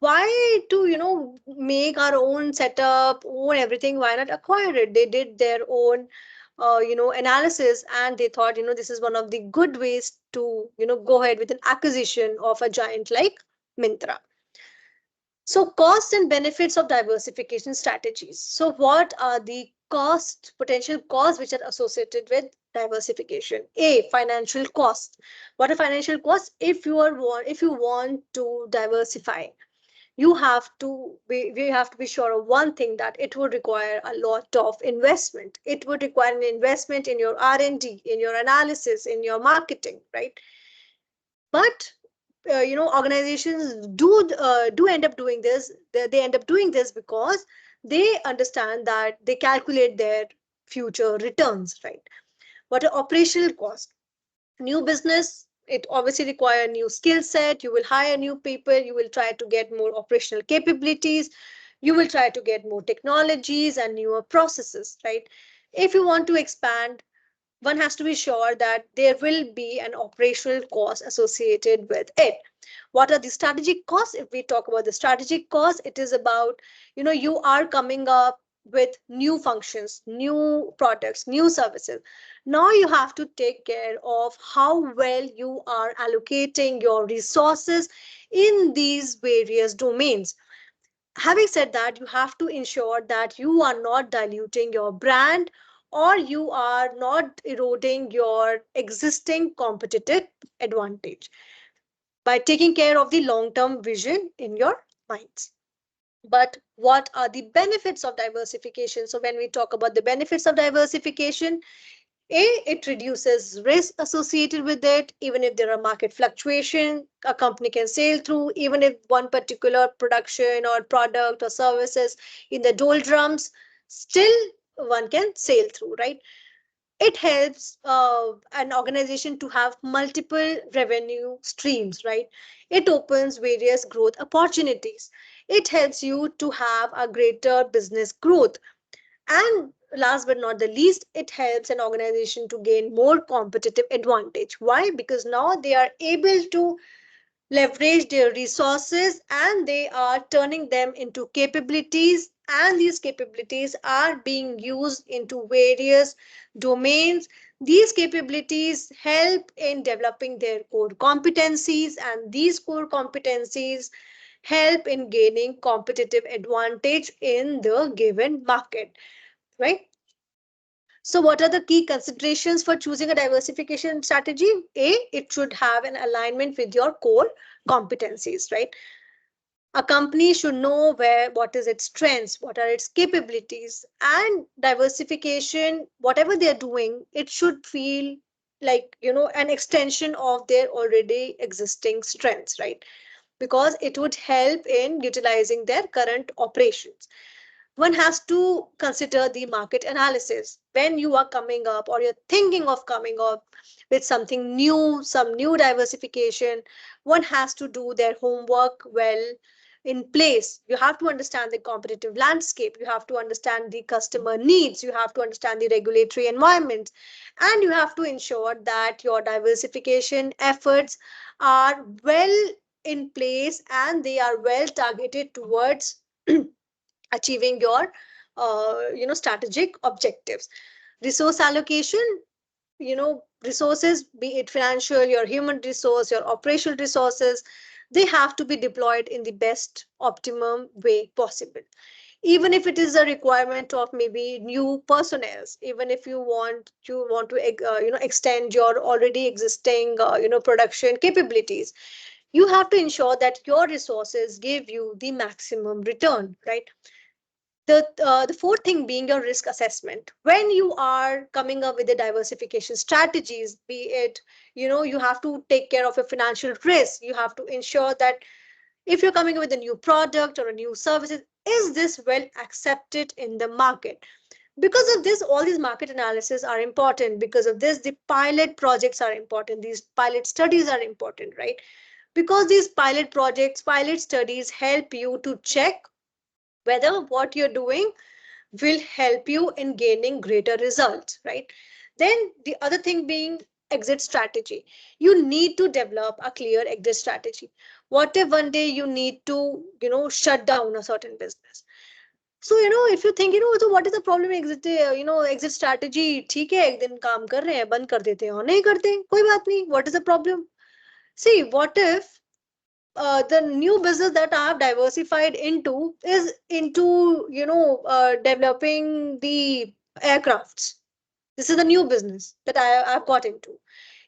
Why to make our own setup, own everything? Why not acquire it? They did their own analysis, and they thought, this is one of the good ways to, go ahead with an acquisition of a giant like Mintra. So costs and benefits of diversification strategies. So what are the potential costs which are associated with diversification? A, financial cost. What are financial costs? If you want to diversify, we have to be sure of one thing, that it would require a lot of investment. It would require an investment in your R&D, in your analysis, in your marketing, right? But organizations do end up doing this. They end up doing this because they understand that they calculate their future returns, right? What are operational costs? New business, it obviously require new skill set. You will hire new people, you will try to get more operational capabilities, you will try to get more technologies and newer processes, right? If you want to expand, one has to be sure that there will be an operational cost associated with it. What are the strategic costs? If we talk about the strategic costs, it is about, you are coming up with new functions, new products, new services. Now you have to take care of how well you are allocating your resources in these various domains. Having said that, you have to ensure that you are not diluting your brand, or you are not eroding your existing competitive advantage by taking care of the long term vision in your minds. But what are the benefits of diversification? So when we talk about the benefits of diversification, a, it reduces risk associated with it. Even if there are market fluctuation, a company can sail through. Even if one particular production or product or services in the doldrums, still one can sail through, right? It helps an organization to have multiple revenue streams, right? It opens various growth opportunities. It helps you to have a greater business growth. And last but not the least, it helps an organization to gain more competitive advantage. Why? Because now they are able to leverage their resources, and they are turning them into capabilities, and these capabilities are being used into various domains. These capabilities help in developing their core competencies, and these core competencies help in gaining competitive advantage in the given market, right? So what are the key considerations for choosing a diversification strategy? A, it should have an alignment with your core competencies, right? A company should know what is its strengths, what are its capabilities, and diversification, whatever they're doing, it should feel like, an extension of their already existing strengths, right? Because it would help in utilizing their current operations. One has to consider the market analysis when you are coming up, or you're thinking of coming up with something new, some new diversification. One has to do their homework well in place. You have to understand the competitive landscape, you have to understand the customer needs, you have to understand the regulatory environment, and you have to ensure that your diversification efforts are well in place, and they are well targeted towards achieving your strategic objectives. Resource allocation, resources, be it financial, your human resource, your operational resources, they have to be deployed in the best optimum way possible. Even if it is a requirement of maybe new personnel, even if you want to extend your already existing production capabilities, you have to ensure that your resources give you the maximum return, right? The fourth thing being your risk assessment. When you are coming up with the diversification strategies, be it, you have to take care of your financial risk. You have to ensure that if you're coming up with a new product or a new service, is this well accepted in the market? Because of this, all these market analysis are important. Because of this, the pilot projects are important, these pilot studies are important, right? Because these pilot projects, pilot studies help you to check whether what you're doing will help you in gaining greater results, right? Then the other thing being exit strategy. You need to develop a clear exit strategy. What if one day you need to, shut down a certain business? So, if you think, so what is the problem exit, exit strategy, ठीक है, एक दिन काम कर रहे हैं, बंद कर देते हैं और नहीं करते, कोई बात नहीं, what is the problem? See, what if the new business that I have diversified into is into, developing the aircrafts. This is the new business that I've got into.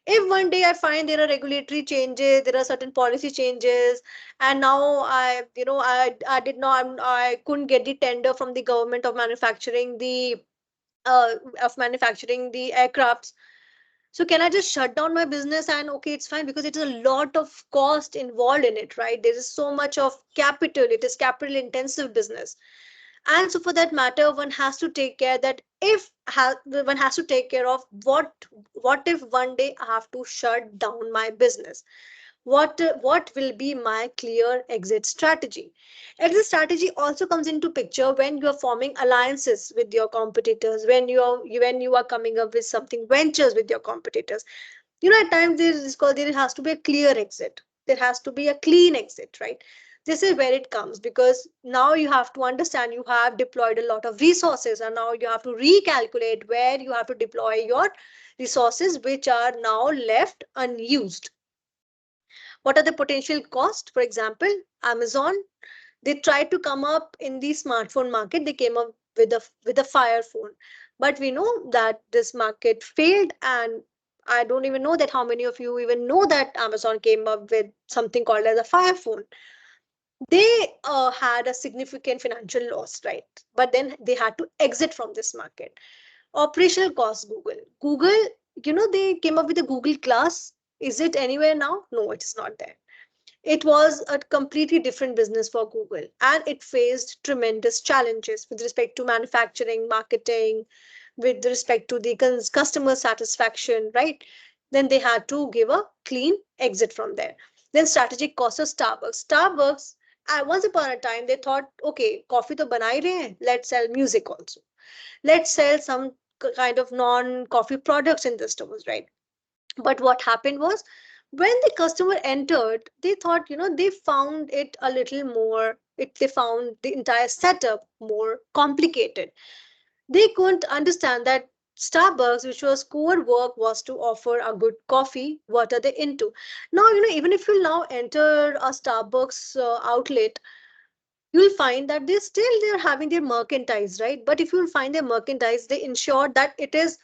If one day I find there are regulatory changes, there are certain policy changes, and now I did not, I couldn't get the tender from the government of uh, manufacturing the aircrafts. So can I just shut down my business and okay, it's fine, because it is a lot of cost involved in it, right? There is so much of capital. It is capital intensive business. And so for that matter, one has to take care that one has to take care of what if one day I have to shut down my business, what will be my clear exit strategy. Exit strategy also comes into picture when you are forming alliances with your competitors, when you are coming up with something ventures with your competitors. At times there has to be a clear exit, there has to be a clean exit, right? This is where it comes, because now you have to understand you have deployed a lot of resources, and now you have to recalculate where you have to deploy your resources which are now left unused. What are the potential costs? For example, Amazon, they tried to come up in the smartphone market. They came up with a Fire phone, but we know that this market failed, and I don't even know that how many of you even know that Amazon came up with something called as a Fire phone. They had a significant financial loss, right? But then they had to exit from this market. Operational costs, Google, they came up with a Google Glass. Is it anywhere now? No, it is not there. It was a completely different business for Google, and it faced tremendous challenges with respect to manufacturing, marketing, with respect to the customer satisfaction, right? Then they had to give a clean exit from there. Then strategic cost of Starbucks. Starbucks, once upon a time, they thought, okay, coffee to bana hi rahe hain, let's sell music also. Let's sell some kind of non-coffee products in the stores, right? But what happened was, when the customer entered, they thought, they found it a little more, they found the entire setup more complicated. They couldn't understand that Starbucks, which was core work, was to offer a good coffee. What are they into? Now, even if you now enter a Starbucks outlet, you'll find that they're having their merchandise, right? But if you'll find their merchandise, they ensure that it is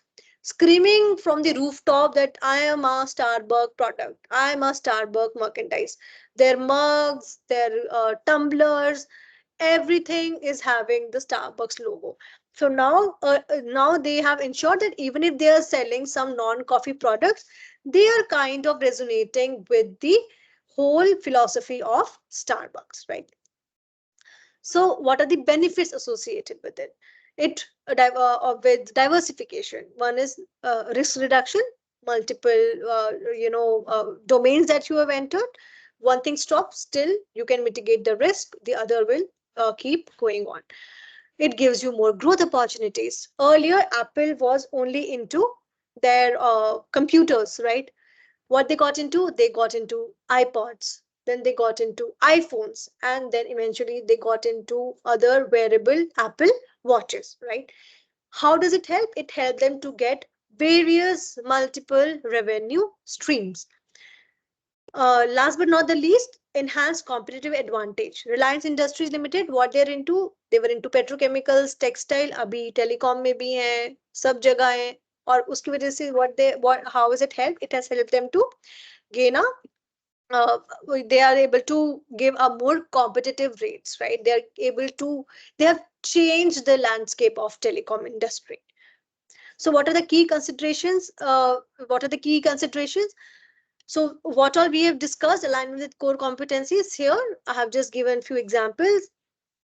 screaming from the rooftop that I am a Starbucks product, I am a Starbucks merchandise. Their mugs, their tumblers, everything is having the Starbucks logo. So now they have ensured that even if they are selling some non-coffee products, they are kind of resonating with the whole philosophy of Starbucks, right? So, what are the benefits associated with it? With diversification. One is risk reduction, multiple domains that you have entered. One thing stops, still you can mitigate the risk. The other will keep going on. It gives you more growth opportunities. Earlier, Apple was only into their computers, right? What they got into iPods, then they got into iPhones, and then eventually they got into other wearable Apple watches, right? How does it help? It helped them to get various multiple revenue streams. Last but not the least, enhanced competitive advantage. Reliance Industries Limited, what they're into, they were into petrochemicals, textile, अभी telecom में भी हैं, सब जगह हैं, और उसकी वजह से how has it helped? It has helped them to gain uh, they are able to give a more competitive rates, right? They have changed the landscape of telecom industry. So what are the key considerations? So what all we have discussed alignment with core competencies. Here I have just given few examples.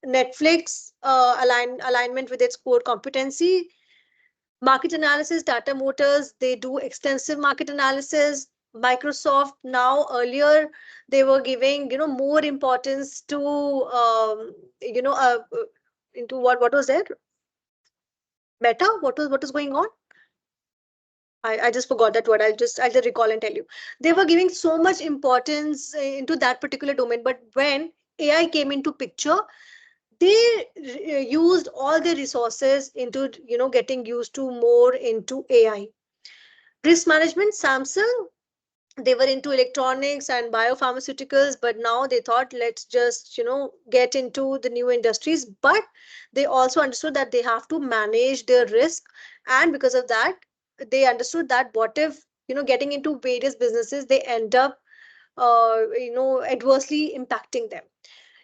Netflix, alignment with its core competency. Market analysis, Tata Motors, they do extensive market analysis. Microsoft, now earlier they were giving more importance to into what was there, Meta, what was going on. I just forgot that word. I'll just recall and tell you. They were giving so much importance into that particular domain, but when AI came into picture, they used all their resources into getting used to more into AI. Risk management, Samsung, they were into electronics and biopharmaceuticals, but now they thought, let's just get into the new industries. But they also understood that they have to manage their risk, and because of that, they understood that what if getting into various businesses, they end up adversely impacting them.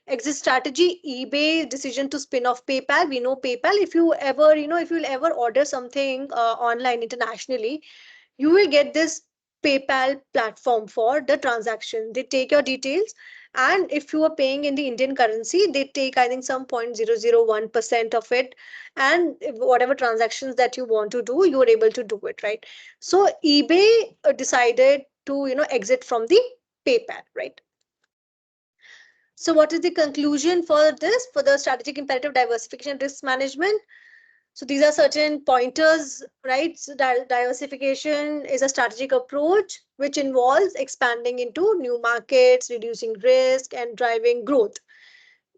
Exit strategy, eBay decision to spin off PayPal. We know PayPal. If you ever if you'll ever order something online internationally, you will get this PayPal platform for the transaction. They take your details, and if you are paying in the Indian currency, they take, I think, some 0.001% of it, and whatever transactions that you want to do, you are able to do it, right? So eBay decided to exit from the PayPal, right? So what is the conclusion for this, for the strategic imperative, diversification, risk management? So these are certain pointers, right? So diversification is a strategic approach which involves expanding into new markets, reducing risk, and driving growth.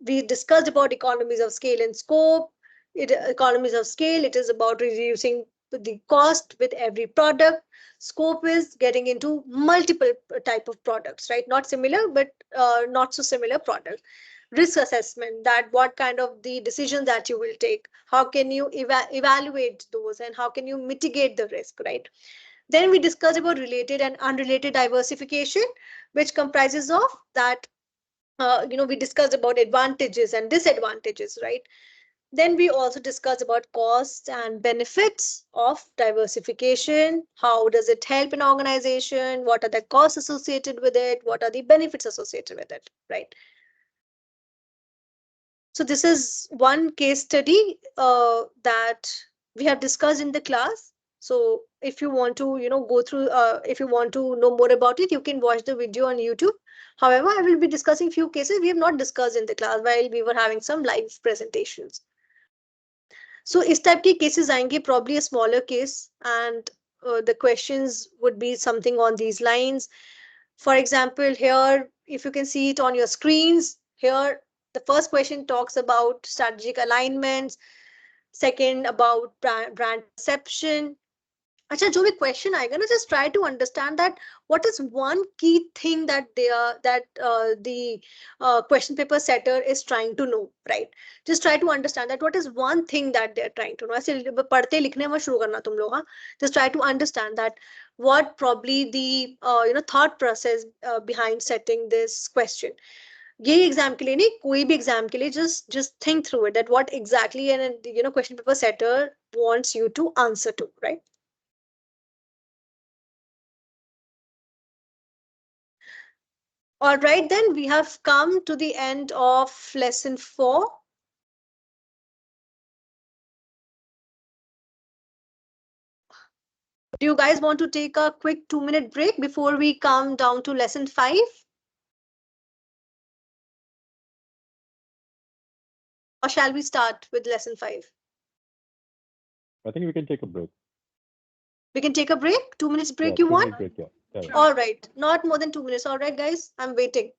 We discussed about economies of scale and scope. Economies of scale, it is about reducing the cost with every product. Scope is getting into multiple type of products, right? Not similar, but not so similar products. Risk assessment, that what kind of the decisions that you will take, how can you evaluate those, and how can you mitigate the risk, right? Then we discussed about related and unrelated diversification, which comprises of that we discussed about advantages and disadvantages, right? Then we also discussed about costs and benefits of diversification. How does it help an organization? What are the costs associated with it? What are the benefits associated with it, right? So this is one case study that we have discussed in the class. So if you want to, go through, if you want to know more about it, you can watch the video on YouTube. However, I will be discussing few cases we have not discussed in the class while we were having some live presentations. So इस type के cases आएंगे, probably a smaller case, and the questions would be something on these lines. For example, here, if you can see it on your screens, here the first question talks about strategic alignments, second about brand perception. अच्छा जो भी question आएगा ना, just try to understand that what is one key thing that they are that the question paper setter is trying to know, right? Just try to understand that what is one thing that they are trying to know. ऐसे पढ़ते लिखने में शुरू करना तुम लोग, हाँ? Just try to understand that what probably the thought process behind setting this question. ये एग्जाम के लिए नहीं, कोई भी एग्जाम के लिए just think through it, that what exactly and question paper setter wants you to answer to, right? All right, then we have come to the end of lesson 4. Do you guys want to take a quick 2-minute break before we come down to lesson 5? Or shall we start with lesson 5? I think we can take a break. We can take a break? 2 minutes break, Yeah, you want? 2-minute break, yeah. All right, not more than 2 minutes. All right, guys, I'm waiting.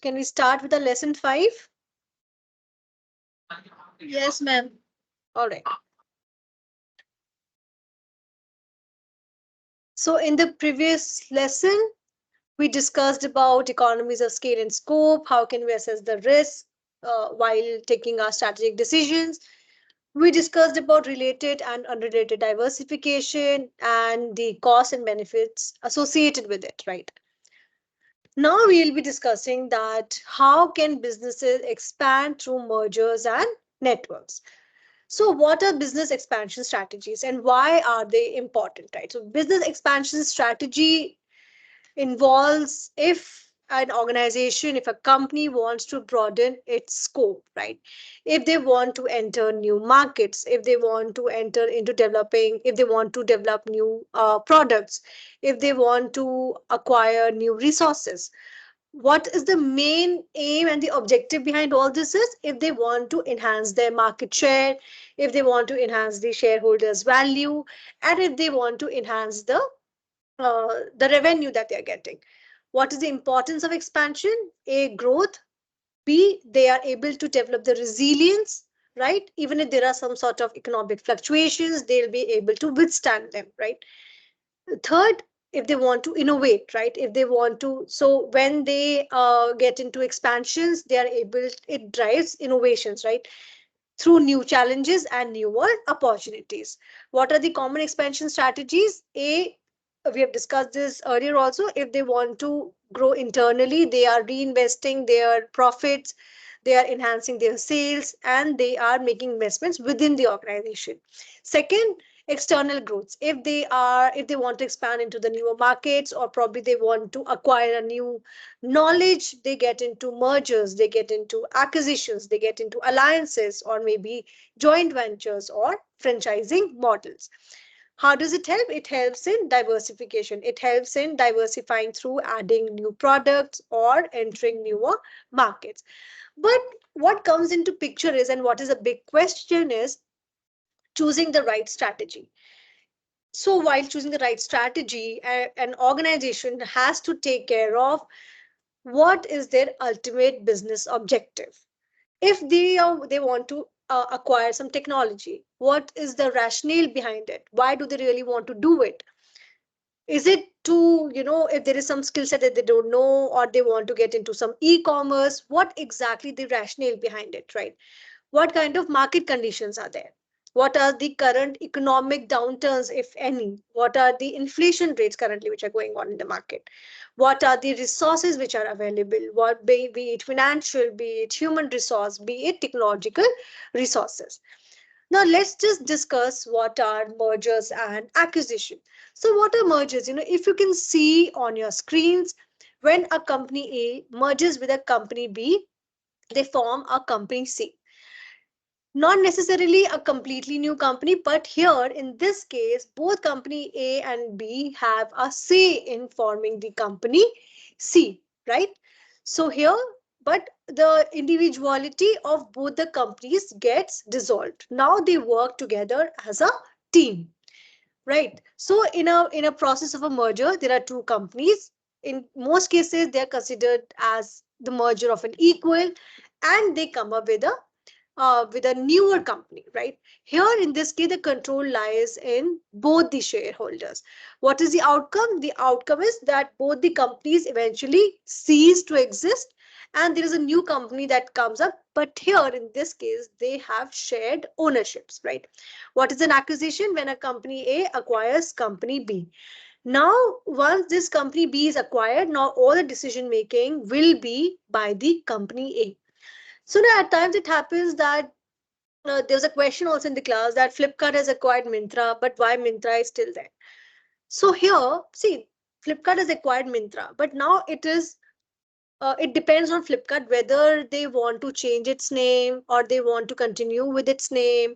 can we start with the lesson 5? Yes, ma'am. All right. So in the previous lesson, we discussed about economies of scale and scope. How can we assess the risk while taking our strategic decisions? We discussed about related and unrelated diversification and the costs and benefits associated with it, right? Now we'll be discussing that how can businesses expand through mergers and networks. So what are business expansion strategies and why are they important, right? So business expansion strategy involves if an organization, if a company wants to broaden its scope, right? If they want to enter new markets, if they want to enter into developing, if they want to develop new products, if they want to acquire new resources, what is the main aim and the objective behind all this is if they want to enhance their market share, if they want to enhance the shareholders value, and if they want to enhance the revenue that they're getting. What is the importance of expansion? A, growth. B, they are able to develop the resilience, right? Even if there are some sort of economic fluctuations, they'll be able to withstand them, right? Third, if they want to innovate, right? If they want to, so when they get into expansions, they are able, it drives innovations, right? Through new challenges and newer opportunities. What are the common expansion strategies? A, we have discussed this earlier also. If they want to grow internally, they are reinvesting their profits, they are enhancing their sales, and they are making investments within the organization. Second, external growths. If they want to expand into the newer markets, or probably they want to acquire a new knowledge, they get into mergers, they get into acquisitions, they get into alliances, or maybe joint ventures or franchising models. How does it help? It helps in diversification. It helps in diversifying through adding new products or entering newer markets. But what comes into picture is, and what is a big question is, choosing the right strategy. So while choosing the right strategy, an organization has to take care of what is their ultimate business objective. If they want to acquire some technology, what is the rationale behind it? Why do they really want to do it? Is it to, if there is some skill set that they don't know, or they want to get into some e-commerce, what exactly the rationale behind it, right? What kind of market conditions are there? What are the current economic downturns, if any? What are the inflation rates currently which are going on in the market? What are the resources which are available? What be it financial, be it human resource, be it technological resources. Now let's just discuss what are mergers and acquisition. So what are mergers? If you can see on your screens, when a company A merges with a company B, they form a company C. Not necessarily a completely new company, but here in this case, both company A and B have a say in forming the company C, right? So here, but the individuality of both the companies gets dissolved. Now they work together as a team, right? So in a process of a merger, there are two companies. In most cases, they are considered as the merger of an equal, and they come up with a newer company, right? Here, in this case, the control lies in both the shareholders. What is the outcome? The outcome is that both the companies eventually cease to exist, and there is a new company that comes up. But here, in this case, they have shared ownerships, right? What is an acquisition? When a company A acquires company B. Now, once this company B is acquired, now all the decision making will be by the company A. So now at times it happens that there was a question also in the class that Flipkart has acquired Myntra, but why Myntra is still there? So here, see, Flipkart has acquired Myntra, but now it depends on Flipkart whether they want to change its name or they want to continue with its name,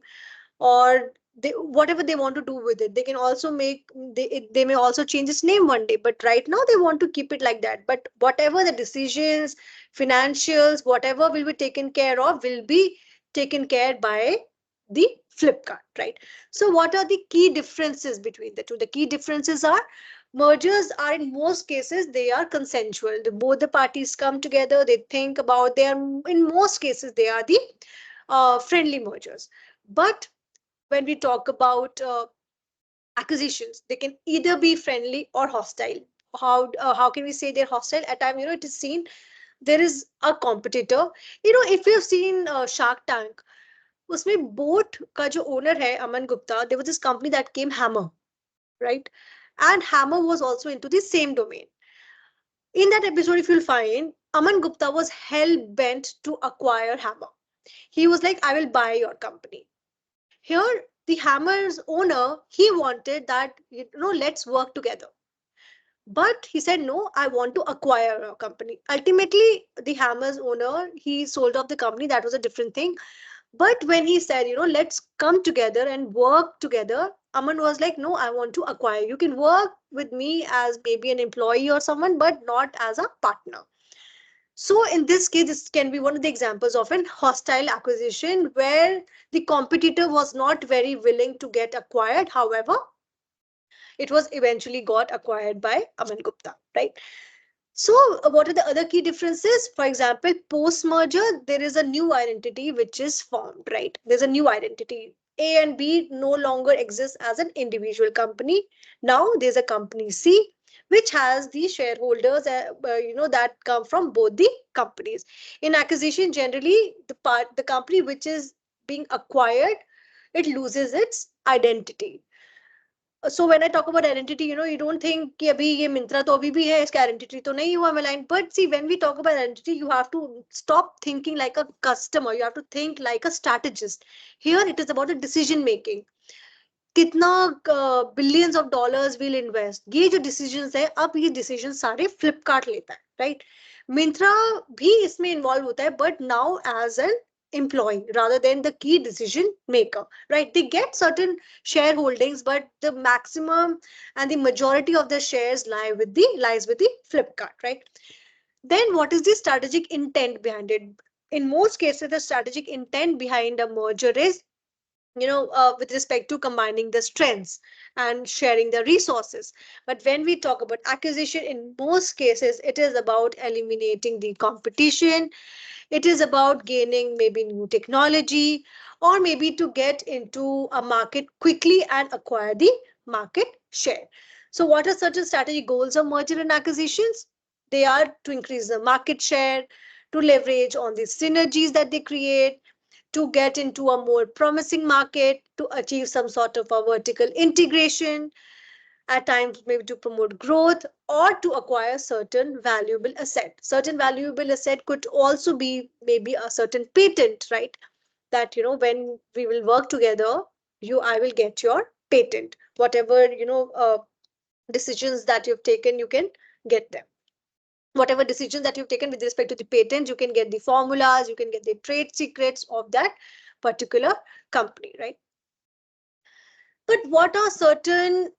or whatever they want to do with it. They can also they may also change its name one day, but right now they want to keep it like that. But whatever the decisions, financials, whatever will be taken care of will be taken care by the Flipkart, right? So what are the key differences between the two? The key differences are, Mergers are, in most cases, they are consensual. Both the parties come together, they think about their, in most cases, they are the friendly mergers. But when we talk about acquisitions, they can either be friendly or hostile. How can we say they're hostile? At time, it is seen there is a competitor. If you've seen Shark Tank, उसमें boat का जो owner है Aman Gupta, there was this company that came Hammer, right? And Hammer was also into the same domain. In that episode, if you'll find, Aman Gupta was hell bent to acquire Hammer. He was like, I will buy your company. Here, the Hammer's owner, he wanted that, let's work together. But he said, no, I want to acquire a company. Ultimately, the Hammer's owner, he sold off the company. That was a different thing. But when he said, let's come together and work together, Aman was like, no, I want to acquire. You can work with me as maybe an employee or someone, but not as a partner. So in this case, this can be one of the examples of an hostile acquisition where the competitor was not very willing to get acquired. However, it was eventually got acquired by Aman Gupta, right? So, what are the other key differences? For example, post merger, there is a new identity which is formed, right? There's a new identity. A and B no longer exists as an individual company. Now there's a company C, which has the shareholders, that come from both the companies. In acquisition, generally, the company which is being acquired, it loses its identity. So when I talk about identity, you don't think कि अभी ये Myntra तो अभी भी है, इसका identity तो नहीं हुआ maligned. But see, when we talk about identity, you have to stop thinking like a customer. You have to think like a strategist. Here it is about the decision making. कितना billions of dollars will invest, ये जो decisions है, अब ये decision सारे फ्लिपकार्ट लेता है, right? Myntra भी इसमें इन्वॉल्व होता है, but now as an employee rather than the key decision maker, right? They get certain shareholdings, but the maximum and the majority of the shares lies with the Flipkart, right? Then what is the strategic intent behind it? In most cases, the strategic intent behind a merger is, with respect to combining the strengths and sharing the resources. But when we talk about acquisition, in most cases, it is about eliminating the competition. It is about gaining maybe new technology, or maybe to get into a market quickly and acquire the market share. So what are certain strategic goals of merger and acquisitions? They are to increase the market share, to leverage on the synergies that they create, to get into a more promising market, to achieve some sort of a vertical integration, at times maybe to promote growth, or to acquire certain valuable asset. Certain valuable asset could also be maybe a certain patent, right? That, when we will work together, I will get your patent. Whatever, decisions that you've taken, you can get them. Whatever decisions that you've taken with respect to the patent, you can get the formulas, you can get the trade secrets of that particular company, right? But what are certain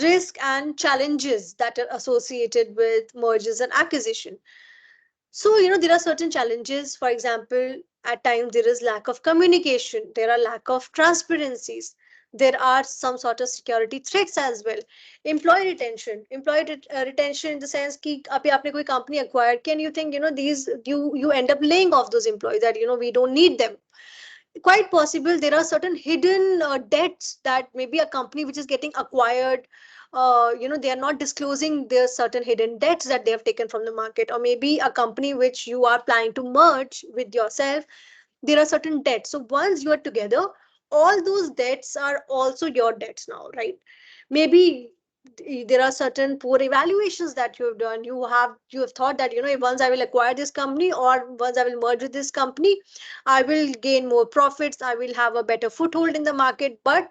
risks and challenges that are associated with mergers and acquisition? So, there are certain challenges. For example, at times there is lack of communication, there are lack of transparencies, there are some sort of security threats as well. Employee retention in the sense कि अभी आपने कोई company acquired, can you think, you end up laying off those employees, that, we don't need them. Quite possible there are certain hidden debts that maybe a company which is getting acquired, they are not disclosing their certain hidden debts that they have taken from the market, or maybe a company which you are planning to merge with yourself, there are certain debts. So once you are together, all those debts are also your debts now, right? Maybe there are certain poor evaluations that you have done. You have thought that, once I will acquire this company, or once I will merge with this company, I will gain more profits, I will have a better foothold in the market. But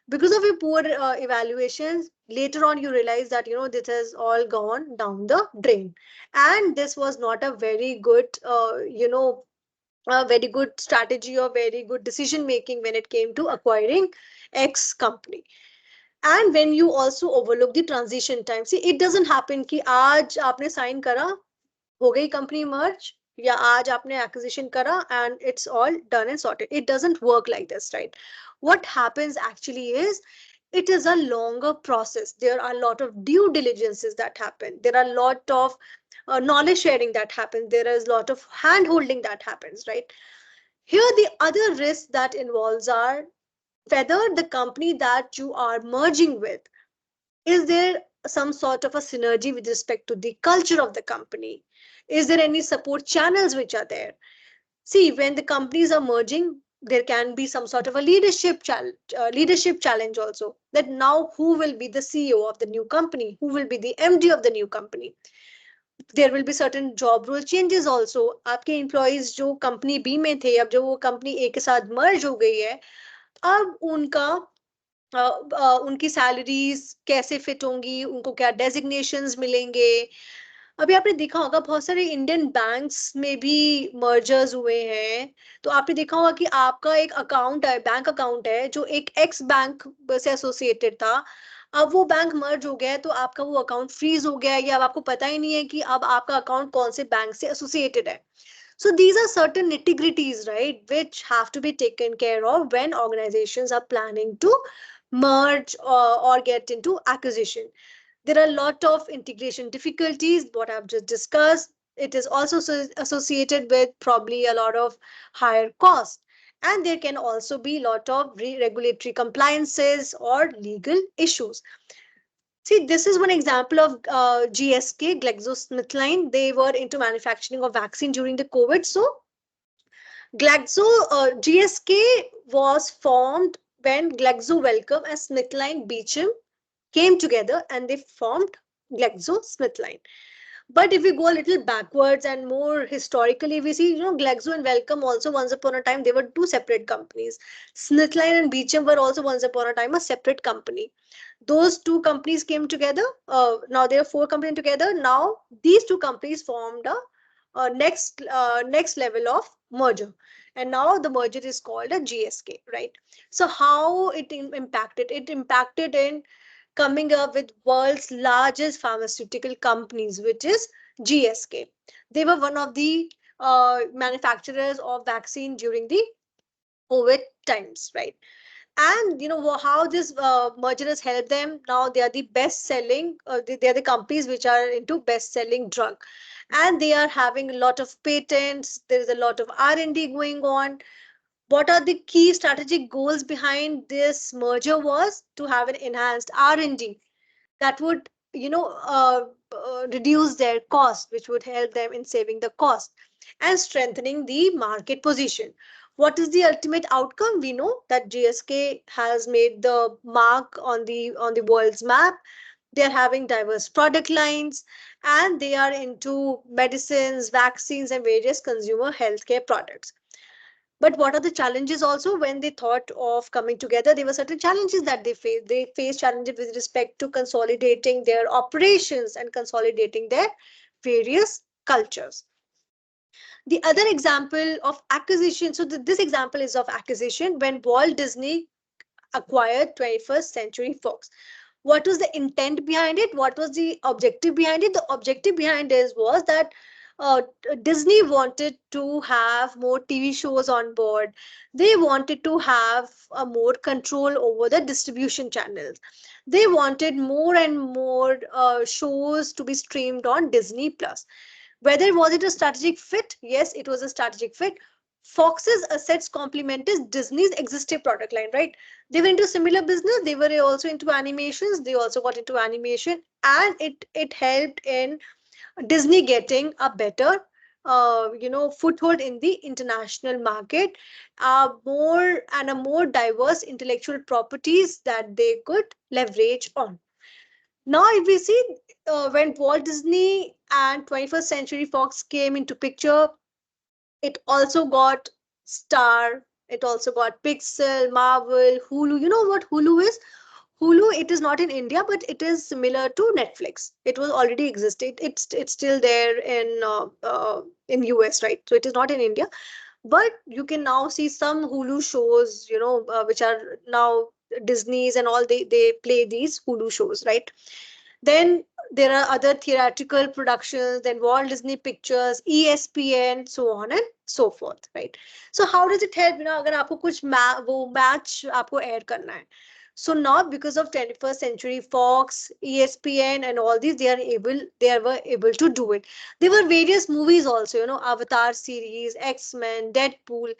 because of your poor evaluations, later on you realize that, this has all gone down the drain, and this was not a very good, a very good strategy or very good decision making when it came to acquiring X company. And when you also overlook the transition time, see, it doesn't happen कि आज आपने sign करा, हो गई company merge, या आज आपने acquisition करा and it's all done and sorted. It doesn't work like this, right? What happens actually is, it is a longer process. There are a lot of due diligences that happen. There are a lot of knowledge sharing that happens. There is a lot of hand holding that happens, right? Here, the other risks that involves are whether the company that you are merging with, is there some sort of a synergy with respect to the culture of the company? Is there any support channels which are there? See, when the companies are merging, there can be some sort of a leadership challenge also. That now who will be the CEO of the new company? Who will be the MD of the new company? There will be certain job role changes also. आपके employees जो company B में थे, अब जो वो company A के साथ merge हो गई है, अब उनका उनकी सैलरीज कैसे फिट होंगी, उनको क्या डेजिग्नेशंस मिलेंगे। अभी आपने देखा होगा बहुत सारे इंडियन बैंक्स में भी मर्जर्स हुए हैं, तो आपने देखा होगा कि आपका एक अकाउंट है, बैंक अकाउंट है, जो एक एक्स बैंक से एसोसिएटेड था, अब वो बैंक मर्ज हो गया है, तो आपका वो अकाउंट फ्रीज हो गया है, या अब आपको पता ही नहीं है कि अब आपका अकाउंट कौन से बैंक से एसोसिएटेड है। So these are certain nitty-gritties, right, which have to be taken care of when organizations are planning to merge or get into acquisition. There are a lot of integration difficulties, what I've just discussed. It is also associated with probably a lot of higher cost. And there can also be a lot of regulatory compliances or legal issues. See, this is one example of GSK, GlaxoSmithKline. They were into manufacturing of vaccine during the COVID. So GSK was formed when Glaxo Wellcome and Smithkline Beecham came together and they formed GlaxoSmithKline. But if we go a little backwards and more historically, we see, Glaxo and Wellcome also once upon a time, they were two separate companies. Smithkline and Beecham were also once upon a time a separate company. Those two companies came together. Now there are four companies together. Now these two companies formed a next level of merger, and now the merger is called a GSK, right? So how it impacted? It impacted in coming up with world's largest pharmaceutical companies, which is GSK. They were one of the manufacturers of vaccine during the COVID times, right? And how this merger has helped them. Now they are the best selling, they are the companies which are into best selling drug, and they are having a lot of patents. There is a lot of R&D going on. What are the key strategic goals behind this merger was to have an enhanced R&D that would reduce their cost, which would help them in saving the cost and strengthening the market position. What is the ultimate outcome? We know that GSK has made the mark on the world's map. They are having diverse product lines, and they are into medicines, vaccines, and various consumer healthcare products. But what are the challenges also when they thought of coming together? There were certain challenges that they faced. They faced challenges with respect to consolidating their operations and consolidating their various cultures. The other example of acquisition, so this example is of acquisition when Walt Disney acquired 21st Century Fox. What was the intent behind it? What was the objective behind it? The objective behind it was that uh, Disney wanted to have more TV shows on board. They wanted to have a more control over the distribution channels. They wanted more and more shows to be streamed on Disney Plus. Whether was it a strategic fit? Yes, it was a strategic fit. Fox's assets complemented Disney's existing product line, right? They were into similar business. They were also into animations. They also got into animation, and it helped in Disney getting a better foothold in the international market, a more diverse intellectual properties that they could leverage on. Now, if we see when Walt Disney and 21st Century Fox came into picture, it also got Star, it also got Pixel, Marvel, Hulu. You know what Hulu is? Hulu, it is not in India, but it is similar to Netflix. It was already existed. It's still there in US, right? So it is not in India, but you can now see some Hulu shows, which are now Disney's and all. They play these Hulu shows, right? Then there are other theatrical productions, then Walt Disney Pictures, ESPN, so on and so forth, right? So how does it help? अगर आपको कुछ वो match आपको air करना है, So now because of 21st Century Fox, ESPN and all these, they were able to do it. There were various movies also, Avatar series, X-Men, Deadpool.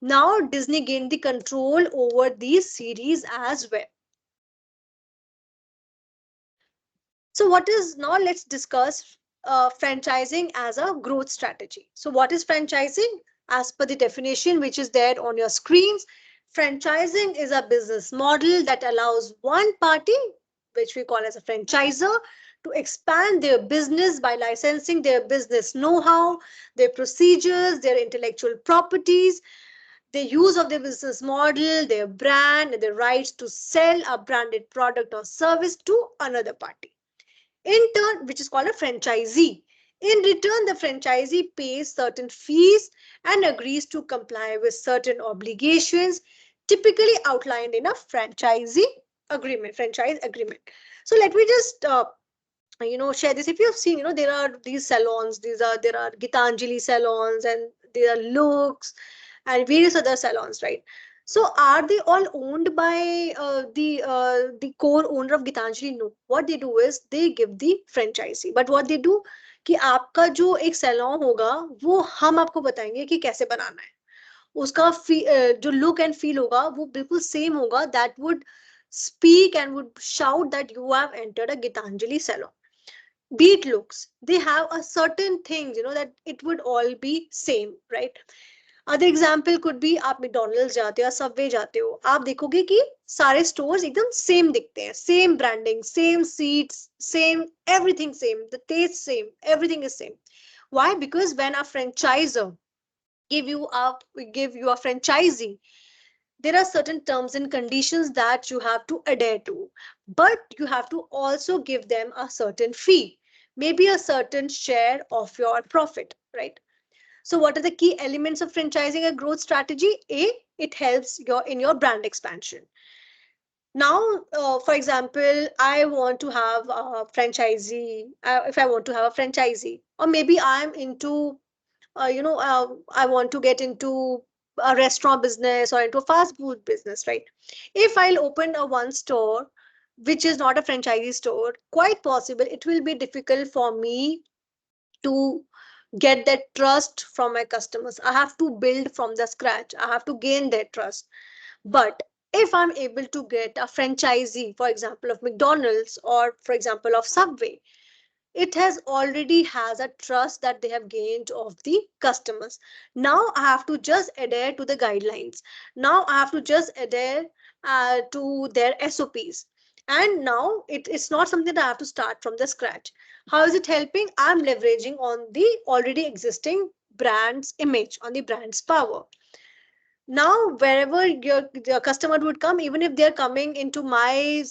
Now Disney gained the control over these series as well. So what is now? Let's discuss franchising as a growth strategy. So what is franchising? As per the definition which is there on your screens, franchising is a business model that allows one party, which we call as a franchisor, to expand their business by licensing their business know-how, their procedures, their intellectual properties, the use of their business model, their brand, and the rights to sell a branded product or service to another party. In turn, which is called a franchisee. In return, the franchisee pays certain fees and agrees to comply with certain obligations, typically outlined in a franchise agreement. So let me just share this. If you have seen, there are these salons, there are Gitanjali salons, and there are Looks and various other salons, right? So are they all owned by the core owner of Gitanjali? No. What they do is they give the franchisee. But what they do कि आपका जो एक salon होगा वो हम आपको बताएंगे कि कैसे बनाना है, उसका जो लुक एंड फील होगा वो बिल्कुल सेम होगा, that would speak and would shout that you have entered a Gitanjali salon. Beat looks, they have a certain things, that it would all be same, right? Other example could be आप McDonald's जाते हो या Subway जाते हो, आप देखोगे कि सारे स्टोर्स एकदम सेम दिखते हैं, same branding, same seats, same everything same, the taste same, everything is same. Why? Because when a franchisor give you a franchisee, there are certain terms and conditions that you have to adhere to, but you have to also give them a certain fee, maybe a certain share of your profit, right? So what are the key elements of franchising a growth strategy? A, it helps in your brand expansion. Now, for example, I want to have a franchisee. If I want to have a franchisee, or maybe I'm into I want to get into a restaurant business or into a fast food business, right? If I'll open a one store which is not a franchisee store, quite possible it will be difficult for me to get that trust from my customers. I have to build from the scratch. I have to gain their trust. But if I'm able to get a franchisee, for example, of McDonald's or for example of Subway, it has already has a trust that they have gained of the customers. Now I have to just adhere to the guidelines. Now I have to just adhere to their SOPs. And now it's not something that I have to start from the scratch. How is it helping? I'm leveraging on the already existing brand's image, on the brand's power. Now wherever your customer would come, even if they're coming into my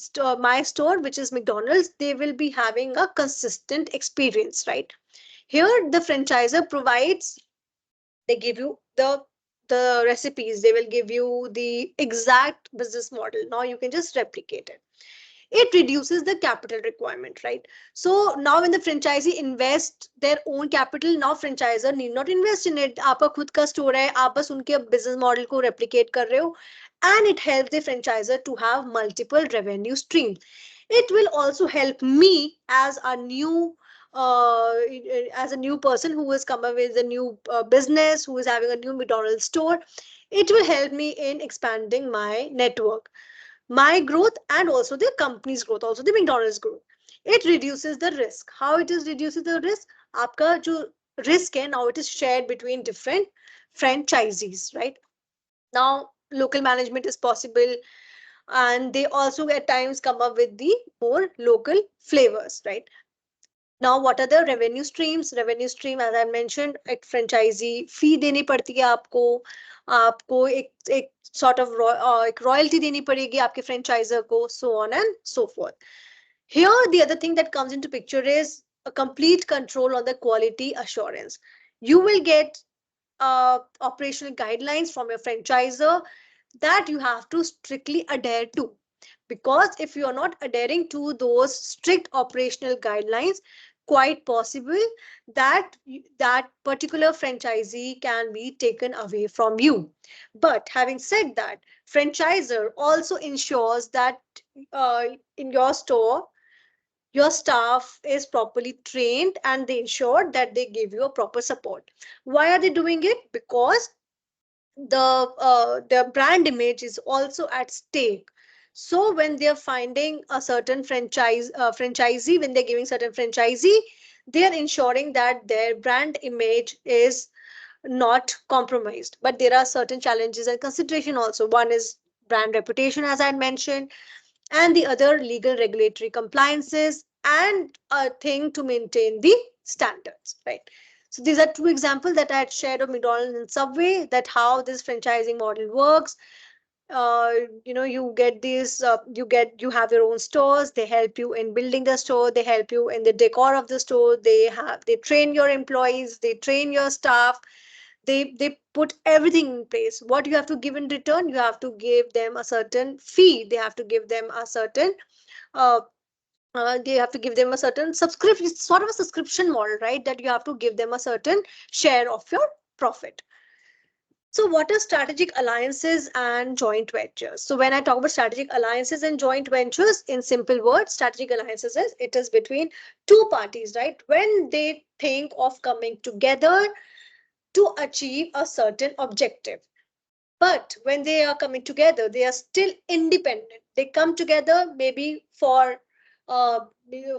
store, which is McDonald's, they will be having a consistent experience, right? Here the franchisor provides, they give you the recipes, they will give you the exact business model. Now you can just replicate it. It reduces the capital requirement, right? So now when the franchisee invest their own capital, now franchisor need not invest in it. आपका खुद का store है, आप बस उनके business model को replicate कर रहे हो, and it helps the franchisor to have multiple revenue streams. It will also help me uh, as a new person who has come up with a new business, who is having a new McDonald's store. It will help me in expanding my network, my growth, and also the company's growth, also the McDonald's growth. It reduces the risk. How it is reduces the risk? आपका जो risk है, now it is shared between different franchisees, right? Now local management is possible, and they also at times come up with the more local flavors, right? Now what are the revenue streams? Revenue stream, as I mentioned, एक franchisee fee देनी पड़ती है आपको, आपको एक sort of एक royalty देनी पड़ेगी आपके franchisor को, so on and so forth. Here the other thing that comes into picture is a complete control on the quality assurance. You will get operational guidelines from your franchisor that you have to strictly adhere to, because if you are not adhering to those strict operational guidelines, quite possible that that particular franchisee can be taken away from you. But having said that, franchisor also ensures that in your store, your staff is properly trained and they ensure that they give you a proper support. Why are they doing it? Because the brand image is also at stake. So when they are finding a certain franchisee, when they're giving certain franchisee, they are ensuring that their brand image is not compromised. But there are certain challenges and consideration also. One is brand reputation, as I had mentioned, and the other legal regulatory compliances and a thing to maintain the standards, right? So these are two examples that I had shared of McDonald's and Subway, that how this franchising model works. uh, you get these you have your own stores, they help you in building the store, they help you in the decor of the store, they train your employees, they train your staff, they put everything in place. What you have to give in return, you have to give them a certain fee, they have to give them a certain uh, they have to give them a certain subscription. It's sort of a subscription model, right? That you have to give them a certain share of your profit. So, what are strategic alliances and joint ventures? So, when I talk about strategic alliances and joint ventures, in simple words, strategic alliances is it is between two parties, right? When they think of coming together to achieve a certain objective. But when they are coming together, they are still independent. They come together maybe uh,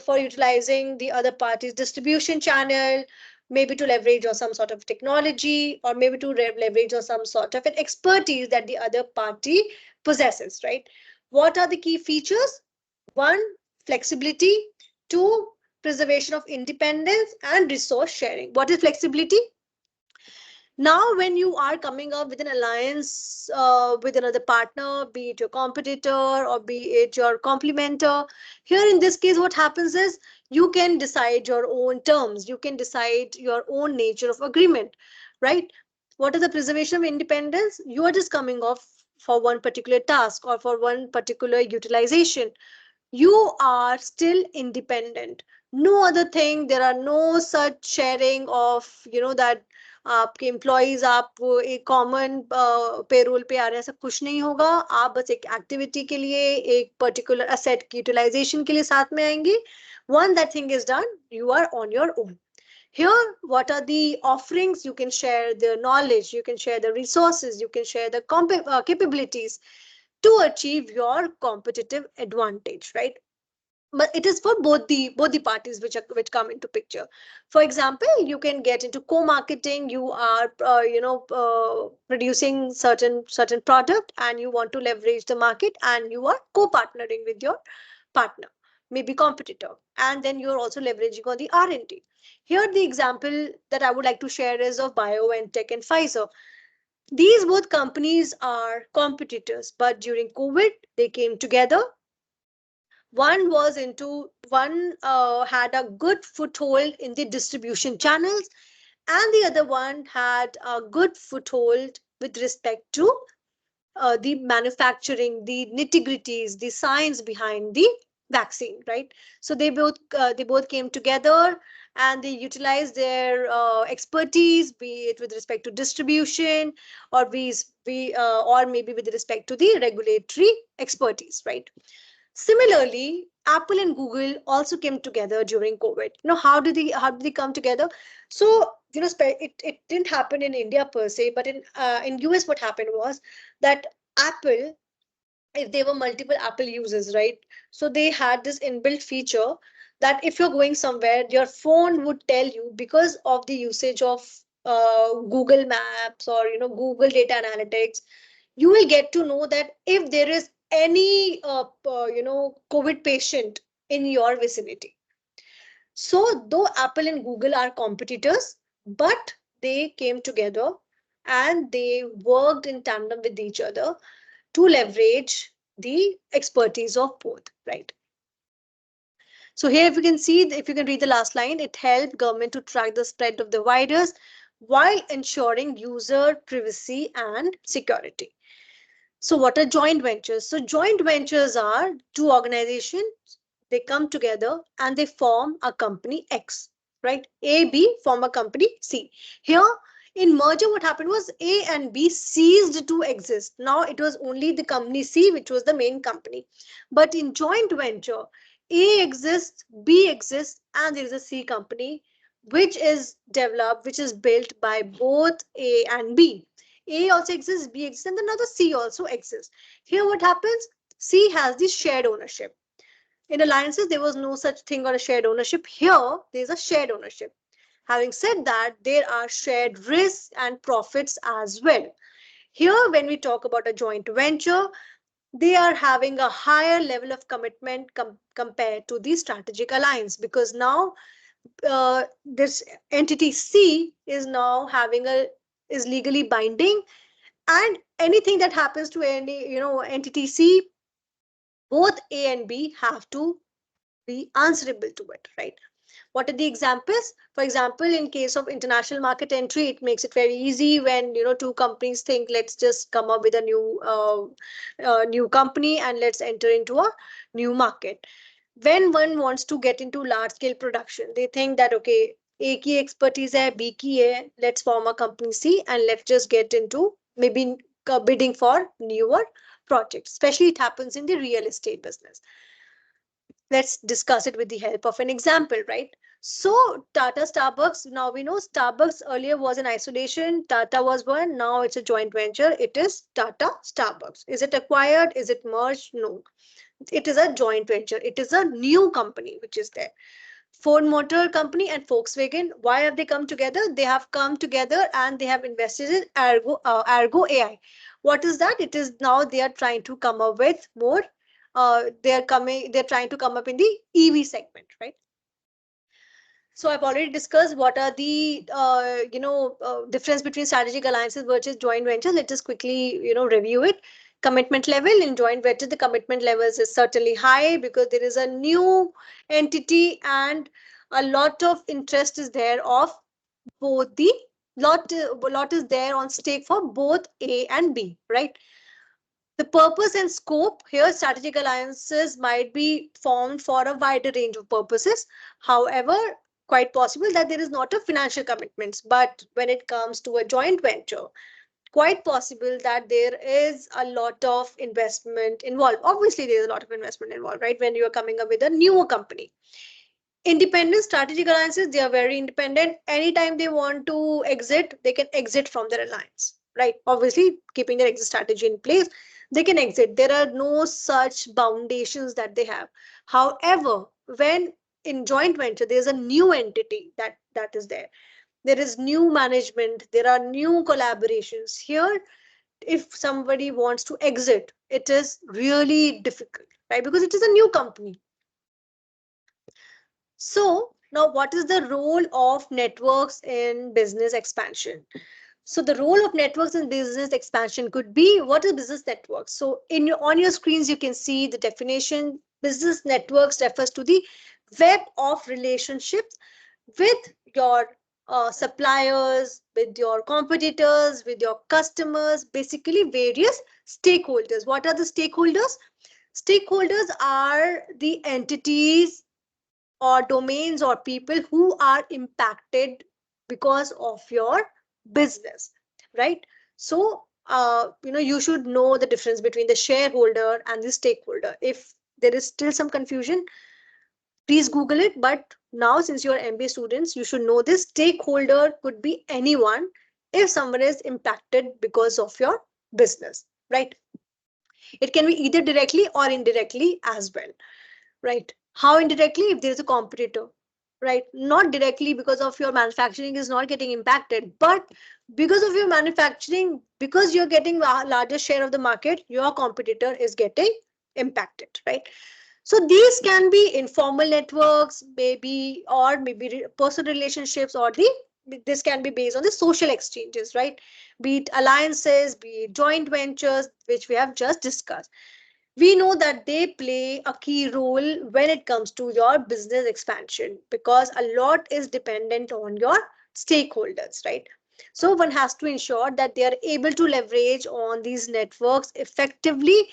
for utilizing the other party's distribution channel, maybe to leverage on some sort of technology, or maybe to leverage on some sort of an expertise that the other party possesses, right? What are the key features? One, flexibility. Two, preservation of independence and resource sharing. What is flexibility? Now when you are coming up with an alliance with another partner, be it your competitor or be it your complementer, here in this case what happens is you can decide your own terms, you can decide your own nature of agreement, right? What is the preservation of independence? You are just coming off for one particular task or for one particular utilization. You are still independent. No other thing, there are no such sharing of that आपके employees आप एक common payroll पे आ रहे हैं, ऐसा कुछ नहीं होगा. आप बस एक एक्टिविटी के लिए, एक पर्टिकुलर असेट की यूटिलाइजेशन के लिए साथ में आएंगे. Once that thing is done, you are on your own. Here, what are the offerings? You can share the knowledge, you can share the resources, you can share the capabilities to achieve your competitive advantage, right? But it is for both the parties which come into picture. For example, you can get into co-marketing. You are producing certain product and you want to leverage the market, and you are co-partnering with your partner, maybe competitor, and then you're also leveraging on the R&D. Here the example that I would like to share is of BioNTech and Pfizer. These both companies are competitors, but during COVID they came together. One had a good foothold in the distribution channels, and the other one had a good foothold with respect to the manufacturing, the nitty-gritties, the science behind the vaccine, right? So they both came together and they utilized their expertise, be it with respect to distribution, or or maybe with respect to the regulatory expertise, right? Similarly, Apple and Google also came together during COVID. How did they come together? So it didn't happen in India per se, but in US what happened was that Apple, if there were multiple Apple users, right? So they had this inbuilt feature that if you're going somewhere, your phone would tell you, because of the usage of Google Maps or Google data analytics, you will get to know that if there is any COVID patient in your vicinity. So though Apple and Google are competitors, but they came together and they worked in tandem with each other to leverage the expertise of both, right? So here, if you can see, if you can read the last line, it helped government to track the spread of the virus while ensuring user privacy and security. So what are joint ventures? So joint ventures are two organizations they come together and they form a company X, right? A, B form a company C. Here in merger, what happened was A and B ceased to exist. Now it was only the company C, which was the main company. But in joint venture, A exists, B exists, and there is a C company, which is developed, which is built by both A and B. A also exists, B exists, and another C also exists. Here, what happens? C has the shared ownership. In alliances, there was no such thing or a shared ownership. Here, there is a shared ownership. Having said that, there are shared risks and profits as well. Here, when we talk about a joint venture, they are having a higher level of commitment compared to the strategic alliance, because now this entity C is now having a is legally binding, and anything that happens to any entity C, both A and B have to be answerable to it, right? What are the examples? For example, in case of international market entry, it makes it very easy when two companies think, let's just come up with a new company and let's enter into a new market. When one wants to get into large scale production, they think that, okay, A की expertise hai, B की hai, let's form a company C and let's just get into maybe bidding for newer projects. Especially it happens in the real estate business. Let's discuss it with the help of an example, right? So Tata Starbucks, now we know Starbucks earlier was in isolation. Tata was one. Now it's a joint venture. It is Tata Starbucks. Is it acquired? Is it merged? No. It is a joint venture. It is a new company which is there. Ford Motor Company and Volkswagen, why have they come together? They have come together and they have invested in Argo AI. What is that? It is now they are trying to come up with more. They're trying to come up in the EV segment, right? So I've already discussed what are the difference between strategic alliances versus joint ventures. Let us quickly review it. Commitment level in joint venture, the commitment levels is certainly high because there is a new entity and a lot of interest is there of both the lot is there on stake for both A and B, right? The purpose and scope here, strategic alliances might be formed for a wider range of purposes. However, quite possible that there is not a financial commitments, but when it comes to a joint venture, quite possible that there is a lot of investment involved. Obviously, there is a lot of investment involved, right? When you are coming up with a newer company. Independent strategic alliances, they are very independent. Anytime they want to exit, they can exit from their alliance, right? Obviously, keeping their exit strategy in place, they can exit. There are no such foundations that they have. However, when in joint venture, there's a new entity that is there. There is new management, there are new collaborations. Here, if somebody wants to exit, it is really difficult, right? Because it is a new company. So now what is the role of networks in business expansion? So the role of networks in business expansion could be, what is business networks? So on your screens, you can see the definition. Business networks refers to the web of relationships with your suppliers, with your competitors, with your customers, basically various stakeholders. What are the stakeholders? Stakeholders are the entities or domains or people who are impacted because of your business, right? So you should know the difference between the shareholder and the stakeholder. If there is still some confusion, please Google it. But now, since you're MBA students, you should know this. Stakeholder could be anyone if someone is impacted because of your business, right? It can be either directly or indirectly as well, right? How indirectly? If there is a competitor, right? Not directly because of your manufacturing is not getting impacted, but because of your manufacturing, because you're getting a larger share of the market, your competitor is getting impacted, right? So these can be informal networks, maybe, or maybe personal relationships, or this can be based on the social exchanges, right? Be it alliances, be it joint ventures, which we have just discussed. We know that they play a key role when it comes to your business expansion, because a lot is dependent on your stakeholders, right? So one has to ensure that they are able to leverage on these networks effectively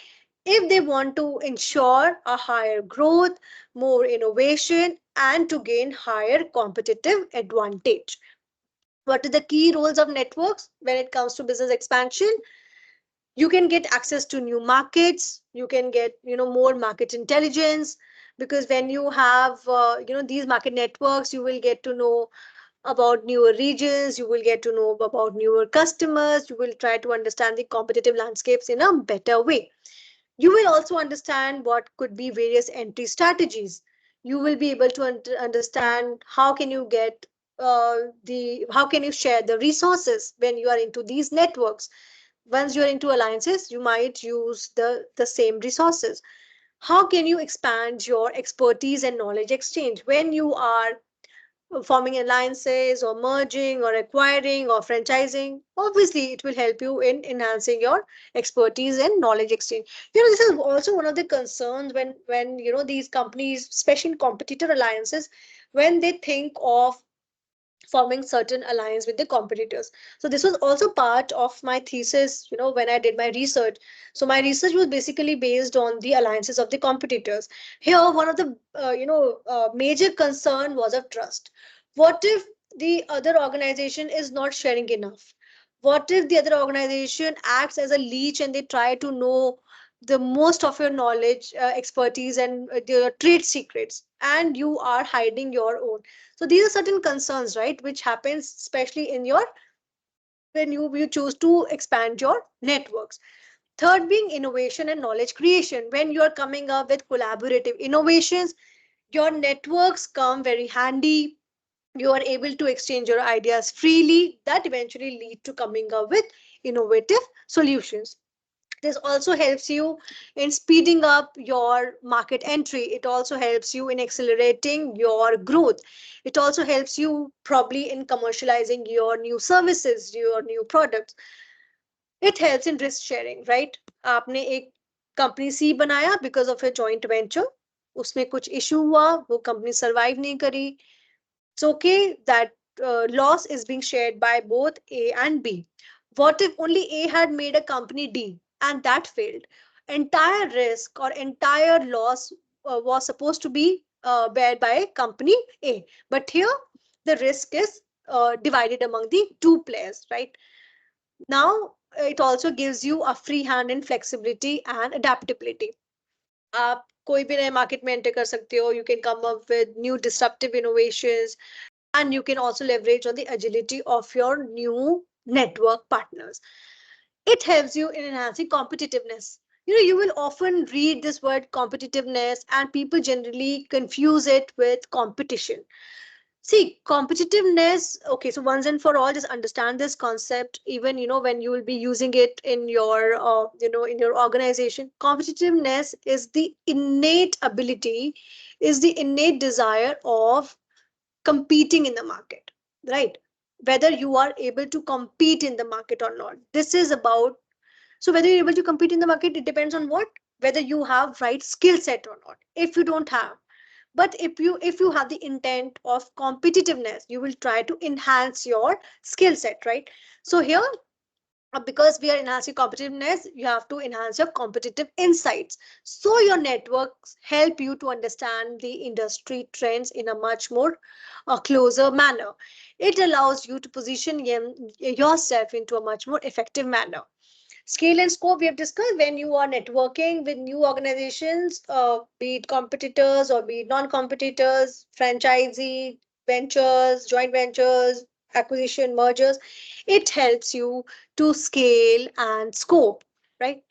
if they want to ensure a higher growth, more innovation, and to gain higher competitive advantage. What are the key roles of networks when it comes to business expansion? You can get access to new markets, you can get more market intelligence, because when you have these market networks, you will get to know about newer regions, you will get to know about newer customers, you will try to understand the competitive landscapes in a better way. You will also understand what could be various entry strategies. You will be able to understand how can you get the how can you share the resources when you are into these networks. Once you're into alliances, you might use the same resources. How can you expand your expertise and knowledge exchange when you are forming alliances or merging or acquiring or franchising? Obviously it will help you in enhancing your expertise and knowledge exchange. This is also one of the concerns when these companies, especially in competitor alliances, when they think of forming certain alliance with the competitors. So this was also part of my thesis, when I did my research. So my research was basically based on the alliances of the competitors. Here one of the major concern was of trust. What if the other organization is not sharing enough? What if the other organization acts as a leech and they try to know the most of your knowledge, expertise, and your trade secrets, and you are hiding your own? So these are certain concerns, right, which happens especially in your when you choose to expand your networks. Third being innovation and knowledge creation. When you are coming up with collaborative innovations, your networks come very handy. You are able to exchange your ideas freely, that eventually lead to coming up with innovative solutions. This also helps you in speeding up your market entry. It also helps you in accelerating your growth. It also helps you probably in commercializing your new services, your new products. It helps in risk sharing, right? आपने एक company सी बनाया because of a joint venture, उसमें कुछ issue हुआ, वो company survive नहीं करी. It's okay that loss is being shared by both A and B. What if only A had made a company D and that failed? Entire risk or entire loss was supposed to be bear by company A. But here, the risk is divided among the two players, right? Now, it also gives you a free hand in flexibility and adaptability. आप कोई भी नए market में enter कर सकते हो. You can come up with new disruptive innovations, and you can also leverage on the agility of your new network partners. It helps you in enhancing competitiveness. You will often read this word competitiveness and people generally confuse it with competition. See, competitiveness, okay, so once and for all, just understand this concept, even, when you will be using it in your, in your organization. Competitiveness is the innate ability, is the innate desire of competing in the market, right? Whether you are able to compete in the market or not. This is about, so whether you're able to compete in the market, it depends on what? Whether you have right skill set or not. If you don't have, but if you have the intent of competitiveness, you will try to enhance your skill set, right? So here, because we are enhancing competitiveness, you have to enhance your competitive insights. So your networks help you to understand the industry trends in a much more closer manner. It allows you to position yourself into a much more effective manner. Scale and scope, we have discussed. When you are networking with new organizations, be it competitors or be it non-competitors, franchisee, ventures, joint ventures, acquisition, mergers, it helps you to scale and scope, right?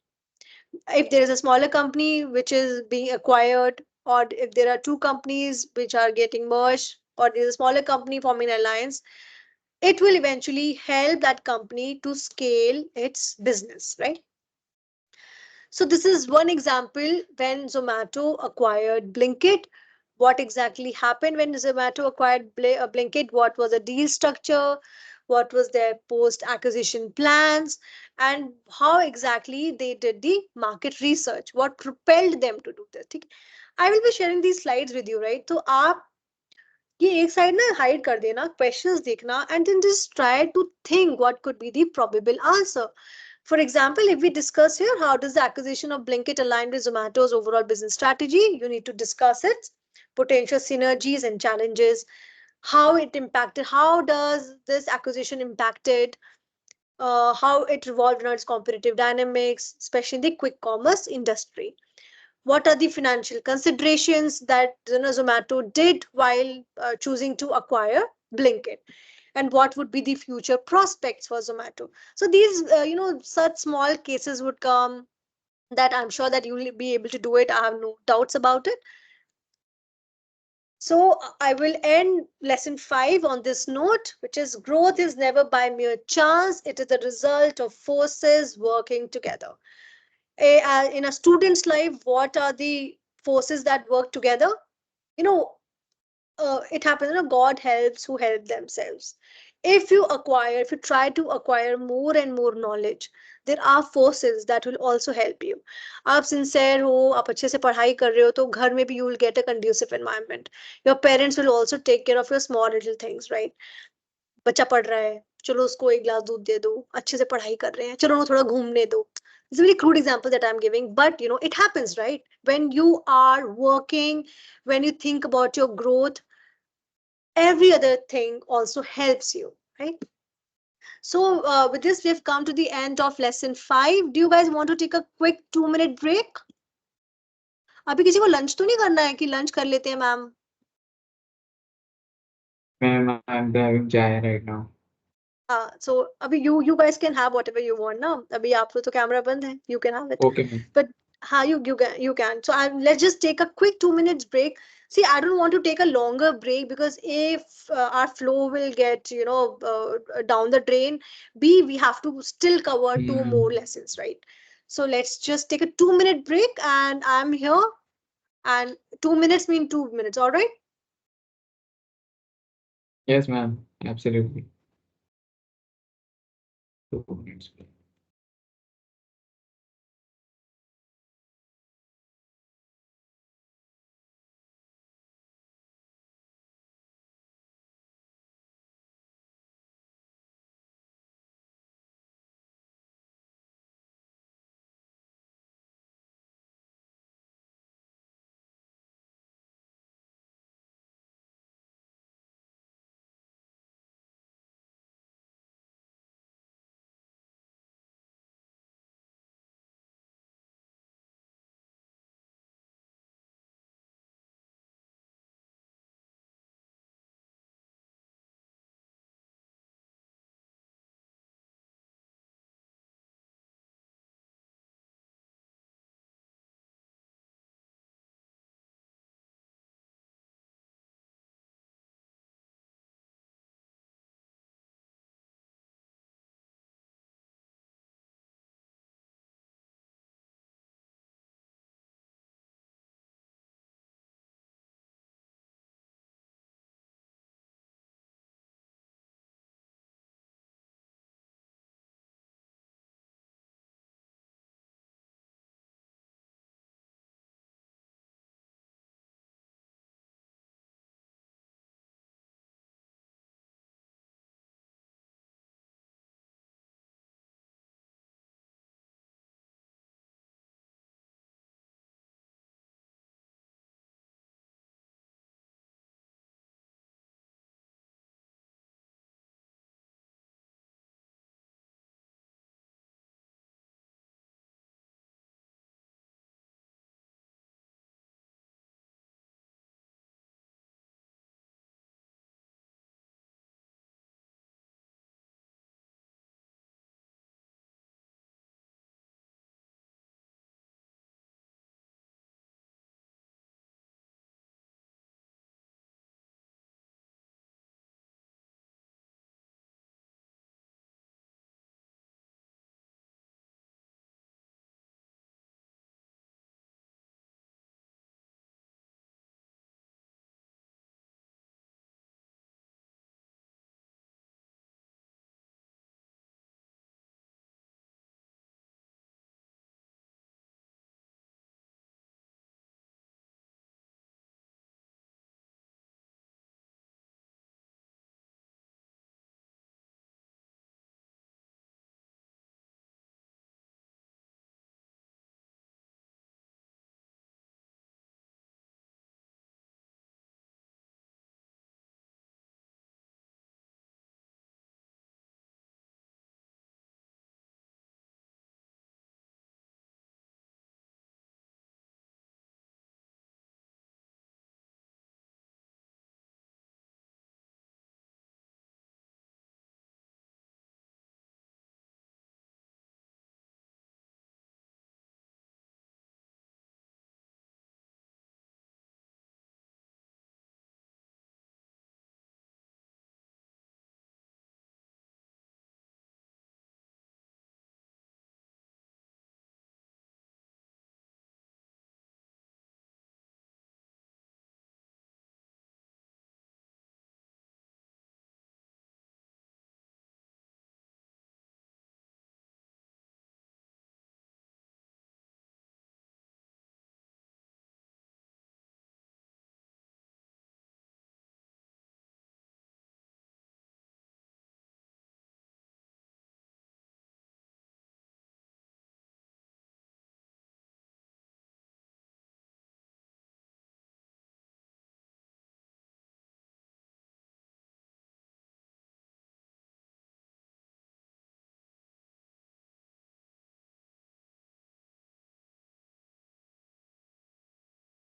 If there is a smaller company which is being acquired, or if there are two companies which are getting merged, or there's a smaller company forming an alliance, it will eventually help that company to scale its business, right? So this is one example when Zomato acquired Blinkit. What exactly happened when Zomato acquired Blinkit? What was the deal structure? What was their post-acquisition plans? And how exactly they did the market research? What propelled them to do this? ठीक है? I will be sharing these slides with you, right? तो आप ये एक side ना hide कर देना, questions देखना, and then just try to think what could be the probable answer. For example, if we discuss here, how does the acquisition of Blinkit align with Zomato's overall business strategy? You need to discuss it, potential synergies and challenges, how it impacted, how does this acquisition impacted, how it revolved around its competitive dynamics, especially in the quick commerce industry. What are the financial considerations that Zomato did while choosing to acquire Blinkit? And what would be the future prospects for Zomato? So these, such small cases would come that I'm sure that you will be able to do it. I have no doubts about it. So I will end lesson 5 on this note, which is growth is never by mere chance. It is the result of forces working together. In a student's life, what are the forces that work together? You know, it happens, God helps who help themselves. If you try to acquire more and more knowledge, there are forces that will also help you. आप sincere हो, आप अच्छे से पढ़ाई कर रहे हो, तो घर में भी you will get a conducive environment. Your parents will also take care of your small little things, right? बच्चा पढ़ रहा है, चलो उसको एक गिलास दूध दे दो, अच्छे से पढ़ाई कर रहे हैं, चलो उन्हें थोड़ा घूमने दो. It's a very crude example that I'm giving, but it happens, right? When you are working, when you think about your growth, every other thing also helps you, right? So with this, we've come to the end of lesson 5. Do you guys want to take a quick 2-minute break? अभी किसी को lunch तो नहीं करना है कि lunch कर लेते हैं ma'am? Ma'am, I'm having chai right now. हाँ, so अभी you guys can have whatever you want ना. अभी आप लोग तो कैमरा बंद है, you can have it. Okay, ma'am. But हाँ, you can. So let's just take a quick 2 minutes break. See, I don't want to take a longer break because if our flow will get down the drain, we have to still cover 2 more lessons, right? So let's just take a 2-minute break, and I'm here, and 2 minutes mean 2 minutes, all right? Yes, ma'am. Absolutely. 2 minutes.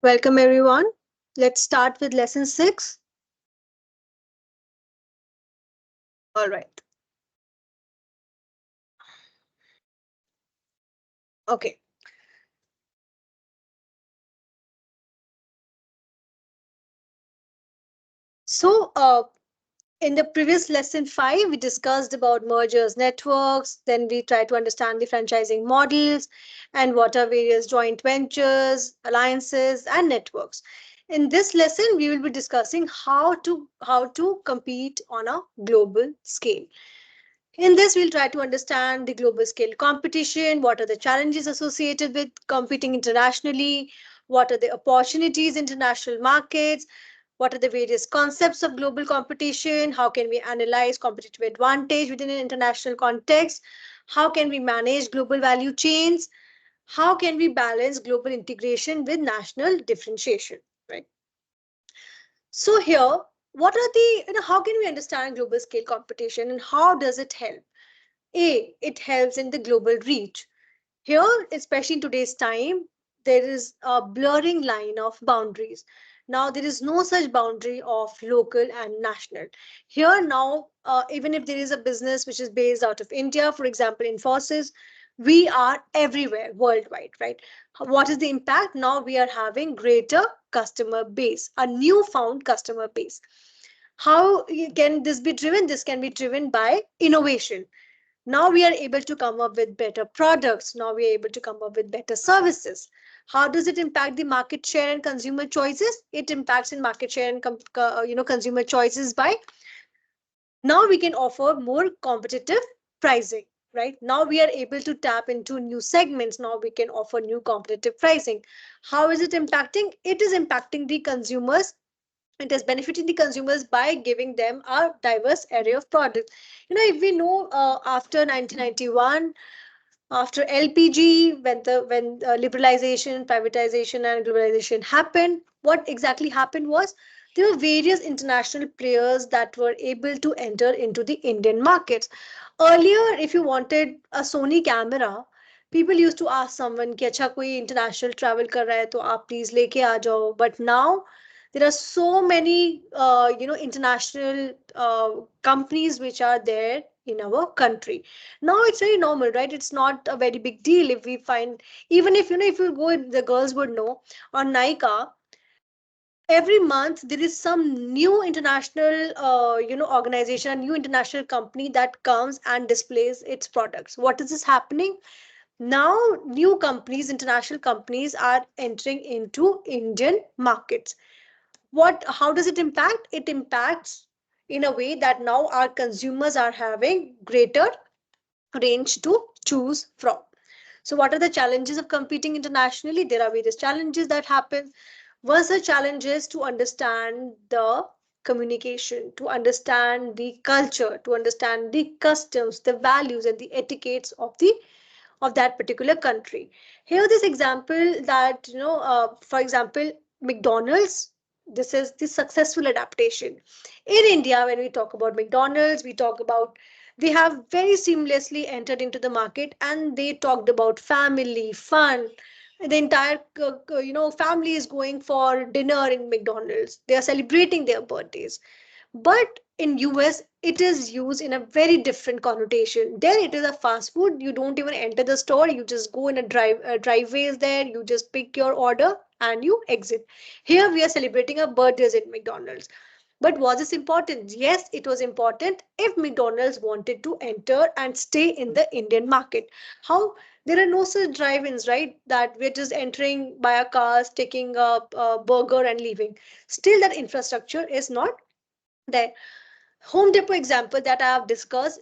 Welcome everyone. Let's start with lesson 6. All right. Okay. So, in the previous lesson 5, we discussed about mergers, networks. Then we tried to understand the franchising models and what are various joint ventures, alliances, and networks. In this lesson, we will be discussing how to compete on a global scale. In this, we'll try to understand the global scale competition, what are the challenges associated with competing internationally, what are the opportunities in international markets, what are the various concepts of global competition, how can we analyze competitive advantage within an international context, how can we manage global value chains, how can we balance global integration with national differentiation, right? So here, what are the, how can we understand global scale competition and how does it help? A, it helps in the global reach. Here, especially in today's time, there is a blurring line of boundaries. Now, there is no such boundary of local and national. Here, now, even if there is a business which is based out of India, for example, Infosys, we are everywhere worldwide, right? What is the impact? Now we are having greater customer base, a newfound customer base. How can this be driven? This can be driven by innovation. Now we are able to come up with better products. Now we are able to come up with better services. How does it impact the market share and consumer choices? It impacts in market share and consumer choices by now we can offer more competitive pricing. Right now we are able to tap into new segments. Now we can offer new competitive pricing. How is it impacting? It is impacting the consumers. It is benefiting the consumers by giving them a diverse array of products. If we know, after 1991, after LPG, when liberalization, privatization, and globalization happened, what exactly happened was there were various international players that were able to enter into the Indian markets. Earlier, if you wanted a Sony camera, people used to ask someone कि अच्छा कोई international travel कर रहा है तो आप please लेके आ जाओ. But now there are so many international companies which are there in our country. Now it's very normal, right? It's not a very big deal if we find, even if if you go, the girls would know, on Nika every month there is some new international organization, a new international company that comes and displays its products. What is this happening? Now new companies, international companies, are entering into Indian markets. How does it impact? It impacts in a way that now our consumers are having greater range to choose from. So what are the challenges of competing internationally? There are various challenges that happen. One such challenge is to understand the communication, to understand the culture, to understand the customs, the values, and the etiquettes of that particular country. Here, this example that, for example, McDonald's, this is the successful adaptation. In India, when we talk about McDonald's, we talk about they have very seamlessly entered into the market and they talked about family, fun. The entire family is going for dinner in McDonald's. They are celebrating their birthdays. But in US, it is used in a very different connotation. There, it is a fast food. You don't even enter the store. You just go in driveway is there. You just pick your order and you exit. Here, we are celebrating our birthdays at McDonald's. But was this important? Yes, it was important if McDonald's wanted to enter and stay in the Indian market. How? There are no such drive-ins, right? That we're just entering by our cars, taking a burger and leaving. Still, that infrastructure is not there. Home Depot example that I have discussed.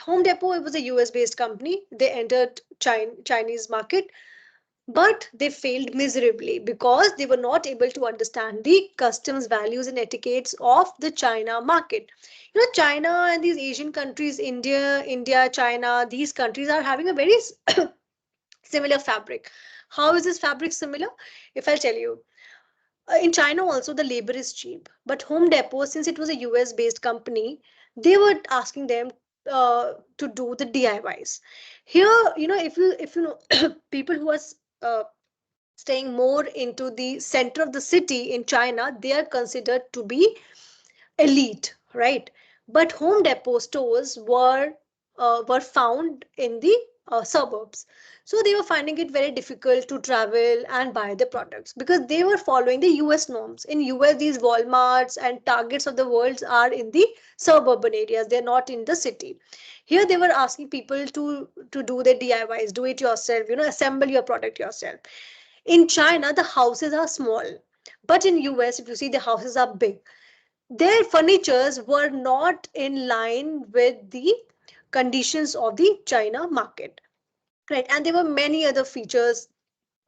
Home Depot, it was a US based company. They entered Chinese market, but they failed miserably because they were not able to understand the customs, values, and etiquettes of the China market. China and these Asian countries, India, China, these countries are having a very similar fabric. How is this fabric similar? If I'll tell you, in China also the labor is cheap, but Home Depot, since it was a US based company, they were asking them to do the DIYs. Here, if you know people who are uh, staying more into the center of the city in China, they are considered to be elite, right? But Home Depot stores were found in the suburbs, so they were finding it very difficult to travel and buy the products because they were following the US norms. In US, these Walmarts and Targets of the world are in the suburban areas; they're not in the city. Here, they were asking people to do their DIYs, do it yourself, assemble your product yourself. In China, the houses are small, but in US, if you see, the houses are big. Their furnitures were not in line with the conditions of the China market, right? And there were many other features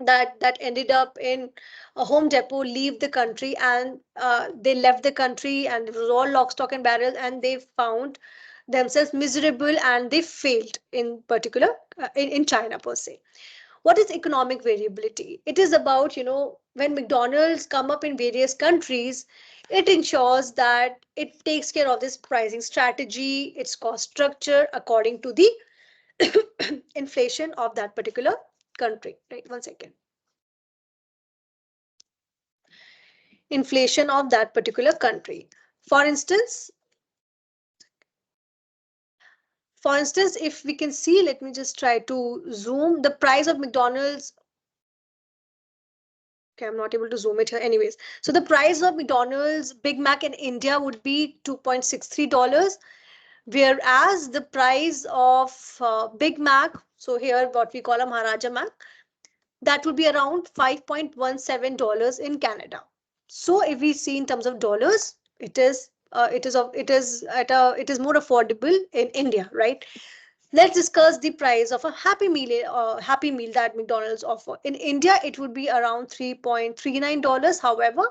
that ended up in a Home Depot leave the country, and they left the country, and it was all lock, stock, and barrel, and they found themselves miserable, and they failed in particular in China per se. What is economic variability? It is about, when McDonald's come up in various countries, it ensures that it takes care of this pricing strategy, its cost structure according to the inflation of that particular country. Right, one second. Inflation of that particular country. For instance, if we can see, let me just try to zoom the price of McDonald's. Okay, I'm not able to zoom it here. Anyways, so the price of McDonald's Big Mac in India would be $2.63, whereas the price of Big Mac, so here what we call a Maharaja Mac, that would be around $5.17 in Canada. So if we see in terms of dollars, it is more affordable in India, right? Let's discuss the price of a Happy Meal that McDonald's offer. In India, it would be around $3.39. However,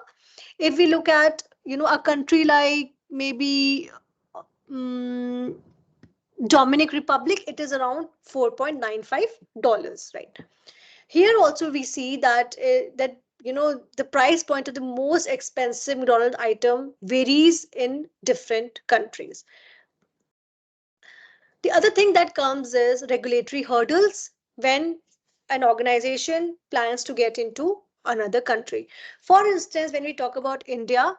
if we look at a country like maybe um, Dominic Republic, it is around $4.95, right? Here also we see that the price point of the most expensive McDonald's item varies in different countries. The other thing that comes is regulatory hurdles when an organization plans to get into another country. For instance, when we talk about India,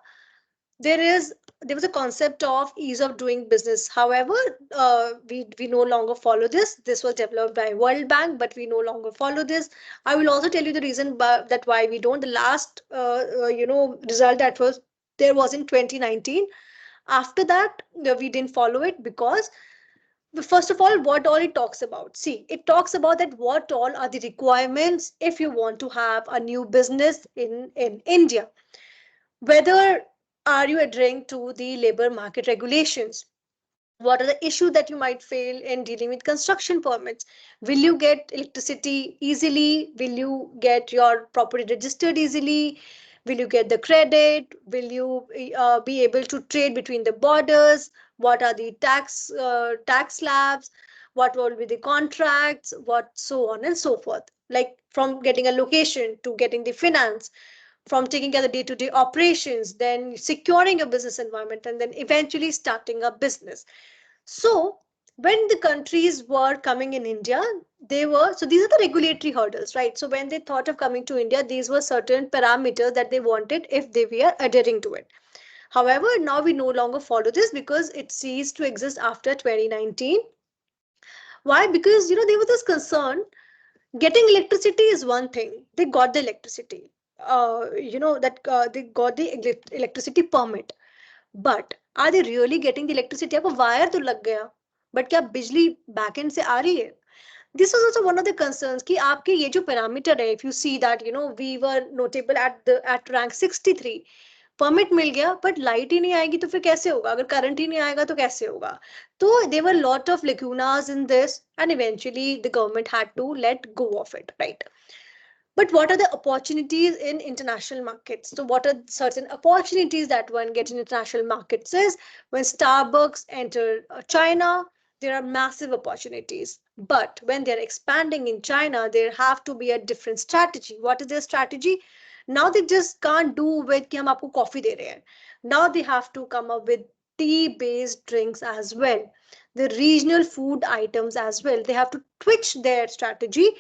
there was a concept of ease of doing business. However, we no longer follow this. This was developed by World Bank, but we no longer follow this. I will also tell you the reason that why we don't. The last result that was there was in 2019. After that, we didn't follow it because first of all, what all it talks about. See, it talks about that what all are the requirements if you want to have a new business in India. Whether are you adhering to the labor market regulations? What are the issues that you might fail in dealing with construction permits? Will you get electricity easily? Will you get your property registered easily? Will you get the credit? Will you be able to trade between the borders? What are the tax slabs? What will be the contracts? What so on and so forth. Like from getting a location to getting the finance, from taking care of the day-to-day operations, then securing your business environment, and then eventually starting a business. So when the countries were coming in India, so these are the regulatory hurdles, right? So when they thought of coming to India, these were certain parameters that they wanted if they were adhering to it. However, now we no longer follow this because it ceased to exist after 2019. Why? Because there was this concern. Getting electricity is one thing. They got the electricity. They got the electricity permit. But are they really getting the electricity? आपको wire तो लग गया, but क्या बिजली backend से आ रही है? This was also one of the concerns कि आपके ये जो parameter है, if you see that we were notable at rank 63, permit मिल गया बट लाइट ही नहीं आएगी तो फिर कैसे होगा? अगर करंट ही नहीं आएगा तो कैसे होगा? तो there were lot of lacunas in this, and eventually the government had to let go of it, right? But what are the opportunities in international markets? So what are certain opportunities that one gets in international markets is when Starbucks enter China, there are massive opportunities. But when they're expanding in China, there have to be a different strategy. What is their strategy? Now they just can't do with कि हम आपको coffee दे रहे हैं. Now they have to come up with tea-based drinks as well. The regional food items as well. They have to twitch their strategy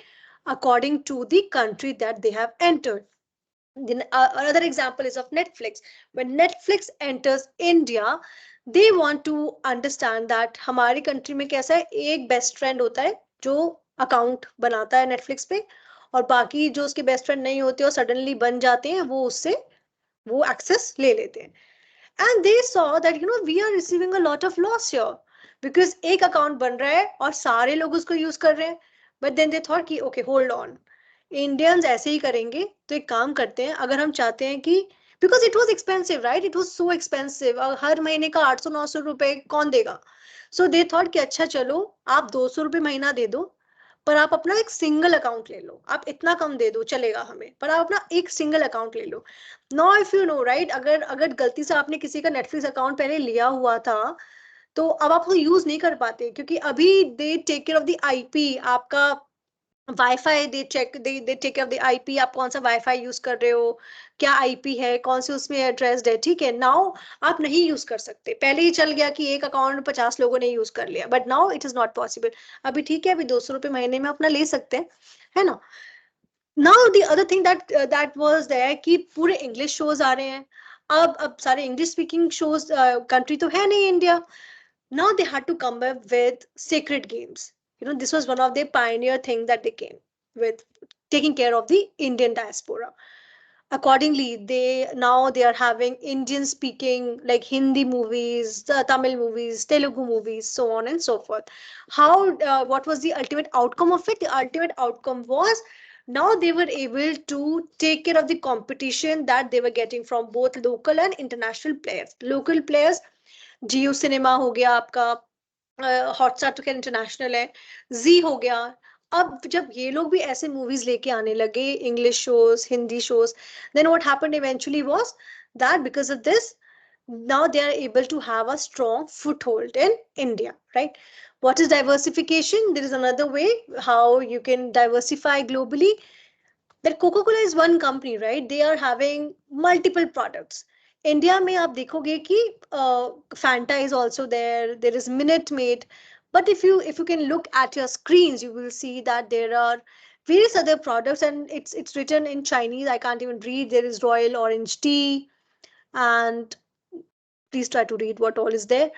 according to the country that they have entered. Then another example is of Netflix. When Netflix enters India, they want to understand that हमारी country में कैसा है, एक best friend होता है जो account बनाता है Netflix पे, और बाकी जो उसके best friend नहीं होते और suddenly बन जाते हैं, वो उससे वो access ले लेते हैं. And they saw that we are receiving a lot of loss here, because एक account बन रहा है और सारे लोग उसको use कर रहे हैं. But then they thought कि okay, hold on, इंडियंस ऐसे ही करेंगे तो एक काम करते हैं, अगर हम चाहते हैं कि because it was expensive, right, it was so expensive, हर महीने का 800-900 रुपए कौन देगा. सो दे थॉट कि अच्छा चलो आप 200 रुपए महीना दे दो, पर आप अपना एक सिंगल अकाउंट ले लो, आप इतना कम दे दो चलेगा हमें, पर आप अपना एक सिंगल अकाउंट ले लो. No if you know right, अगर अगर गलती से आपने किसी का नेटफ्लिक्स अकाउंट पहले लिया हुआ था, तो अब आप उसको यूज नहीं कर पाते, क्योंकि अभी they take care of the IP, आपका wifi, they take care of the IP, आप कौन सा वाईफाई यूज कर रहे हो, क्या आईपी है, कौन से उसमें एड्रेस है, ठीक है. नाउ आप नहीं यूज कर सकते. पहले ही चल गया कि एक अकाउंट में 50 लोगों ने यूज कर लिया, but now it is not possible. अभी ठीक है, अभी 200 रुपए महीने में अपना ले सकते हैं, है ना. Now the other thing that was there कि पूरे इंग्लिश शोज आ रहे हैं. अब सारे इंग्लिश स्पीकिंग शोज, कंट्री तो है नहीं India. Now they had to come up with sacred games. This was one of the pioneer things that they came with, taking care of the Indian diaspora. Accordingly, they are having Indian speaking, like Hindi movies, Tamil movies, Telugu movies, so on and so forth. What was the ultimate outcome of it? The ultimate outcome was, now they were able to take care of the competition that they were getting from both local and international players. Local players, Jio cinema हो गया आपका, Hotstar तो खैर international है, जी हो गया. अब जब ये लोग भी ऐसे मूवीज लेके आने लगे, English shows, Hindi shows, then what happened eventually was that because of this, now they are able to have a strong foothold in India, right? What is diversification? There is another way how you can diversify globally. That Coca-Cola is one company, right? They are having multiple products. India में आप देखोगे कि Fanta is also there. There is Minute Maid. But if you can look at your screens, you will see that there are various other products, and it's written in Chinese. I can't even read. There is Royal Orange Tea, and please try to read what all is there.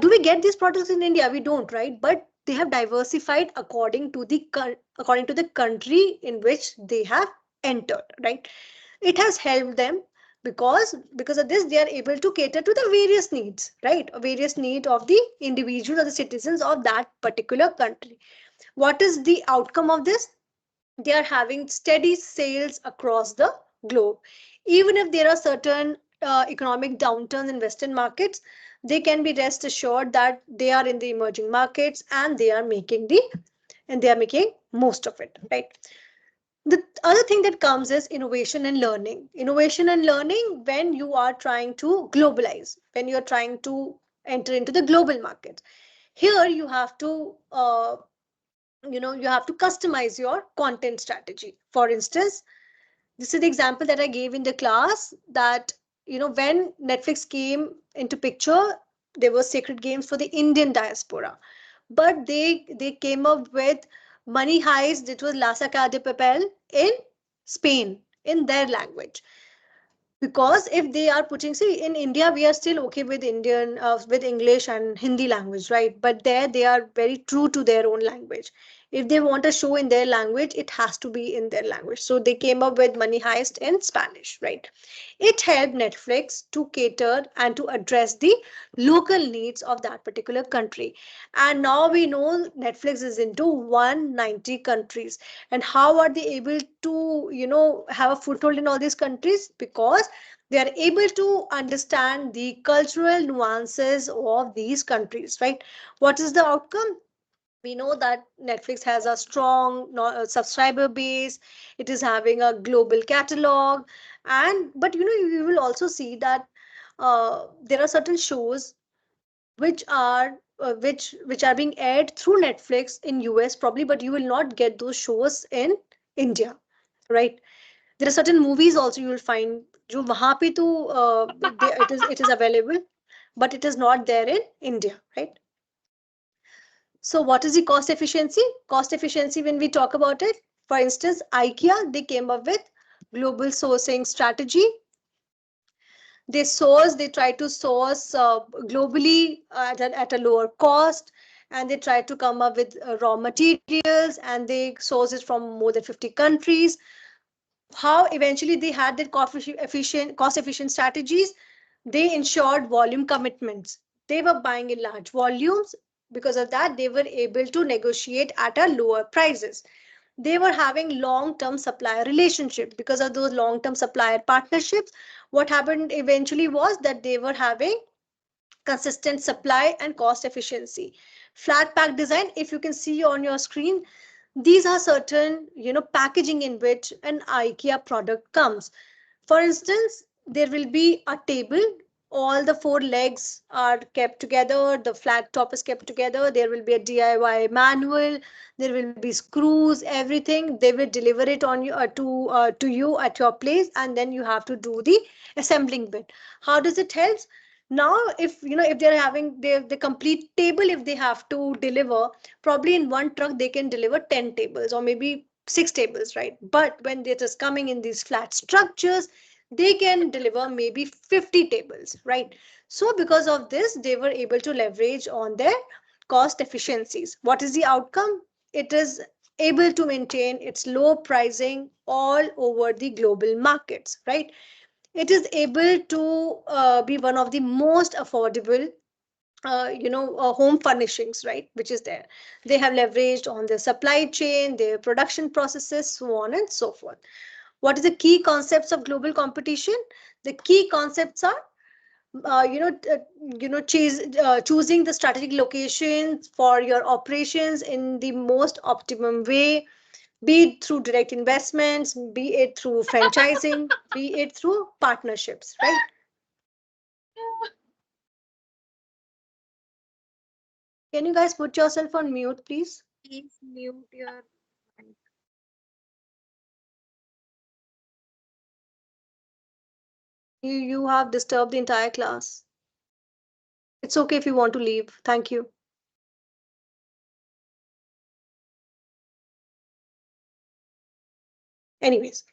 Do we get these products in India? We don't, right? But they have diversified according to the country in which they have entered, right? It has helped them because of this they are able to cater to the various needs, right? Various need of the individuals or the citizens of that particular country. What is the outcome of this? They are having steady sales across the globe. Even if there are certain economic downturns in Western markets, they can be rest assured that they are in the emerging markets and they are making most of it, right? The other thing that comes is innovation and learning. Innovation and learning when you are trying to globalize, when you are trying to enter into the global market. Here you have to you have to customize your content strategy. For instance, this is the example that I gave in the class, that when Netflix came into picture, there were sacred games for the Indian diaspora, but they came up with Money Heist. It was La Saca de Papel in Spain, in their language. Because if they are putting, see, in India we are still okay with with English and Hindi language, right? But there they are very true to their own language. If they want a show in their language, it has to be in their language. So they came up with Money Heist in Spanish, right? It helped Netflix to cater and to address the local needs of that particular country. And now we know Netflix is into 190 countries. And how are they able to have a foothold in all these countries? Because they are able to understand the cultural nuances of these countries, right? What is the outcome? We know that Netflix has a strong subscriber base. It is having a global catalog, and but you will also see that there are certain shows which are being aired through Netflix in US probably, but you will not get those shows in India, right? There are certain movies also you will find जो वहाँ पे तो it is available, but it is not there in India, right? So what is the cost efficiency? Cost efficiency, when we talk about it, For instance, IKEA, they came up with global sourcing strategy. They try to source globally at a lower cost, and they try to come up with raw materials, and they source it from more than 50 countries. How eventually they had their cost efficient strategies? They ensured volume commitments. They were buying in large volumes. Because of that, they were able to negotiate at a lower prices. They were having long term supplier relationship. Because of those long term supplier partnerships, what happened eventually was that they were having consistent supply and cost efficiency. Flat pack design, if you can see on your screen, these are certain packaging in which an IKEA product comes. For instance, there will be a table. All the four legs are kept together. The flat top is kept together. There will be a DIY manual. There will be screws, everything. They will deliver it on you to you at your place, and then you have to do the assembling bit. How does it help? Now, if they're having the complete table, if they have to deliver, probably in one truck they can deliver 10 tables or maybe 6 tables, right? But when it is coming in these flat structures, they can deliver maybe 50 tables, right? So because of this, they were able to leverage on their cost efficiencies. What is the outcome? It is able to maintain its low pricing all over the global markets, right? It is able to be one of the most affordable home furnishings, right, which is there. They have leveraged on their supply chain, their production processes, so on and so forth. What is the key concepts of global competition? The key concepts are choosing the strategic locations for your operations in the most optimum way, be it through direct investments, be it through franchising, be it through partnerships, right? Can you guys put yourself on mute, please? Please mute your mic. You have disturbed the entire class. It's okay if you want to leave. Thank you. Anyways,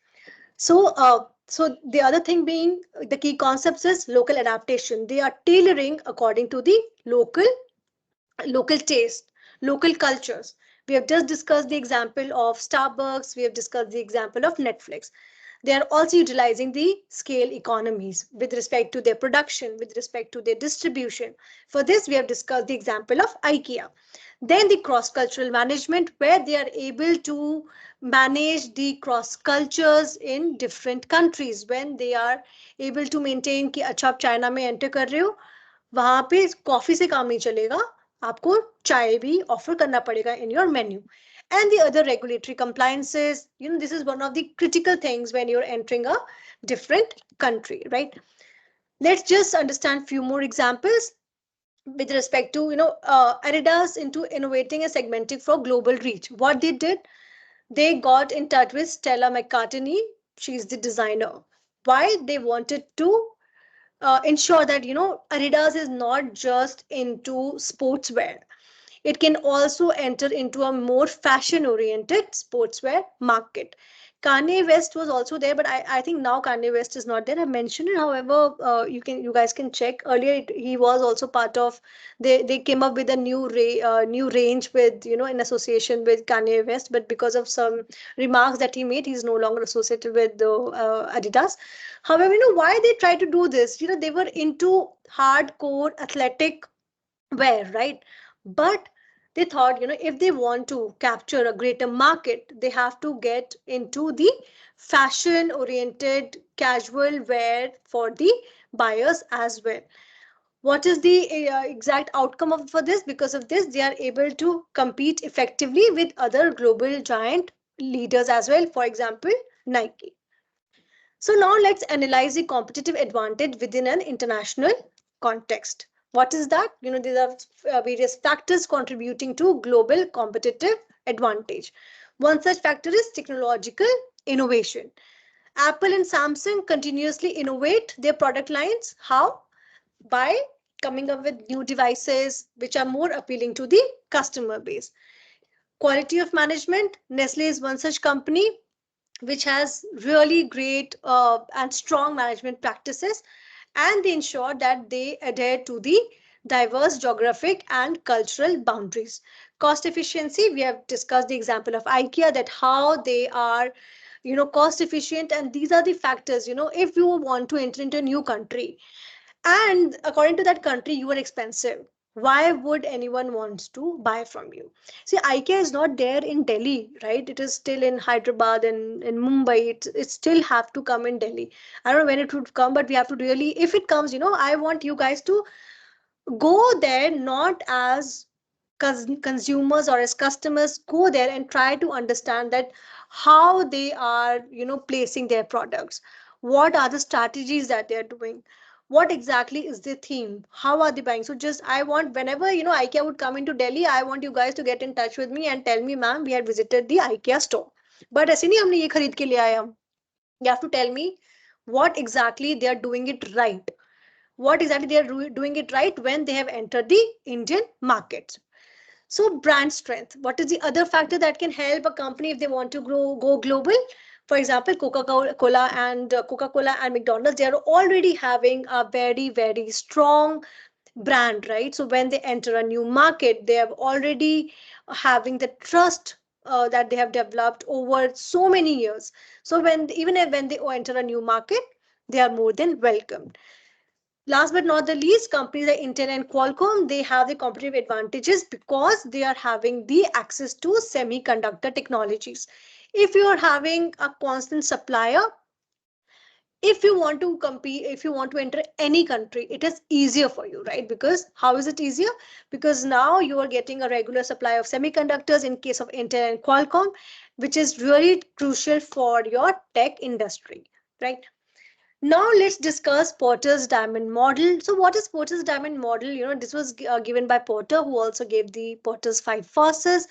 so the other thing being the key concepts is local adaptation. They are tailoring according to the local taste, local cultures. We have just discussed the example of Starbucks. We have discussed the example of Netflix. They are also utilizing the scale economies with respect to their production, with respect to their distribution. For this, we have discussed the example of IKEA. Then the cross-cultural management, where they are able to manage the cross cultures in different countries, when they are able to maintain कि अच्छा आप China में enter कर रहे हो, वहां पे coffee से काम नहीं चलेगा, आपको चाय भी ऑफर करना पड़ेगा in your menu. And the other regulatory compliances, this is one of the critical things when you're entering a different country, right? Let's just understand few more examples with respect to Adidas into innovating and segmenting for global reach. What they did, they got in touch with Stella McCartney. She's the designer. Why? They wanted to ensure that Adidas is not just into sportswear. It can also enter into a more fashion oriented sportswear market. Kanye West was also there, but I think now Kanye West is not there. I mentioned it. However, you guys can check. Earlier, he was also part of. They came up with a new range with in association with Kanye West, but because of some remarks that he made, he's no longer associated with the Adidas. However, why they try to do this? They were into hardcore athletic wear, right? But they thought, if they want to capture a greater market, they have to get into the fashion oriented casual wear for the buyers as well. What is the exact outcome of for this? Because of this, they are able to compete effectively with other global giant leaders as well. For example, Nike. So now let's analyze the competitive advantage within an international context. What is that? There are various factors contributing to global competitive advantage. One such factor is technological innovation. Apple and Samsung continuously innovate their product lines. How? By coming up with new devices which are more appealing to the customer base. Quality of management, Nestle is one such company which has really great and strong management practices, and they ensure that they adhere to the diverse geographic and cultural boundaries. Cost efficiency, we have discussed the example of IKEA, that how they are, cost efficient, and these are the factors, if you want to enter into a new country and according to that country you are expensive, why would anyone wants to buy from you? See, IKEA is not there in Delhi, right? It is still in Hyderabad and in Mumbai. It still have to come in Delhi. I don't know when it would come, but we have to really, if it comes, I want you guys to go there not as consumers or as customers. Go there and try to understand that how they are placing their products, what are the strategies that they are doing, what exactly is the theme, how are they buying. So just I want, whenever IKEA would come into Delhi, I want you guys to get in touch with me and tell me, ma'am, we had visited the IKEA store, but ऐसे नहीं हमने ये खरीद के ले आए हम. You have to tell me what exactly they are doing it right, what exactly they are doing it right when they have entered the Indian market. So brand strength. What is the other factor that can help a company if they want to go global? For example, Coca-Cola and McDonald's, they are already having a very, very strong brand, right? So when they enter a new market, they have already having the trust that they have developed over so many years. So when they enter a new market, they are more than welcomed. Last but not the least, companies like Intel and Qualcomm, they have the competitive advantages because they are having the access to semiconductor technologies. If you are having a constant supplier, if you want to compete, if you want to enter any country, it is easier for you, right? Because how is it easier? Because now you are getting a regular supply of semiconductors in case of Intel and Qualcomm, which is really crucial for your tech industry, right? Now let's discuss Porter's diamond model. So what is Porter's diamond model? This was given by Porter, who also gave the Porter's five forces.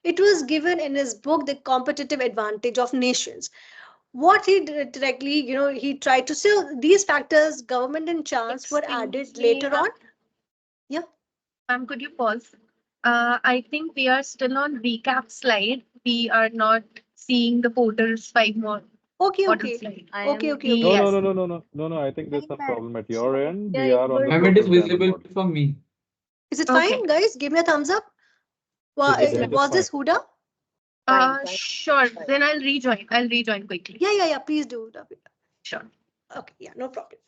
It was given in his book, The Competitive Advantage of Nations. What he did directly, he tried to say these factors, government and chance, were added Excuse me, later on. Yeah. ma'am, could you pause? I think we are still on recap slide. We are not seeing the Porter's five more Okay, model okay. slide. I Okay, am. okay, okay. No, no, Yes. no, no, no, no, no, no. I think there's some problem at your end. Yeah, We are on the it Ma'am, it is Porter's diamond visible model. for me. Is it Okay. fine, guys? Give me a thumbs up. It is Yeah, fine. Was just this fine. Huda? Sure. Then I'll rejoin. I'll rejoin quickly. Yeah. Please do, David. Sure. Okay, yeah, no problem.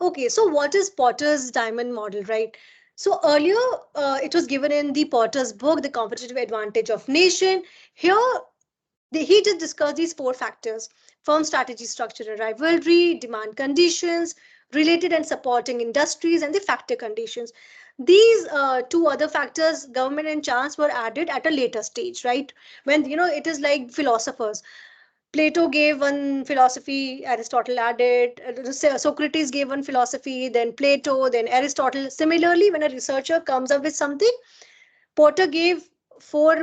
Okay, so what is Porter's diamond model, right? So earlier, it was given in the Porter's book, The Competitive Advantage of Nation. Here, he just discussed these four factors: firm strategy, structure, and rivalry, demand conditions, related and supporting industries, and the factor conditions. These two other factors, government and chance, were added at a later stage, right? When, it is like philosophers. Plato gave one philosophy, Aristotle added, Socrates gave one philosophy, then Plato, then Aristotle. Similarly, when a researcher comes up with something, Porter gave four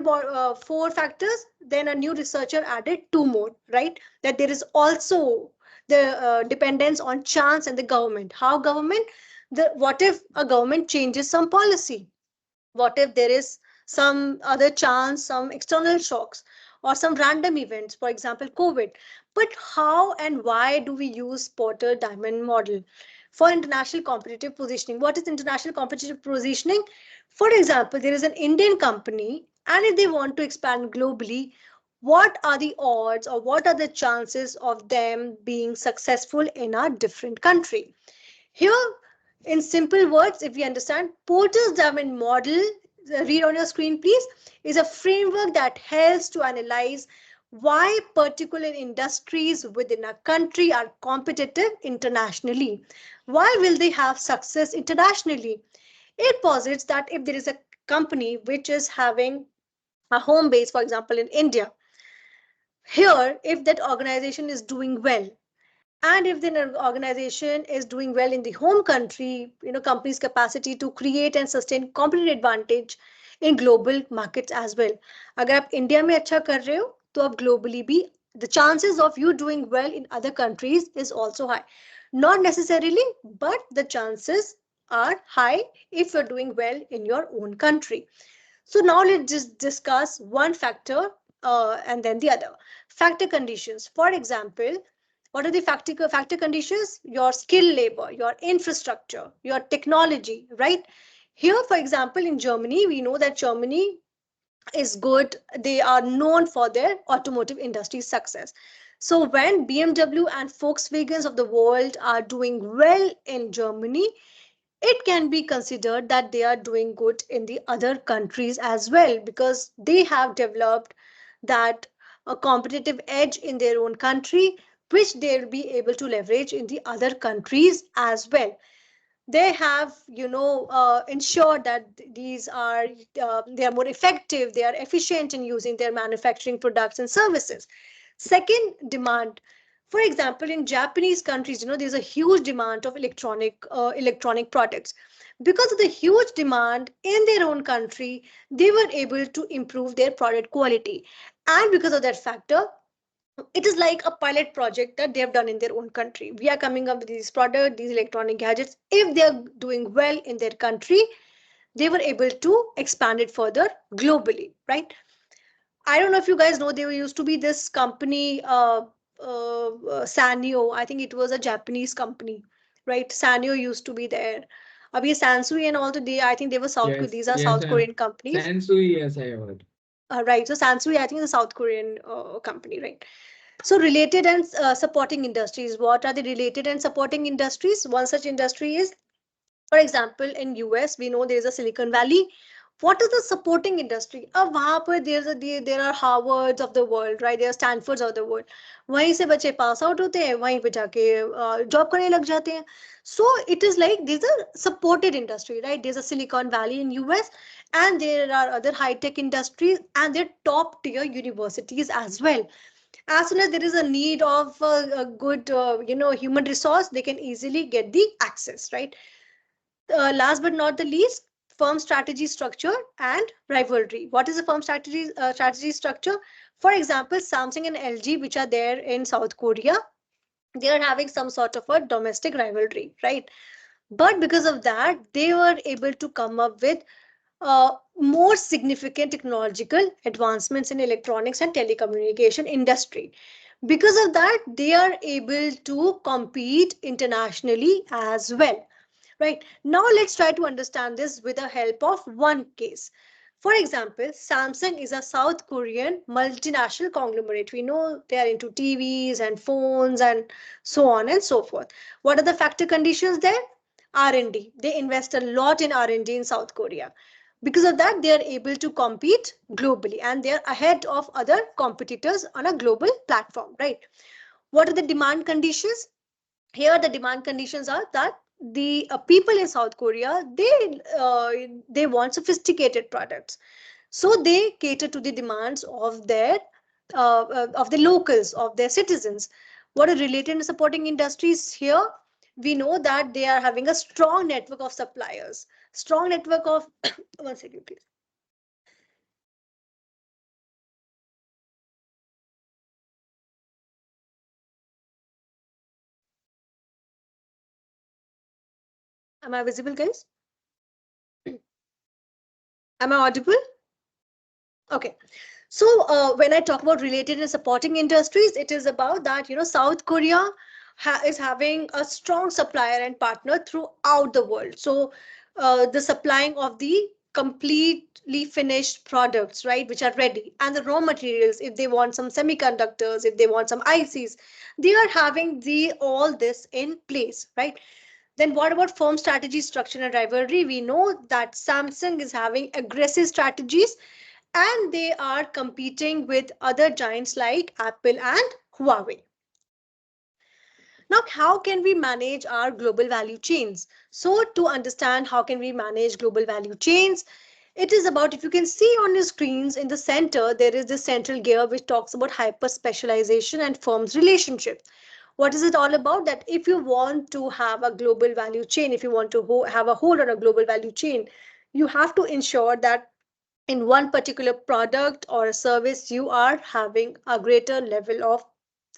factors, then a new researcher added two more, right? That there is also the dependence on chance and the government. How government? What if a government changes some policy? What if there is some other chance, some external shocks, or some random events, for example, COVID? But how and why do we use Porter Diamond model for international competitive positioning? What is international competitive positioning? For example, there is an Indian company, and if they want to expand globally, what are the odds or what are the chances of them being successful in a different country? Here, in simple words, if we understand, Porter's diamond model, read on your screen, please, is a framework that helps to analyze why particular industries within a country are competitive internationally. Why will they have success internationally? It posits that if there is a company which is having a home base, for example, in India, here, if that organization is doing well, and if the organization is doing well in the home country, company's capacity to create and sustain competitive advantage in global markets as well. अगर आप India में अच्छा कर रहे हो तो आप globally भी, the chances of you doing well in other countries is also high. Not necessarily, but the chances are high if you're doing well in your own country. So now let's just discuss one factor and then the other. Factor conditions. For example, what are the factor conditions? Your skill labor, your infrastructure, your technology, right? Here, for example, in Germany, we know that Germany is good. They are known for their automotive industry success. So when BMW and Volkswagens of the world are doing well in Germany, it can be considered that they are doing good in the other countries as well, because they have developed that a competitive edge in their own country, which they'll be able to leverage in the other countries as well. They have, ensured that these are they are more effective, they are efficient in using their manufacturing products and services. Second, demand. For example, in Japanese countries, there's a huge demand of electronic products. Because of the huge demand in their own country, they were able to improve their product quality. And because of that factor, it is like a pilot project that they have done in their own country. We are coming up with these products, these electronic gadgets. If they are doing well in their country, they were able to expand it further globally, right? I don't know if you guys know, there used to be this company, Sanyo. I think it was a Japanese company, right? Sanyo used to be there. Abhi Sansui and all today, I think they were Yes, these are yes, South ma'am. Korean companies. Sensui, yes, I heard. Right. So Sansui, I think, is a South Korean company, right? So related and supporting industries. What are the related and supporting industries? One such industry is, for example, in US, we know there is a Silicon Valley. What is the supporting industry? अब वहाँ पर there are Harvards of the world, right? There are Stanfords of the world. वहीं से बच्चे pass out होते हैं, वहीं पे जाके job करने लग जाते हैं. So it is like there's a supported industry, right? There's a Silicon Valley in US, and there are other high tech industries, and they're top tier universities as well. As soon as there is a need of a good human resource, they can easily get the access, right? Last but not the least, firm strategy structure and rivalry. What is a firm strategy structure? For example, Samsung and LG, which are there in South Korea, they are having some sort of a domestic rivalry, right? But because of that, they were able to come up with more significant technological advancements in electronics and telecommunication industry. Because of that, they are able to compete internationally as well. Right. Now let's try to understand this with the help of one case. For example, Samsung is a South Korean multinational conglomerate. We know they are into TVs and phones and so on and so forth. What are the factor conditions there? R&D. They invest a lot in R&D in South Korea. Because of that, they are able to compete globally, and they are ahead of other competitors on a global platform, right? What are the demand conditions? Here the demand conditions are that the people in South Korea, they want sophisticated products, so they cater to the demands of the locals, of their citizens. What are related and supporting industries here? We know that they are having a strong network of suppliers, strong network of one second please. Am I visible, guys? Am I audible? Okay. So when I talk about related and supporting industries, it is about that, South Korea is having a strong supplier and partner throughout the world. So the supplying of the completely finished products, right, which are ready, and the raw materials, if they want some semiconductors, if they want some ICs, they are having the all this in place, right? Then what about firm strategy, structure, and rivalry? We know that Samsung is having aggressive strategies, and they are competing with other giants like Apple and Huawei. Now, how can we manage our global value chains? So to understand how can we manage global value chains, it is about, if you can see on your screens in the center, there is this central gear which talks about hyper specialization and firms relationship. What is it all about? That if you want to have a global value chain, if you want to have a hold on a global value chain, you have to ensure that in one particular product or a service, you are having a greater level of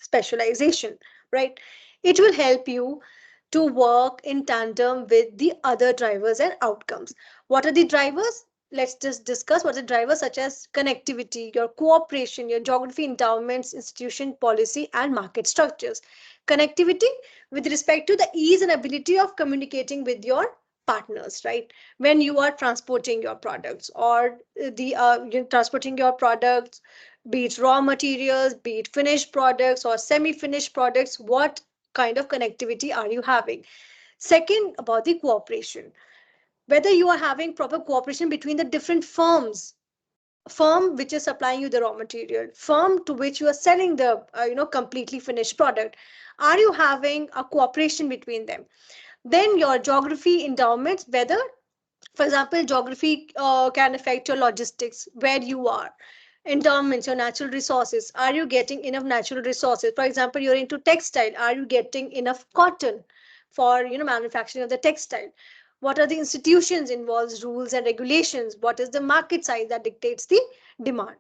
specialization, right? It will help you to work in tandem with the other drivers and outcomes. What are the drivers? let's just discuss what the drivers such as connectivity, your cooperation, your geography, endowments, institution policy, and market structures. Connectivity with respect to the ease and ability of communicating with your partners, right? When you are transporting your products or you're transporting your products, be it raw materials, be it finished products or semi-finished products, what kind of connectivity are you having? Second, about the cooperation, whether you are having proper cooperation between the different firms, firm which is supplying you the raw material, firm to which you are selling the completely finished product, are you having a cooperation between them? Then your geography endowments, whether, for example, geography can affect your logistics, where you are, endowments, your natural resources, are you getting enough natural resources? For example, you're into textile, are you getting enough cotton for manufacturing of the textile? What are the institutions involves, rules and regulations? What is the market size that dictates the demand?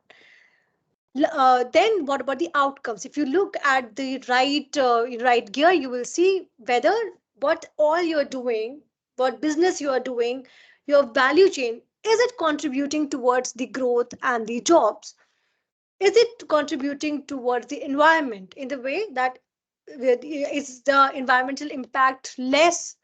Then what about the outcomes? If you look at the right gear, you will see whether what all you're doing, what business you are doing, your value chain, is it contributing towards the growth and the jobs? Is it contributing towards the environment in the way that is the environmental impact less?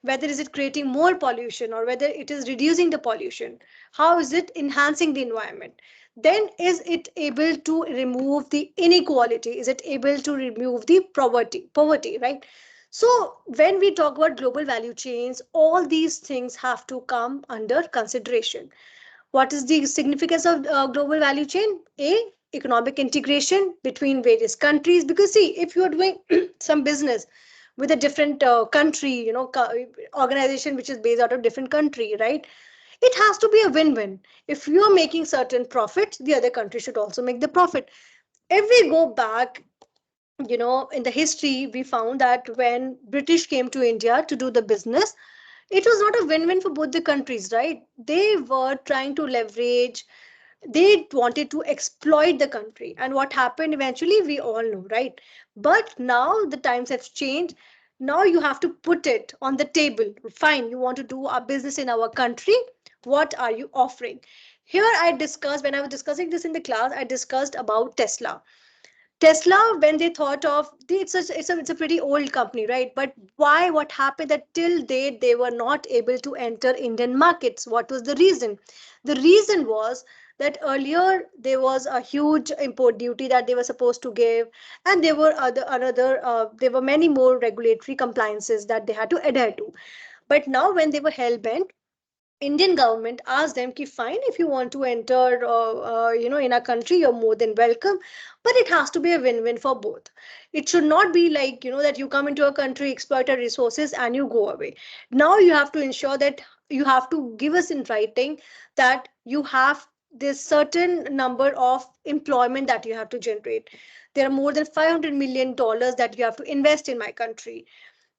Whether is it creating more pollution or whether it is reducing the pollution? How is it enhancing the environment? Then is it able to remove the inequality? Is it able to remove the poverty, right? So when we talk about global value chains, all these things have to come under consideration. What is the significance of global value chain? A, economic integration between various countries. Because see, if you are doing some business with a different country, organization which is based out of different country, right? It has to be a win-win. If you are making certain profit, the other country should also make the profit. If we go back, in the history, we found that when British came to India to do the business, it was not a win-win for both the countries, right? They were trying to leverage, they wanted to exploit the country, and what happened eventually we all know, right? But now the times have changed. Now you have to put it on the table. Fine, you want to do our business in our country, what are you offering? Here I discussed, when I was discussing this in the class, I discussed about Tesla, when they thought of it's a pretty old company, right? But why? What happened that till date they were not able to enter Indian markets? What was the reason? The reason was that earlier there was a huge import duty that they were supposed to give, and there were many more regulatory compliances that they had to adhere to. But now when they were hell bent, Indian government asked them ki fine, if you want to enter in our country, you're more than welcome, but it has to be a win-win for both. It should not be like that you come into a country, exploit our resources, and you go away. Now you have to ensure that you have to give us in writing that you have this certain number of employment that you have to generate. There are more than $500 million that you have to invest in my country.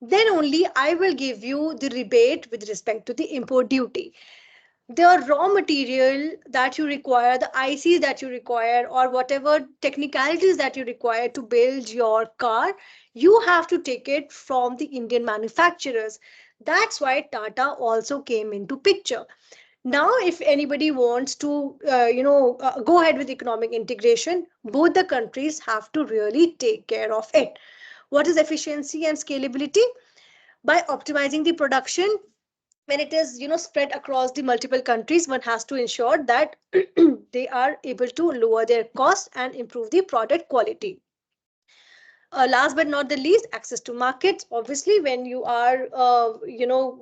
Then only I will give you the rebate with respect to the import duty. The raw material that you require, the ICs that you require, or whatever technicalities that you require to build your car, you have to take it from the Indian manufacturers. That's why Tata also came into picture. Now, if anybody wants to, go ahead with economic integration, both the countries have to really take care of it. What is efficiency and scalability? By optimizing the production, when it is spread across the multiple countries, one has to ensure that they are able to lower their cost and improve the product quality. Last but not the least, access to markets. Obviously, when you are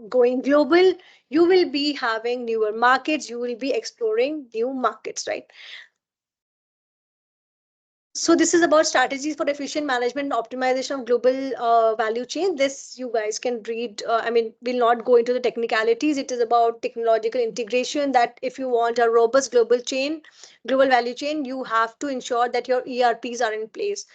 going global, you will be having newer markets, you will be exploring new markets, right? So this is about strategies for efficient management and optimization of global value chain. This you guys can read. I mean, we'll not go into the technicalities. It is about technological integration, that if you want a robust global value chain, you have to ensure that your ERPs are in place.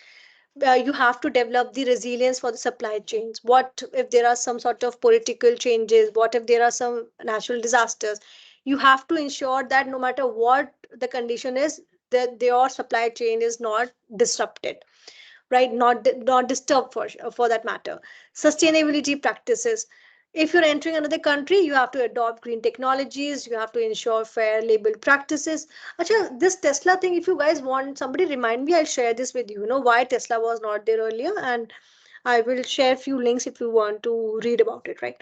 You have to develop the resilience for the supply chains. What if there are some sort of political changes? What if there are some natural disasters? You have to ensure that no matter what the condition is, that your supply chain is not disrupted, right? Not disturbed, for that matter. Sustainability practices. If you're entering another country, you have to adopt green technologies, you have to ensure fair label practices. Acha, this Tesla thing, if you guys want, somebody remind me, I'll share this with you. You know why Tesla was not there earlier, and I will share few links if you want to read about it, right?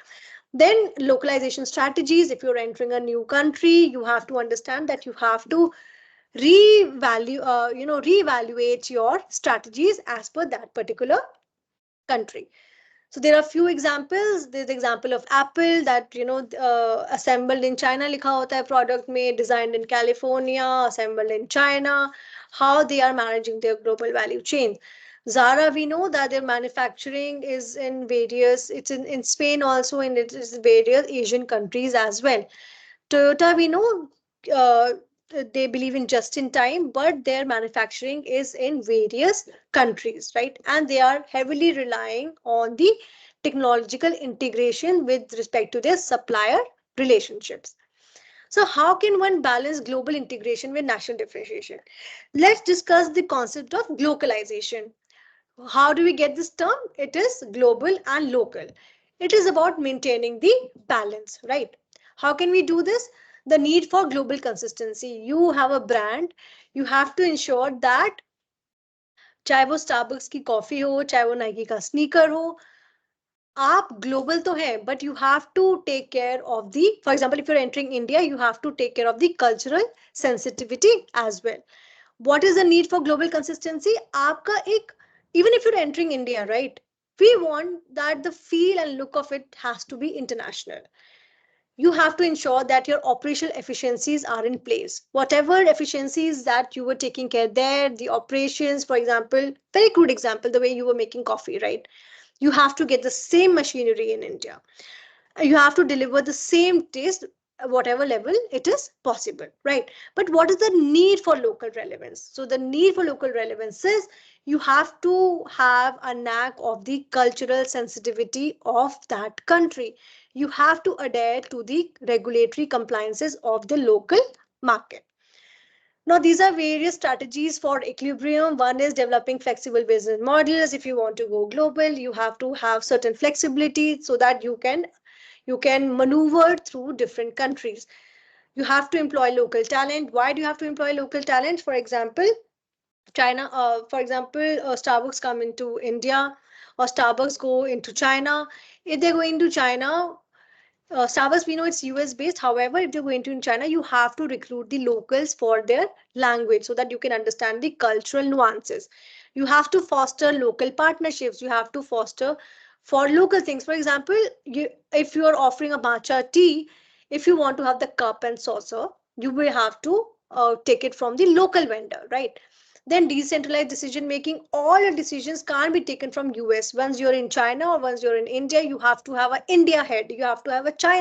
Then localization strategies. If you're entering a new country, you have to understand that you have to reevaluate your strategies as per that particular country. So there are few examples. There's the example of Apple that assembled in China likha hota hai, product made, designed in California, assembled in China. How they are managing their global value chain. Zara, we know that their manufacturing is in various. It's in Spain also, and it is various Asian countries as well. Toyota, we know uh, they believe in just in time, but their manufacturing is in various countries, right? And they are heavily relying on the technological integration with respect to their supplier relationships. So, how can one balance global integration with national differentiation? Let's discuss the concept of globalization. How do we get this term? It is global and local. It is about maintaining the balance, right? How can we do this? The need for global consistency. You have a brand, you have to ensure that चाहे वो Starbucks की coffee हो, चाहे वो Nike का sneaker हो, आप global तो है, but you have to take care of the, for example if you are entering India, you have to take care of the cultural sensitivity as well. What is the need for global consistency? आपका एक, even if you're entering India, right? We want that the feel and look of it has to be international. You have to ensure that your operational efficiencies are in place. Whatever efficiencies that you were taking care there, the operations, for example, very crude example, the way you were making coffee, right? You have to get the same machinery in India. You have to deliver the same taste whatever level it is possible, right? But what is the need for local relevance? So the need for local relevance is you have to have a knack of the cultural sensitivity of that country. You have to adhere to the regulatory compliances of the local market. Now, these are various strategies for equilibrium. One is developing flexible business models. If you want to go global, you have to have certain flexibility so that you can maneuver through different countries. You have to employ local talent. Why do you have to employ local talent? For example, Starbucks come into India, or Starbucks go into China. If they're going to China, Starbucks, we know it's US based. However, if you're going to in China, you have to recruit the locals for their language so that you can understand the cultural nuances. You have to foster local partnerships. You have to foster for local things. For example, if you are offering a matcha tea, if you want to have the cup and saucer, you will have to take it from the local vendor, right? Then decentralized decision making. All your decisions can't be taken from US. Once you're in China or once you're in India, you have to have an India head. You have to have a China